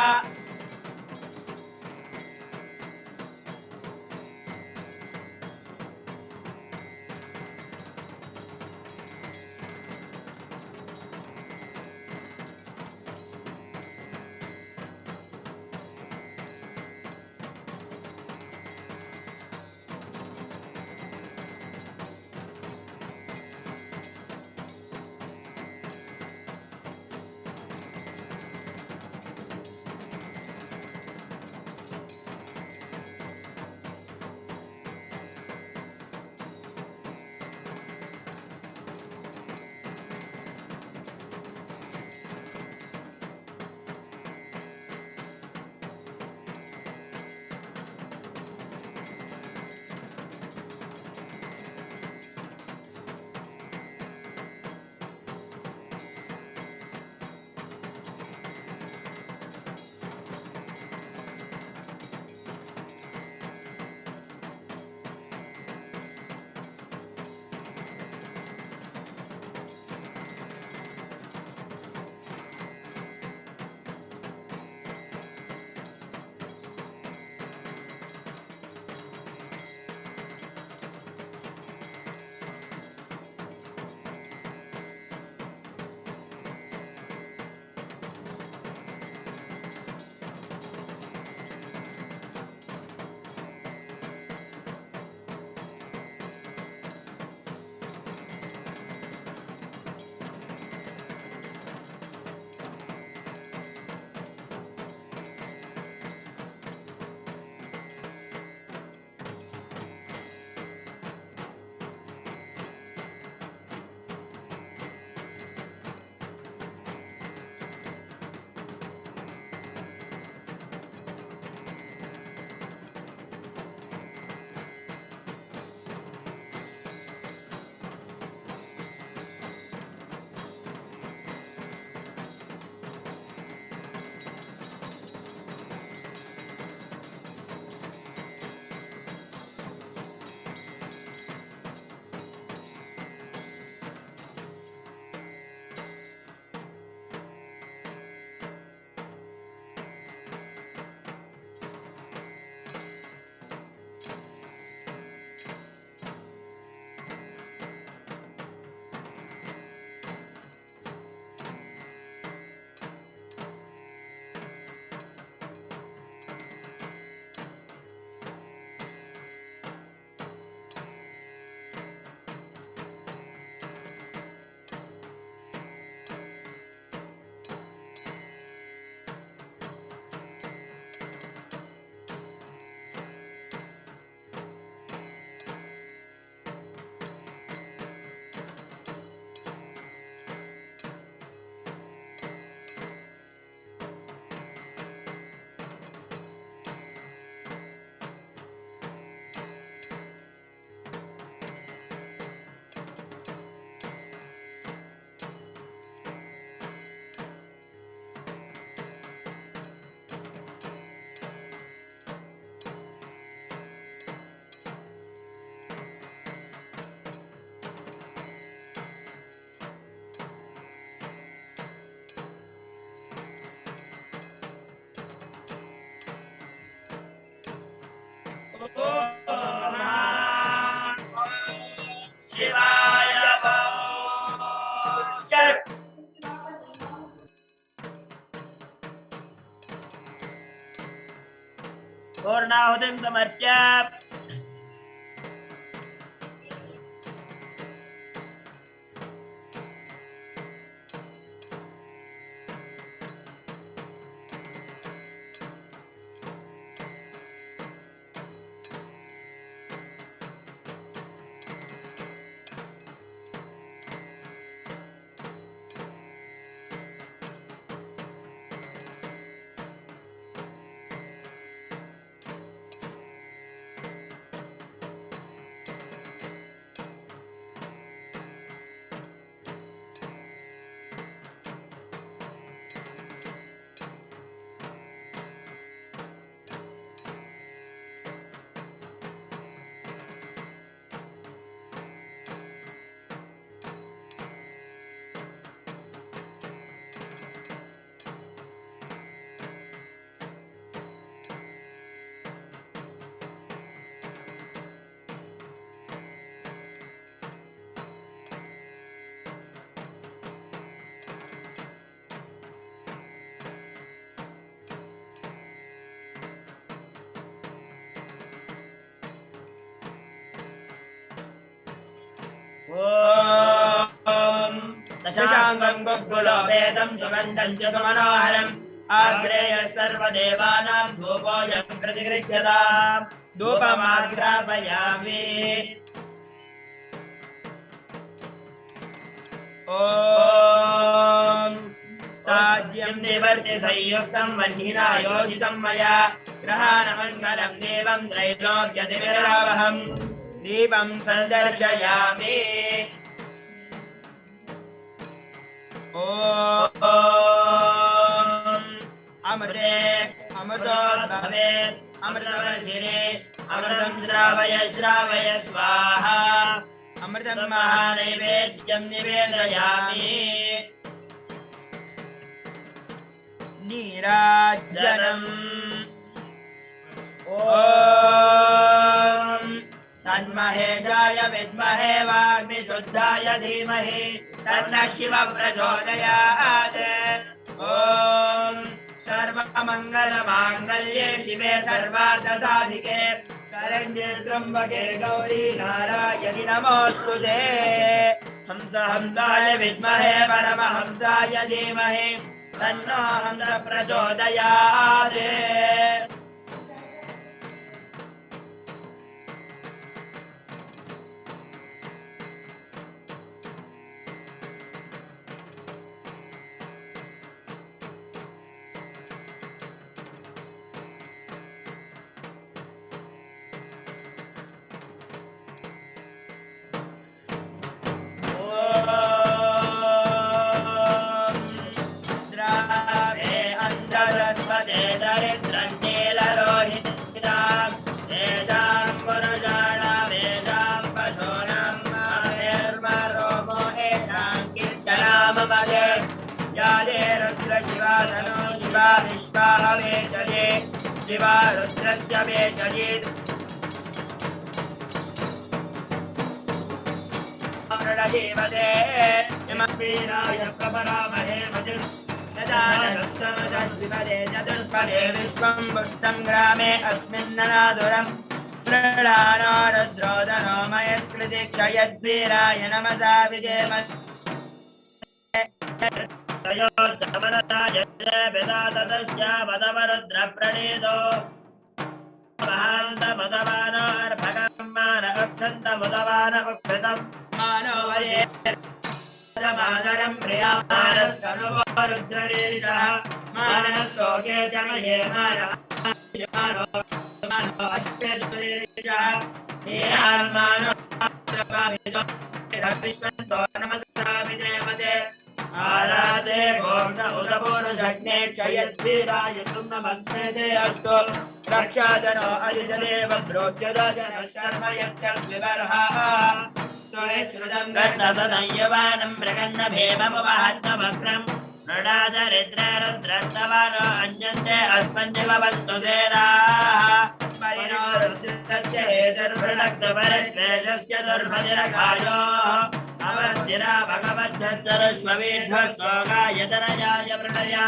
पूर्णाहुतिं समर्प्य दशाङ्गं गुग्गुलो वेदं सुगन्धं च सुमनोहरम् आग्रेय सर्वदेवानां धूपोऽयं प्रतिगृह्यताम् धूपमाघ्रापयामि ॐ साध्यं निवर्ति संयुक्तं वह्निना योजितं मया ग्रहाणमङ्गलं देवं त्रैलोक्यतिमिरावहम् दीपं सन्दर्शयामि ॐ अमृते अमृतोद्भवे अमृतवर्षिणे अमृतं श्रावय श्रावय स्वाहा अमृतं महानैवेद्यं निवेदयामि नीराजनम् ॐ तन्महेशाय विद्महे वाग्मिशुद्धाय धीमहि तन्नः शिवः प्रचोदयात् ॐ सर्वमङ्गलमाङ्गल्ये शिवे सर्वार्थसाधिके शरण्ये त्र्यम्बके गौरी नारायणि नमोऽस्तुते हंसाय विद्महे परमहंसाय धीमहि तन्नो हंसः प्रचोदयात् शिवा रुद्रस्य वेशयेत् प्रणजीवते इमवीराय प्रपरामहे मतिं यदानस्समजद्विपदे चतुष्पदे विश्वं पुष्टं ग्रामे अस्मिन्ननादुरं प्रणानो रुद्रोदनो मयस्कृति क्षयद्वीराय नमसा विजेम प्रणीतो महान्त मदवानो अर्भकं मान अक्षन्त मदवान उक्षतं मानो वये मादरं प्रियामानस्तनुवो रुद्ररीरिषः मानस्तोके जनये मानो अष्टेरिषः मानो विश्वन्तो नमस्कामि देवते आराधे गोम्न उदपुरुषज्ञे क्षयद्वीराय सुम्नमस्मे ते अस्तु रक्षाजनो अजिजदेव ब्रोह्यदजन शर्म यच्छद्विवर्हाः स्तुहे श्रुतं गर्णसदय्यवानं मृगन्न भीममुपहत्मवक्रं नृणादरिद्ररुद्रस्तवानो अन्यन्ते अस्मन्निवन्तु सेनाः परिणो रुद्रस्य हेतुर्भृणक्तपरिश्वेषस्य दुर्भतिरकायोः अवस्थिरा भगवद्धस्तरश्वमेध्वस्तोगायतनयाय प्रणया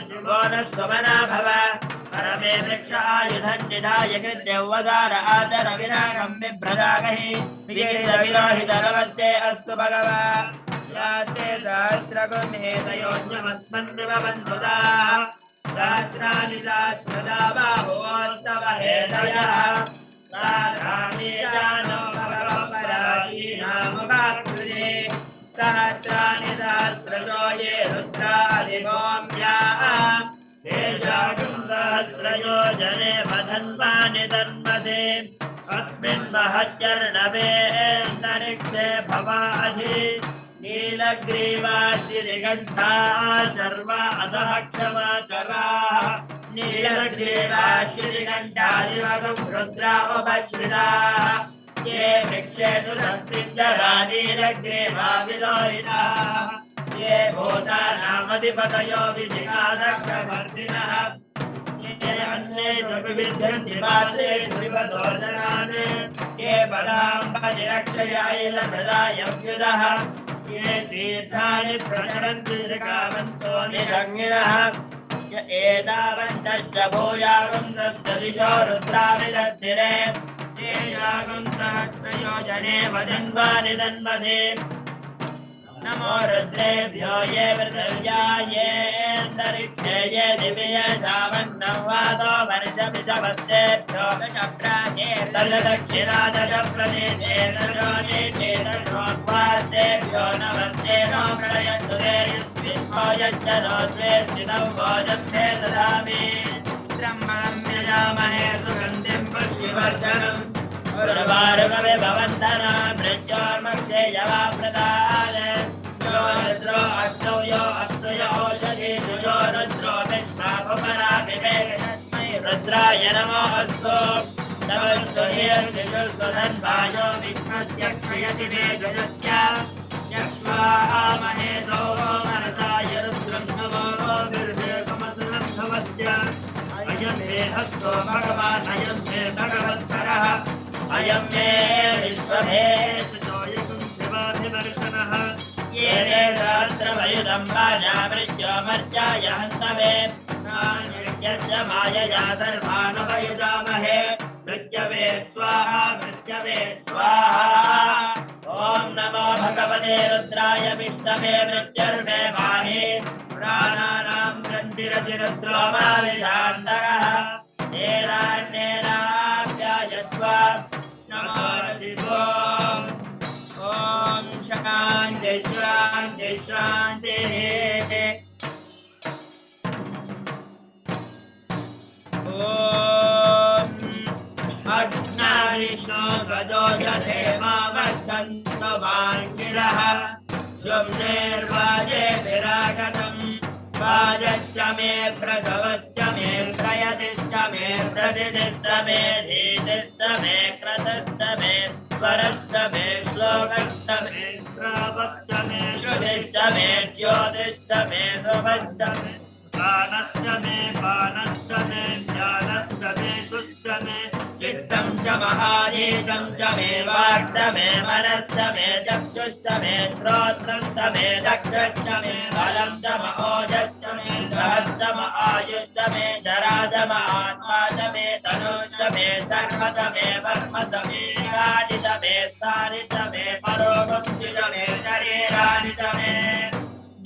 शिवो नः सुमना भव परमे मे वृक्ष आयुधं निधाय कृत्यवसार आचर विरागं बिभ्रदागहि विजित विलोहित नमस्ते अस्तु भगवान् यास्ते सहस्रगुणेतयोऽन्यमस्मन् विभवन्तुदा सहस्राणि सहस्रदा बाहुवस्तव हेतयः साधामेशानो भगवपराजीनामुखाकृते सहस्राणि सहस्रशो ये रुद्रादिभौम्याः तेषां सहस्रयोजने वधन्वानि तन्मते अस्मिन् महत्यर्णवे अन्तरिक्षे भवाधि नीलग्रीवाश्रिदिगण्ठा शर्वा अधः क्षमाचराः नीलग्रीवाश्रिदिगण्ठादिवगं रुद्रा उपश्रिताः ये वृक्षेषु संस्थितरा नीलग्रीवा विलोहिताः ये भूतानामधिपतयो विशिखादग्धवर्तिनः ये अन्येषु विविध्यन्ति पात्रेषु विपदोजनान् ये पदाम्बजिरक्षयायलमृदायव्युदः ये तीर्थानि प्रचरन्ति श्रीकामन्तो निषङ्गिणः य एतावन्तश्च भूयागुन्तश्च दिशो रुद्राविदस्थिरे ये यागं सहस्रयोजने वदन्वानि तन्मसे नमो रुद्रेभ्यो ये पृथिव्या ये अन्तरिक्षे ये दिव्ये सावन्नं वातो वर्षमिषवस्तेभ्यो दशदक्षिणा दशप्रदेशे दशोदेशे दशोद्वास्तेभ्यो नमस्ते नो प्रलयन्तु ते विस्मो यश्च नो द्वे स्थितौ भोजं ते ददामि ब्रह्मं यजामहे सुगन्धिं पुष्टिवर्धनम् उर्वारुकमे भवन्तना मृत्योर्मक्षे यवाप्रदाय यो रुद्रो अग्नौ यो अप्सुयो ओषधि यो रुद्रो विश्वापराभिषेकस्मै रुद्राय नमो अस्तु नमस्तु हीर्तिजुस्वधन्वायो विश्वस्य क्षयति वेदस्य यक्ष्वामहे सौरो मनसाय रुद्रं नमो निर्वेगमसुरन्धवस्य अयं मे हस्तो भगवान् अयं मे भगवत्तरः अयं मे विश्वभेषजोयकं शिवाभिवर्षणः ये ते सहस्रमयुधं वाजामृत्योमर्त्याय हन्तवे नान्यस्य मायया सर्वानुपयुधामहे मृत्यवे स्वाहा मृत्यवे स्वाहा ॐ नमो भगवते रुद्राय विष्णवे मृत्युर्मे पाहि प्राणानां वृन्दिरति रुद्रो मा विधान्तकः नेरान्नेराभ्यायस्व नमो शिवोऽं ॐ शान्ति शान्ति शान्तिः अग्नाविष्णो सजोषधे मामर्दन्तु वाङ्गिरः युम्नेर्वाजे विरागतम् वाजश्च मे प्रसवश्च मे प्रयतिश्च मे प्रदितिश्च मे धीतिश्च मे क्रतश्च मे स्वरश्च मे श्लोकश्च मे श्रावश्च मे श्रुतिश्च मे ज्योतिश्च मे शुभश्च मे प्राणश्च मे पानश्च मे ज्ञानश्च मे शुश्च मे चित्तं च महाजीतं च मे वाक्च मे मनश्च मे चक्षुश्च मे श्रोत्रं च मे दक्षश्च मे बलं च महोजश्च मे सहश्च आयुश्च मे जरा च आत्मा च मे तनुश्च मे शर्म च मे वर्म च मे कानि च मे स्थानि च मे परोगति च मे शरीराणि च मे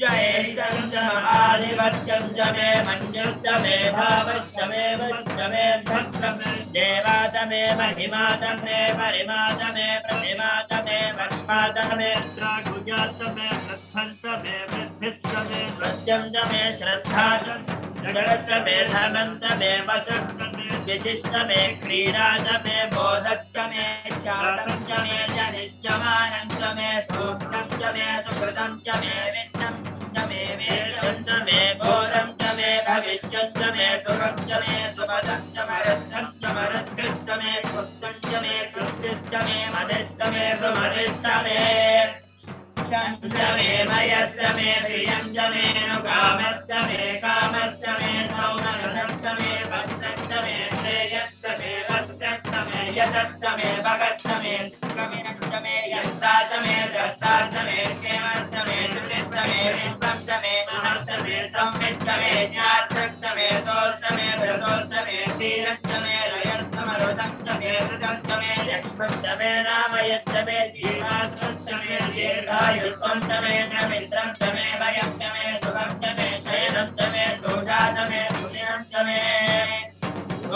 जयेशं च आधिपत्यं च मे मन्युश्च मे भावश्च मे वश्च मे भस्त्रं देवा च मे महिमा च मे परिमा च मे प्रतिमा च मे वर्ष्मा च मे त्रागुजा च मे वृद्धं च मे वृद्धिश्च मे सत्यं च मे श्रद्धा च जगच्च मे धनं च मे वशश्च मे विशिष्ट मे क्रीडा च मे बोधश्च मे ख्यातं च मे जनिष्यमानं च मे सूक्तं च मे सुकृतं च मे वित्तं च मे वीर्यं च मे बोधं च मे भविष्यं च मे सुखं च मे सुपदं च मरुद्धं च मरुद्भिश्च मे कृतं च मे कृतिश्च मे मदिश्च मे सुमदिश्च मे शं च मे मयश्च मे प्रियं च मे नुकामश्च मे कामश्च मे सौमनसश्च मे भक्तश्च मे श्रेयश्च मे वस्यश्च मे यशश्च मे भगश्च मे कविनश्च मे यस्ता च मे दस्ता च मे क्षेमश्च मे धृतिश्च मे विश्वं च मे महश्च मे संविच्च मे ज्ञात्रश्च मे सोश्च मे भृतोश्च मे यत्तमे रयस्तमरुतन्तमे हृदन्तमे लक्ष्मन्तमे नामयत्तमे दीर्घास्तमे दीर्घायुत्तमे नमित्रन्तमे भयन्तमे सुगन्तमे शयनन्तमे सोषातमे सुनिरन्तमे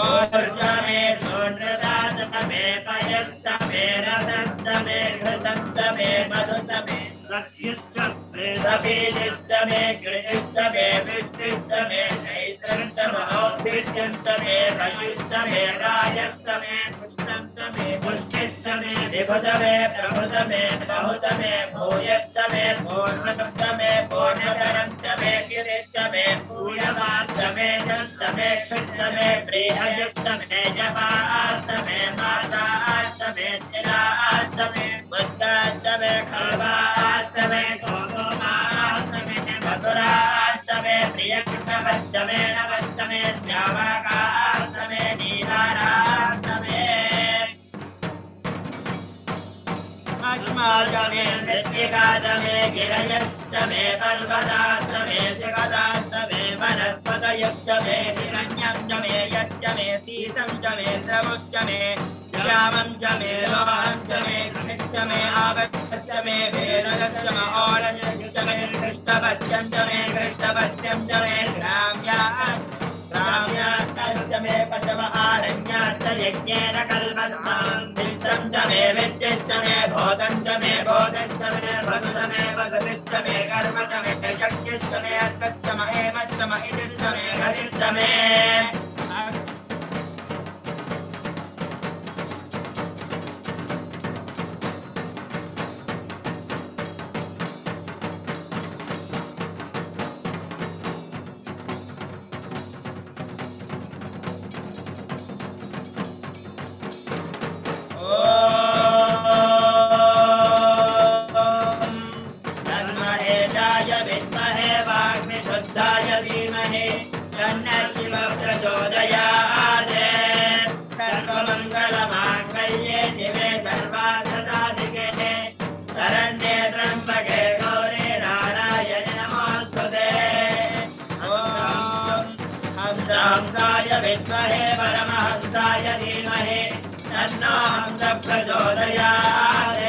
ओर्जमे सोनृदातमे पयस्तमे रसस्तमे घृतन्तमे मधुतमे सत्यस्तमे सपीदिस्तमे कृतिस्तमे विष्टिस्तमे नैत्रन्तमे औद्भिद्यन्तमे रयुस्तमे राजस्तमे पुष्टन्तमे पुष्टिस्तमे विभुतमे प्रभुतमे बहुतमे भूयस्तमे पूर्णतमे पूर्णतरन्तमे गिरिस्तमे पूयमास्तमे दन्तमे क्षुत्तमे प्रियस्तमे जपास्तमे मासास्तमे तिलास्तमे मुद्दास्तमे खल्वास्तमे गोगोमास्तमे मधुरास्तमे प्रियकृतवस्तमे नवस्तमे श्यामकास्तमे नीलारास्तमे अग्मास्तमे नृत्यकास्तमे गिरयस्तमे पर्वतास्तमे शिखदास्तमे वनस्पतयस्तमे हिरण्यं च मे यश्च मे शीशं च मे द्रवश्च मे श्यामं च मे लोहं च मे घृतश्च मे आवश्च मे वेरजश्च मे ओळजश्च मे कृष्णपत्यं च मे कृष्णपत्यं च मे ग्राम्यास्तश्च मे पशव आरण्याश्च यज्ञेन कल्पतां मित्रं च मे विद्यश्च मे भूतं च मे भूतश्च मे वसुत मे वसतिश्च मे कर्म च मे यज्ञश्च मे अर्थश्च मे हेमश्च मे इतिश्च मे गतिश्च मे सर्वमङ्गलमाङ्गल्ये शिवे सर्वार्थसाधिके शरण्ये त्र्यम्बके गौरी नारायणि नमोऽस्तुते ॐ हंसाय विद्महे परमहंसाय धीमहि तन्नो हंसः प्रचोदयात्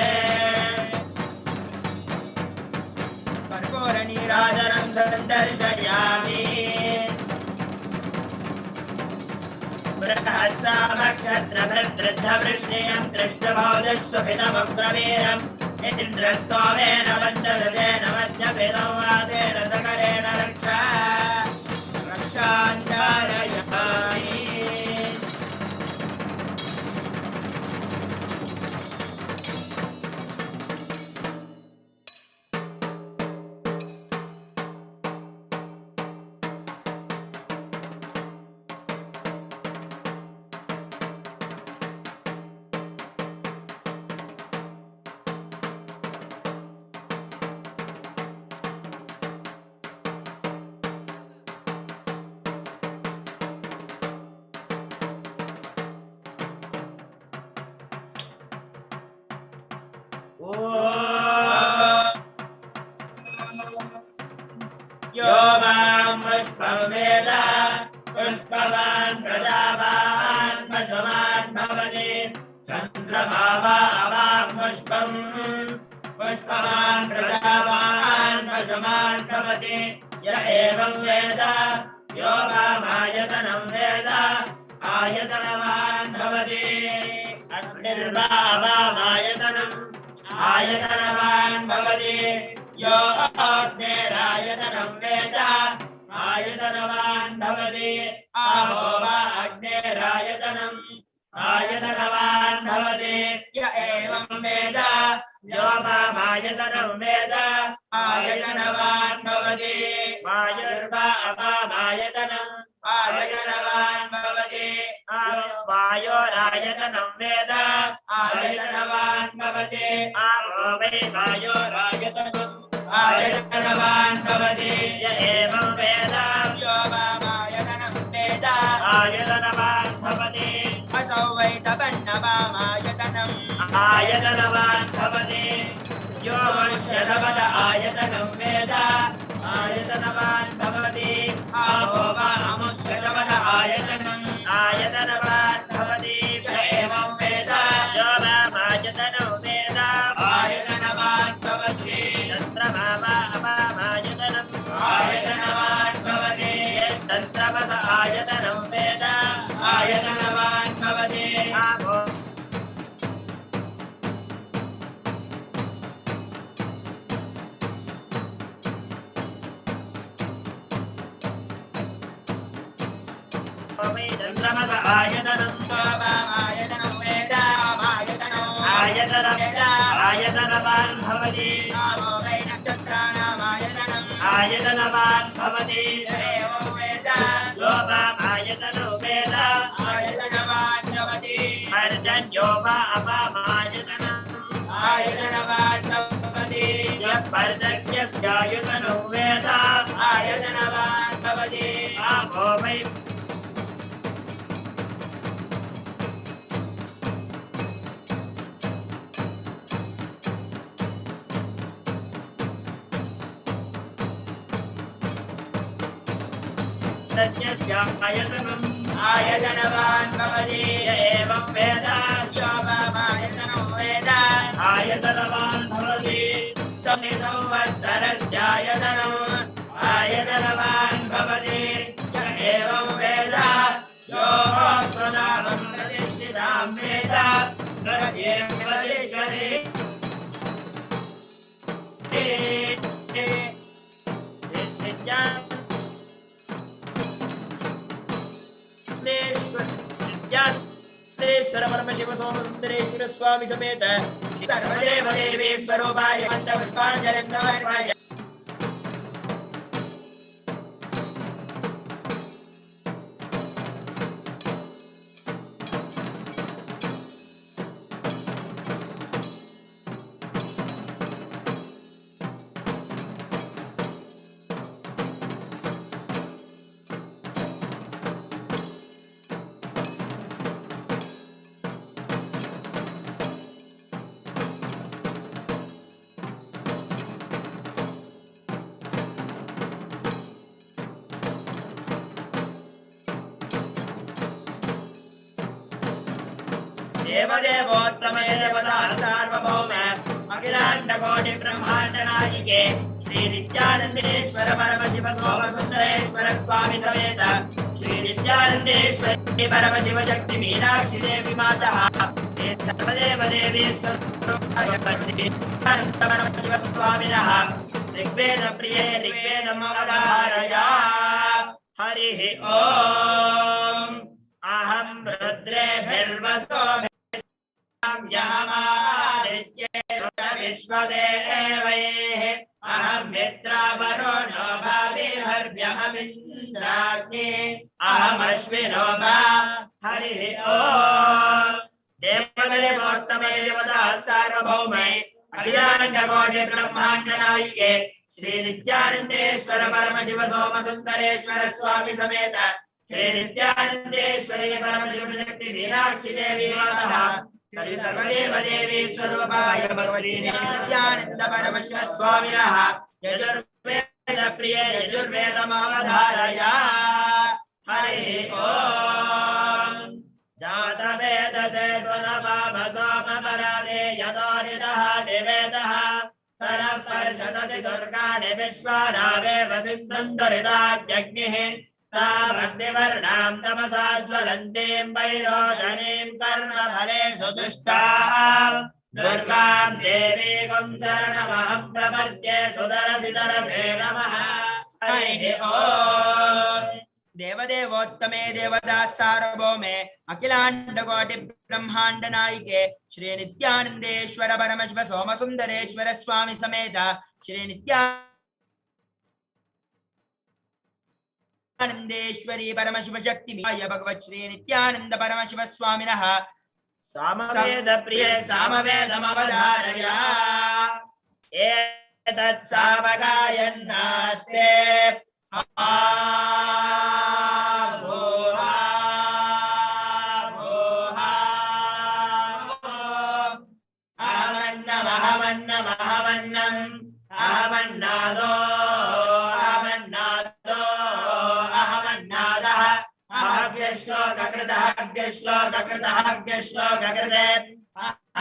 कर्पूरनीराजनं सन्दर्शयामि बृहत्सामक्षत्रभृद्वृद्धवृष्णियं दृष्टबोधस्वभितमुग्रवीरम् इन्द्रस्तोमेन पञ्चदशेन मध्यपितं वादेन सकरेण रक्षाञ्चारयामि यो मां पुष्पं वेद पुष्पवान् प्रजावान् पशुमान् भवति चन्द्रमा वां पुष्पं पुष्पवान् प्रजावान् पशुमान् भवति य एवं वेद यो मामायतनं वेद आयतनवान् भवति अग्निर्वामायतनम् आयतनवान् भवति यो अग्निरायतनं वेद आयतनवान् भवति आहो वा अग्निरायतनम् आयतनवान् भवति य एवं वेद यो मामायतनं वेद आयतनवान् भवति वायुर्वा अपामायतनम् आयतनवान् भवति वायोरायतनं वेद आयतनवान् भवति आपो वै वायोरायतनम् आयतनवान् भवति य एवं वेद यो वामायतनं वेद आयतनवान् भवति असौ वै तपन्नवामायतनम् आयतनवान् भवति यो मनुष्यतपद आयतनं वेद आयतनवान् भवति आपो वा अमुष्यतपद आयतनम् आयतनवान् वै चन्द्रमस आयतनं सोमायतनं वेद आयतनवान् भवति वै नक्षत्राणामायतनम् आयतनवान् भवति एवं वेद लोपामायतनो वेद आयतनवान् भवति पर्जन्यो वा अपामायतनम् आयतनवान् भवति यः पर्जन्यस्यायतनो वेद आयतनवान् भवति आपो वै आयतनवान् भवति एवं वेद शोभमायतनो वेद आयतनवान् भवति संवत्सरस्यायतनम् आयतनवान् भवति एवं वेद यो स्वनामं प्रतिष्ठितां वेद प्रतिष्ठति Sundareshwara Paramashiva Soma Sundareshwara Swami Sameta Sarvadeva Devi Swarupaya Mandapushpanjalim Namarpaya देवदेवोत्तम देवता सार्वभौम अखिलांड कोटि ब्रह्मांड नायिके श्री नित्यानंदेश्वर परमशिव सोम सुंदरेश्वर स्वामी समेत श्री नित्यानंदेश्वरी परमशिव शक्ति मीनाक्षी देवी माता सर्वदेव देवी स्वरूपाय श्री अनंत परमशिव स्वामिनः ऋग्वेद प्रिये ऋग्वेदमवधारया हरिः ओम अहं रुद्रेभिर्वसो विश्वदेवैः अहं मित्रावरुणो भाविर्भ्यहमिन्द्राग्नि अहमश्विनो वा हरिः ओम देवदेवोत्तमे देवता सार्वभौमे अखिलाण्डकोटि ब्रह्माण्ड नायिके श्री नित्यानंदेश्वर परमशिव सोम सुंदरेश्वर स्वामी समेत श्री नित्यानंदेश्वरी परमशिव शक्ति मीनाक्षी देवी माता श्री सर्वदेव देवी स्वरूपाय भगवती नित्यानंद परमशिव स्वामिनः यजुर्वेद प्रिय यजुर्वेदमवधारया हरिः ओम जातवेदसे सुनवामसोमपरादे यदोनिदः दिवेदः सरः पर्षदति दुर्गाणि विश्वानावेव सिन्धुन्दरिदाग्निः तावग्निवर्णां तमसा ज्वलन्तीं वैरोचनीं कर्मफलेषु दुष्टां दुर्गां देवीं शरणमहं प्रपद्ये सुदरसिदरसे नमः हरिः ओम देवदेवोत्तमे देवता सार्वभौमे अखिलाण्डकोटि ब्रह्माण्ड नायिके श्री नित्यानंदेश्वर परमशिव सोम सुंदरेश्वर स्वामी समेत श्री नित्यानंदेश्वरी परमशिव शक्ति भगवत श्री नित्यानंद परमशिव स्वामिनः सामवेद प्रिय सामवेदमवधारया एतत् सावगायन्नास्ते श्लोककृते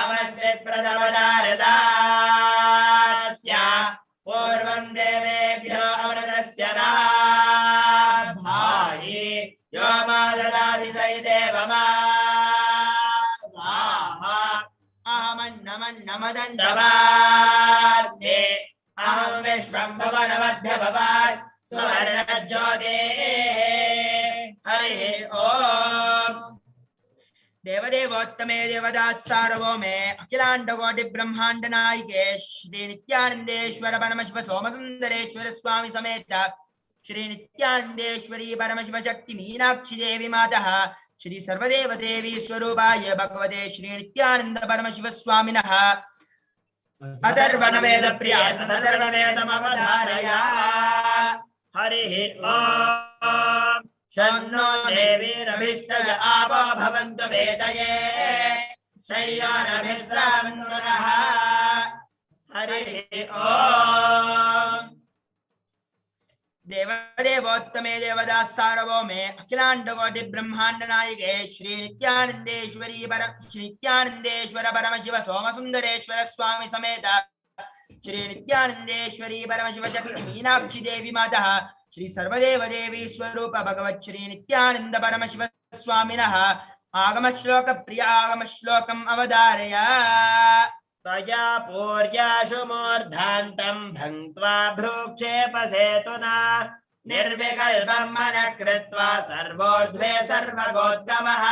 अवस्ते प्रथमदारदास्य पूर्वं देवेभ्यो अमृतस्य भाई यो माददाति सैदेवमा अहमन्नमन्नमदन्तवाग्ने अहं विश्वं भुवनमध्य भवान् सुवर्णज्योतिः हरिः ओम देवदेवोत्तमे देवदास सार्वभौमे अखिलांड कोटि ब्रह्मांड नायके श्री नित्यानंदेश्वर परमशिव सोमसुंदरेश्वर स्वामी समेत श्री नित्यानंदेश्वरी परमशिव शक्ति मीनाक्षी देवी मातः श्री सर्वदेव देवी स्वरूपाय भगवते श्री नित्यानंद परमशिव स्वामिनः अथर्वण वेद प्रिय अथर्वण वेदमवधारया हरिः ॐ शन्नो देवीरभिष्टज आपो भवन्तु वेदये शय्यारभिस्रावन्तु नः हरिः ॐ देवदेवोत्तमे देवदास सार्वभौमे अखिलांड कोटि ब्रह्मांड नायके श्री नित्यानंदेश्वर परमशिव सोमसुंदरेश्वर स्वामी समेत श्री नित्यानंदेश्वरी परमशिव शक्ति मीनाक्षी देवी मातः श्री सर्वदेव देवी स्वरूप भगवत श्री नित्यानंद परमशिव स्वामिनः आगम श्लोक प्रिय आगम श्लोकम अवधारया तया पूर्याशु मूर्धान्तं भङ्क्त्वा भ्रूक्षेपसेतुना निर्विकल्पं मनः कृत्वा सर्वोर्ध्वे सर्वगोद्गमः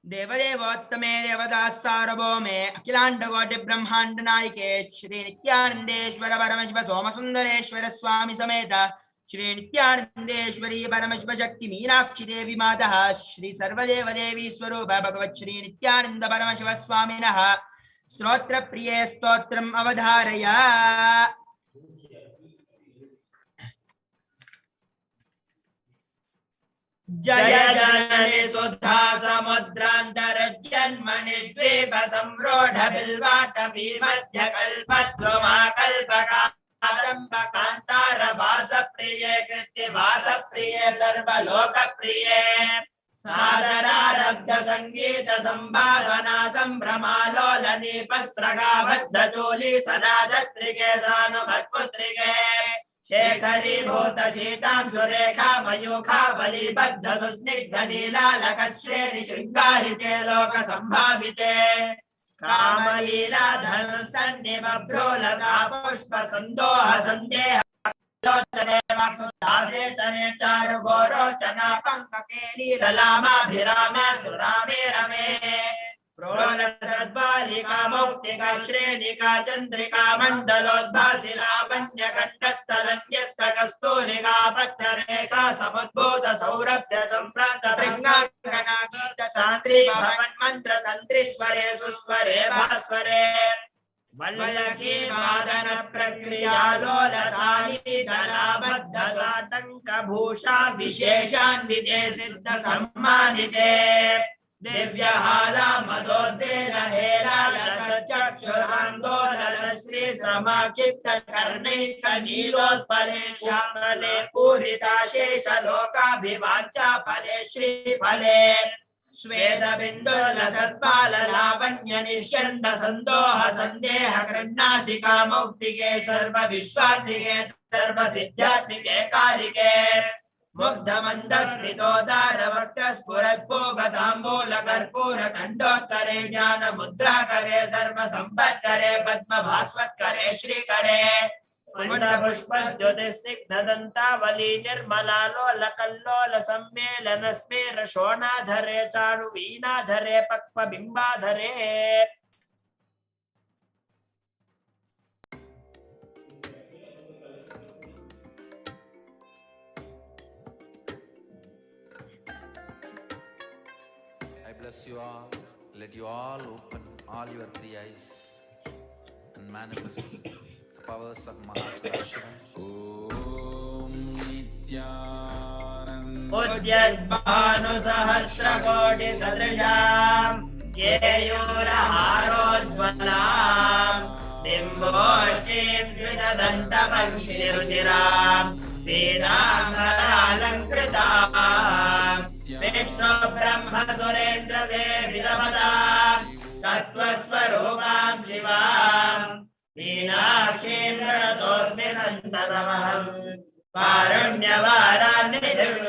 देवदेवोत्तमे देवदास सार्वभौमे अखिलांड कोटि ब्रह्मांड नायके श्री नित्यानंदेश्वर परमशिव सोमसुंदरेश्वर स्वामी समेत श्री नित्यानंदेश्वरी परमशिव शक्ति मीनाक्षी देवी मातः श्री सर्वदेव देवी स्वरूप भगवत श्री नित्यानंद परमशिव स्वामिनः स्तोत्र प्रिये स्तोत्रम अवधारया जय जननि सुधा समुद्रान्तरजन्मनि द्वीप संरोढ बिल्वाट विमध्य कल्पद्रुमा कल्पकादम्ब कान्तार वास प्रिये कृत्य वास प्रिये सर्वलोक प्रिये सादरारब्ध संगीत संभावना संभ्रमालोल नीपस्रगाबद्ध चोली सनादत्रिके सानुमत्पुत्रिके शेखरी भूत शीता सुरेखा मयूखा बलिबद्ध सुस्निग्ध नीलालक श्रेणी शृंगारिते लोक संभाविते कामलीला धनुसन्निबभ्रूलता पुष्प संदोह संदेह लोचने वाक्सुदासे चने चारु गोरोचना पंककेली ललामाभिरामे सुरामे रमे प्रोलसद्बालिका मौक्तिका श्रेणिका चंद्रिका मंडलोद्भासि लावण्य कंठस्थलन्यस्त कस्तूरिका पत्ररेखा समुद्भूत सौरभ्य संप्राप्त भृंगांगना गीत सान्द्री भवन मंत्र तंत्रीस्वरे सुस्वरे भास्वरे वल्लकी वादन प्रक्रिया लोलताली दलाबद्ध साटंक भूषा विशेषान्विते सिद्ध सम्मानिते दिव्यहाला मदोद्वेल हेलाल सचक्षुरान्दोलन श्री समाक्षिप्त कर्णैक नीलोत्पले श्यामले पूरिता शेष लोकाभिवाञ्छा फले श्री फले श्वेत बिन्दुल सत्पाल लावण्य निष्यन्द संदोह संदेह कृण्णासिका मौक्तिके सर्व विश्वात्मिके सर्व सिद्धात्मिके कालिके मुग्ध मंदस्मितोदार वक्र स्फुरत्पोगताम्बूल कर्पूर खंडोत्तरे ज्ञान मुद्रा करे सर्व संपत् करे पद्म भास्वत् करे श्री करे कुंड पुष्प ज्योतिस्निग्ध दंतावली निर्मलालोल कल्लोल सम्मेलन स्मेर शोणाधरे चाणु वीणाधरे पक्व बिंबाधरे Bless you all. Let you all open all your three eyes and manifest the powers of Mahasudashiva. Om Nityananda उद्यद्भानु सहस्र कोटि सदृशाम् केयूरहारोज्ज्वलाम् बिम्बोष्ठीं स्मितदन्तपङ्क्षिरुचिराम् पीताम्बरालङ्कृताम् विष्णु ब्रह्म सुरेन्द्र सेवितपदाम् तत्त्वस्वरूपां शिवाम् मीनाक्षीं प्रणतोऽस्मि सन्ततमहम् कारुण्यवारान्निधिम्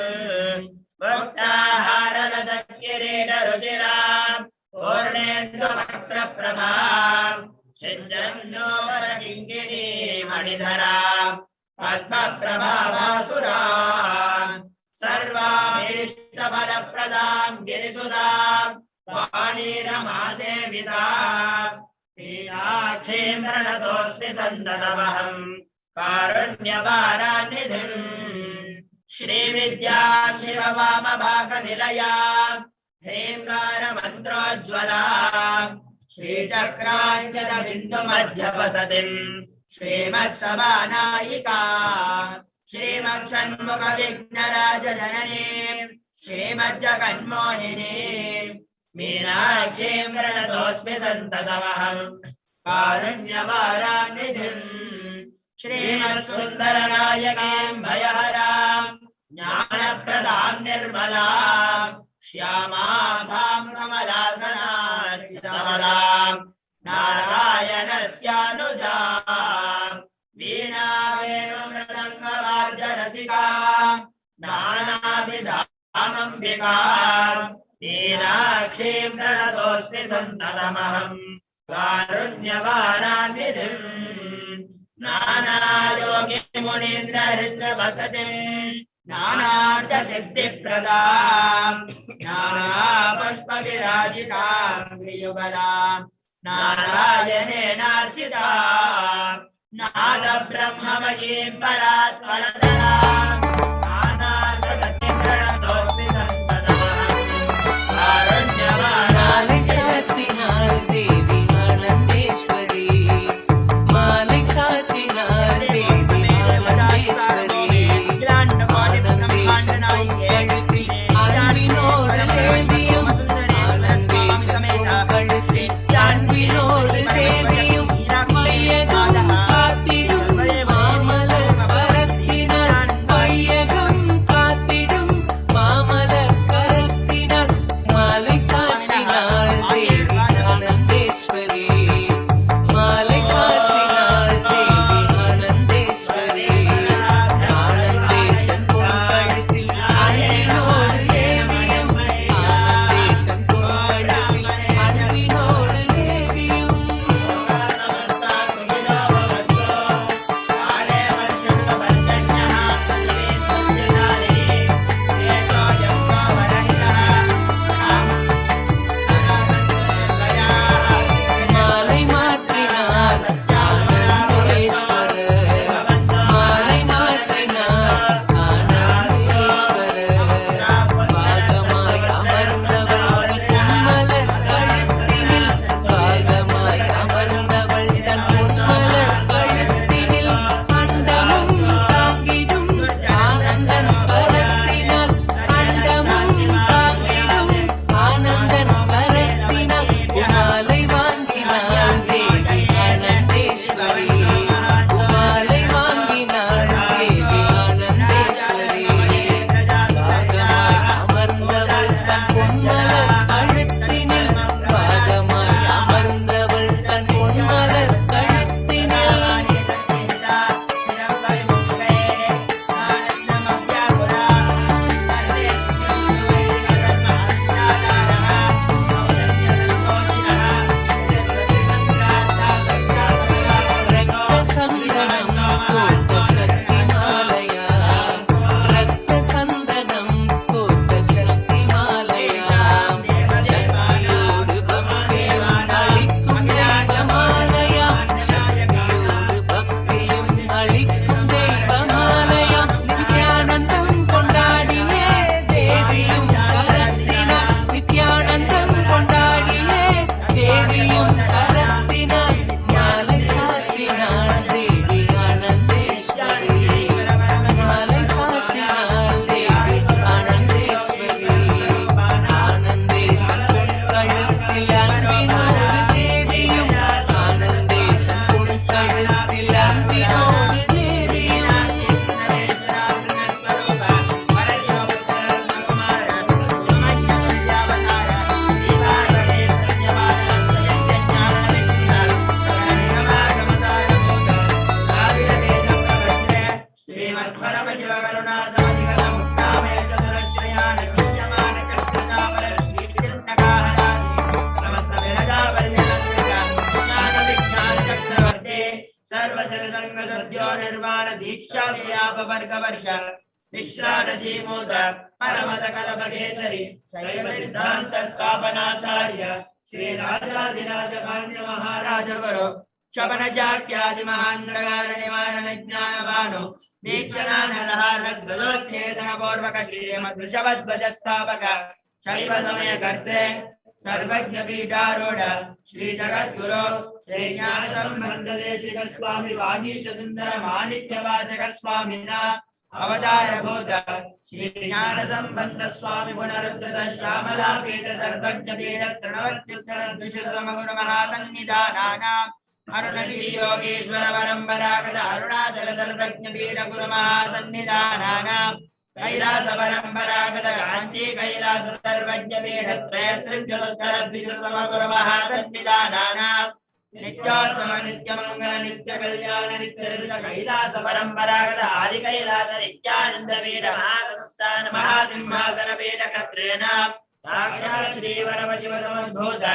मुक्ताहारलसत्किरीटरुचिराम् पूर्णेन्दुवक्त्रप्रभाम् सिञ्जन्नोपरकिङ्किणीमणिधराम् पद्मप्रभाभासुराम् सर्वाभीष्टफलप्रदां गिरिसुधां वाणीरमासेवितां मीनाक्षीं प्रणतोऽस्मि सन्ततमहं कारुण्यवारान्निधिं श्रीविद्या शिववामभागनिलया ह्रीङ्कारमन्त्रोज्ज्वला श्रीचक्राञ्जनबिन्दुमध्यवसतिं श्रीमत्सभानायिका श्रीमत्षण्मुखविघ्नराजजननीं श्रीमज्जगन्मोहिनीं मीनाक्षीं प्रणतोऽस्मि सन्ततमहं कारुण्यवारान्निधिं श्रीमत्सुन्दरनायकीं भयहरां ज्ञानप्रदां निर्मलां श्यामाभां कमलासनार्चितमलां नारायणस्यानुजां वीणावेणुमृदङ्गवाद्यरसिका नानाविधामम्बिकां मीनाक्षीं प्रणतोऽस्मि सन्ततमहं कारुण्यवारान्निधिं नानायोगिमुनीन्द्रहृच्छवसतिं नानार्थसिद्धिप्रदां नानापुष्पविराजितां त्रियुगलां नारायणेनार्चितां नादब्रह्ममयीं परात्परतरां नानार्थगतिं प्रणतोऽस्मि सन्ततमहं कारुण्यवारान्निधिं विश्राणजीमूत परमद कलपकेसरी शैव सिद्धांत स्थापनाचार्य श्री राजाधिराज मान्य महाराज गुरु शबन जात्यादि महांतगार निवारण ज्ञान भानु दीक्षणान ध्वजोच्छेदन पूर्वक श्रीमद् वृषभध्वज स्थापक शैव समय कर्त्रे सर्वज्ञ पीठारूढ़ श्री जगद्गुरु श्री ज्ञान संबंध देशिक स्वामी वागीश सुंदर माणिक्य वाचक स्वामिना अवतार भूत श्री ज्ञान संबंध स्वामी पुनरुद्धृत श्यामला पीठ सर्वज्ञ पीठ तृणवत्युत्तर द्विशतम गुरु महासन्निधानाना अरुणगिरि योगेश्वर परंपरागत अरुणाचल सर्वज्ञ पीठ गुरु महासन्निधानाना कैलास परंपरागत कांची कैलास सर्वज्ञ पीठ त्रयस्त्रिंशदुत्तर द्विशतम गुरु महासन्निधानाना नित्योत्सव नित्य मंगल नित्य कल्याण नित्य रजत कैलास परंपरागत आदि कैलास नित्यानंद पीठ महासंस्थान महासिंहासन पीठ कत्रेण साक्षात् श्री परमशिव समुद्भूत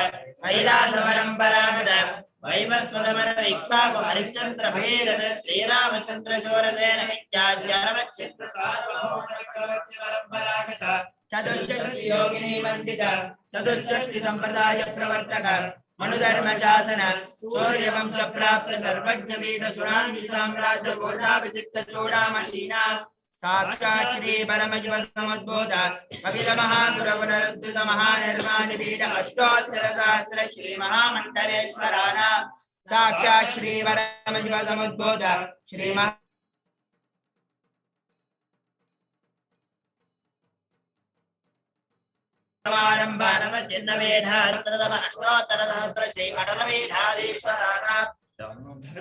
कैलास परंपरागत वैवस्वतमन इक्ष्वाकु हरिश्चंद्र भगीरथ श्रीरामचंद्र शूरसेन इत्याद्यनवच्छिद्र सार्वभौम चक्रवर्ती परंपरागत चतुष्षष्टि योगिनी मंडित चतुष्षष्टि संप्रदाय प्रवर्तक मनुधर्म शासन सूर्यवंश प्राप्त सर्वज्ञ पीठ सुरांगी साम्राज्य कोटाभिषिक्त चूड़ामणीना साक्षात् श्री परमशिव समुद्भूत कपिल महागुरु पुनरुद्धृत महानिर्वाण पीठ अष्टोत्तर सहस्र श्री महामंडलेश्वराना साक्षात् श्री परमशिव समुद्भूत श्री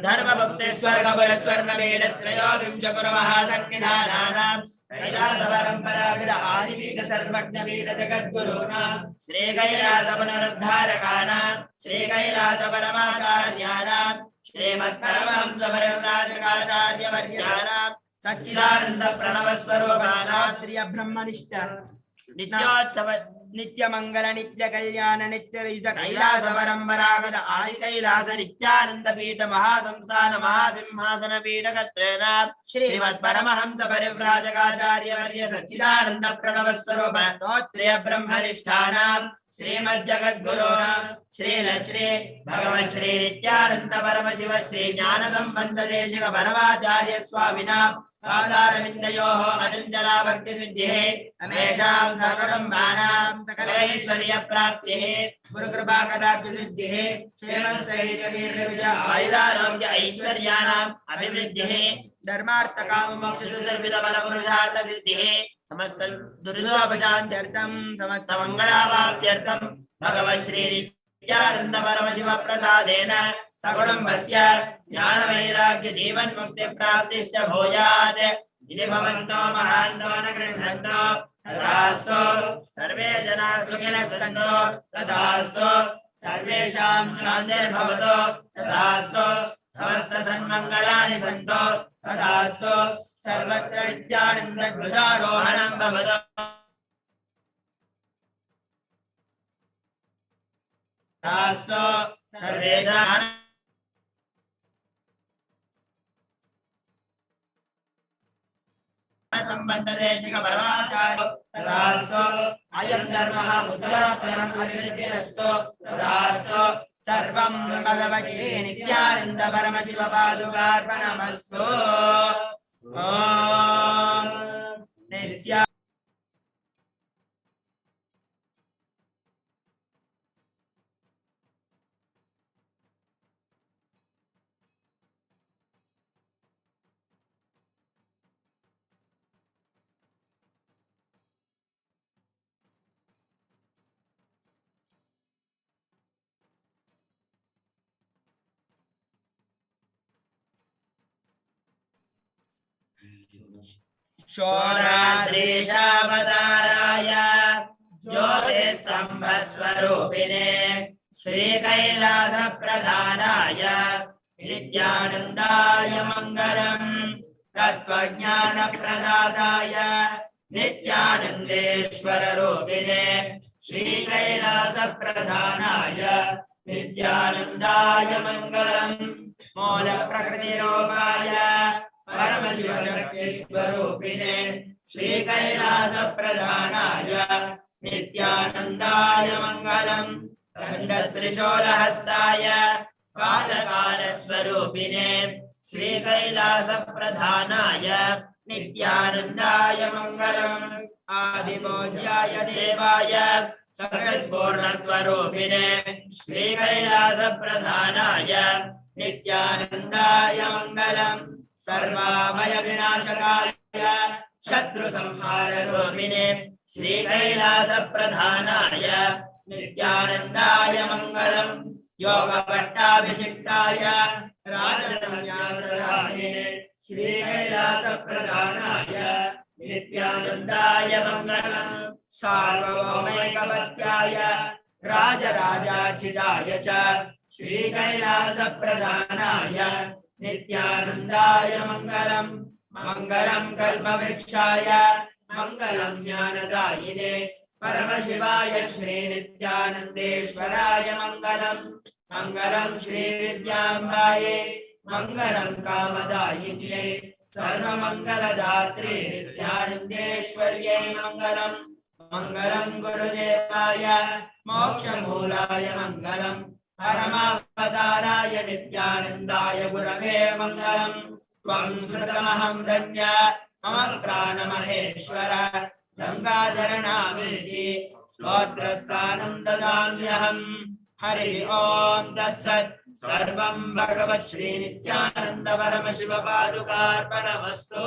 धर्म भक्तेश्वर कबल स्वर्ण वेद त्रयोविंश गुरु महासन्निधानानां कैलास परंपरागत आदिपीठ सर्वज्ञ पीठ जगद्गुरूणां श्री कैलास पुनरुद्धारकानां श्री कैलास परमाचार्याणां श्रीमत् परमहंस परिव्राजकाचार्य वर्याणां सच्चिदानंद प्रणव स्वरूपानात्र्य ब्रह्मनिष्ठ नित्योत्सव नित्य मंगल नित्य कल्याण नित्य रहित कैलास परंपरागत आदि कैलास नित्यानंद पीठ महासंस्थान महासिंहासन पीठ कत्रेण श्रीमत् परमहंस परिव्राजकाचार्य वर्य सच्चिदानंद प्रणव स्वरूप स्तोत्र्य ब्रह्मनिष्ठानां श्रीमद् जगद्गुरूणां श्री भगवन् श्री नित्यानंद परमशिव श्री ज्ञान संबंध देशिक परमाचार्य स्वामिनां पादारविन्दयोः अचञ्चला भक्ति सिद्धिः अमेषां सकटम्बानां सकलैश्वर्य प्राप्तिः गुरुकृपा कटाक्ष सिद्धिः क्षेमस्थैर्यवीर्यविजय आयुरारोग्य ऐश्वर्याणाम् अभिवृद्धिः धर्मार्थ काम मोक्ष चतुर्विध बल पुरुषार्थ सिद्धिः समस्त दुरितोपशान्त्यर्थं समस्त मंगलावाप्त्यर्थं भगवन् श्री नित्यानंद परमशिव प्रसादेन सकुटुम्बस्य ज्ञान वैराग्य जीवन मुक्ति प्राप्तिश्च भूयात् इति भवन्तो महान्तो न गृह्णन्तो तथास्तु सर्वे जनाः सुखिनः सन्तु तथास्तु सर्वेषां शान्तिर्भवतु तथास्तु समस्त सन्मङ्गलानि सन्तु तथास्तु सर्वत्र नित्यानन्दध्वजारोहणं भवतु तथास्तु सर्वेषां संबंध देशिक परमाचार्य तथास्तु अयं धर्मः उत्तरोत्तरम् अभिवृद्धिरस्तु तथास्तु सर्वं भगवत् श्री नित्यानंद परमशिव पादुकार्पणमस्तु ओम नित्या शोणाद्रीशावताराय ज्योतिः सम्भस्वरूपिणे श्री कैलास प्रधानाय नित्यानन्दाय मङ्गलम् तत्त्वज्ञान प्रदाताय नित्यानन्देश्वर रूपिणे श्री कैलास प्रधानाय नित्यानन्दाय मङ्गलम् मूल प्रकृति रूपाय परमशिवशक्तिस्वरूपिणे श्रीकैलासप्रधानाय नित्यानन्दाय मङ्गलम् दण्डत्रिशूलहस्ताय कालकालस्वरूपिणे श्रीकैलासप्रधानाय नित्यानन्दाय मङ्गलम् आदिपूज्याय देवाय सकलपूर्णस्वरूपिणे श्रीकैलासप्रधानाय नित्यानन्दाय मङ्गलम् सर्वाभयविनाशकाय शत्रुसंहाररूपिणे श्रीकैलासप्रधानाय नित्यानन्दाय मङ्गलम् योगपट्टाभिषिक्ताय राजसंन्यासधारिणे श्रीकैलासप्रधानाय नित्यानन्दाय मङ्गलम् सार्वभौमैकपत्याय राजराजार्चिताय च श्रीकैलासप्रधानाय नित्यानन्दाय मङ्गलम् मङ्गलम् कल्पवृक्षाय मङ्गलम् ज्ञानदायिने परमशिवाय श्रीनित्यानन्देश्वराय मङ्गलम् मङ्गलम् श्रीविद्याम्बायै मङ्गलम् कामदायिन्यै सर्वमङ्गलदात्रे नित्यानन्देश्वर्यै मङ्गलम् मङ्गलम् गुरुदेवाय मोक्षमूलाय मङ्गलम् परमावताराय नित्यानन्दाय गुरवे मङ्गलम् त्वं स्मृतमहं धन्य मम प्राणमहेश्वर गङ्गाधरणामिति स्तोत्रस्थानं ददाम्यहम् हरि ओम तत्सत् सर्वं भगवत् श्री नित्यानन्द परमशिव पादुकार्पणमस्तु।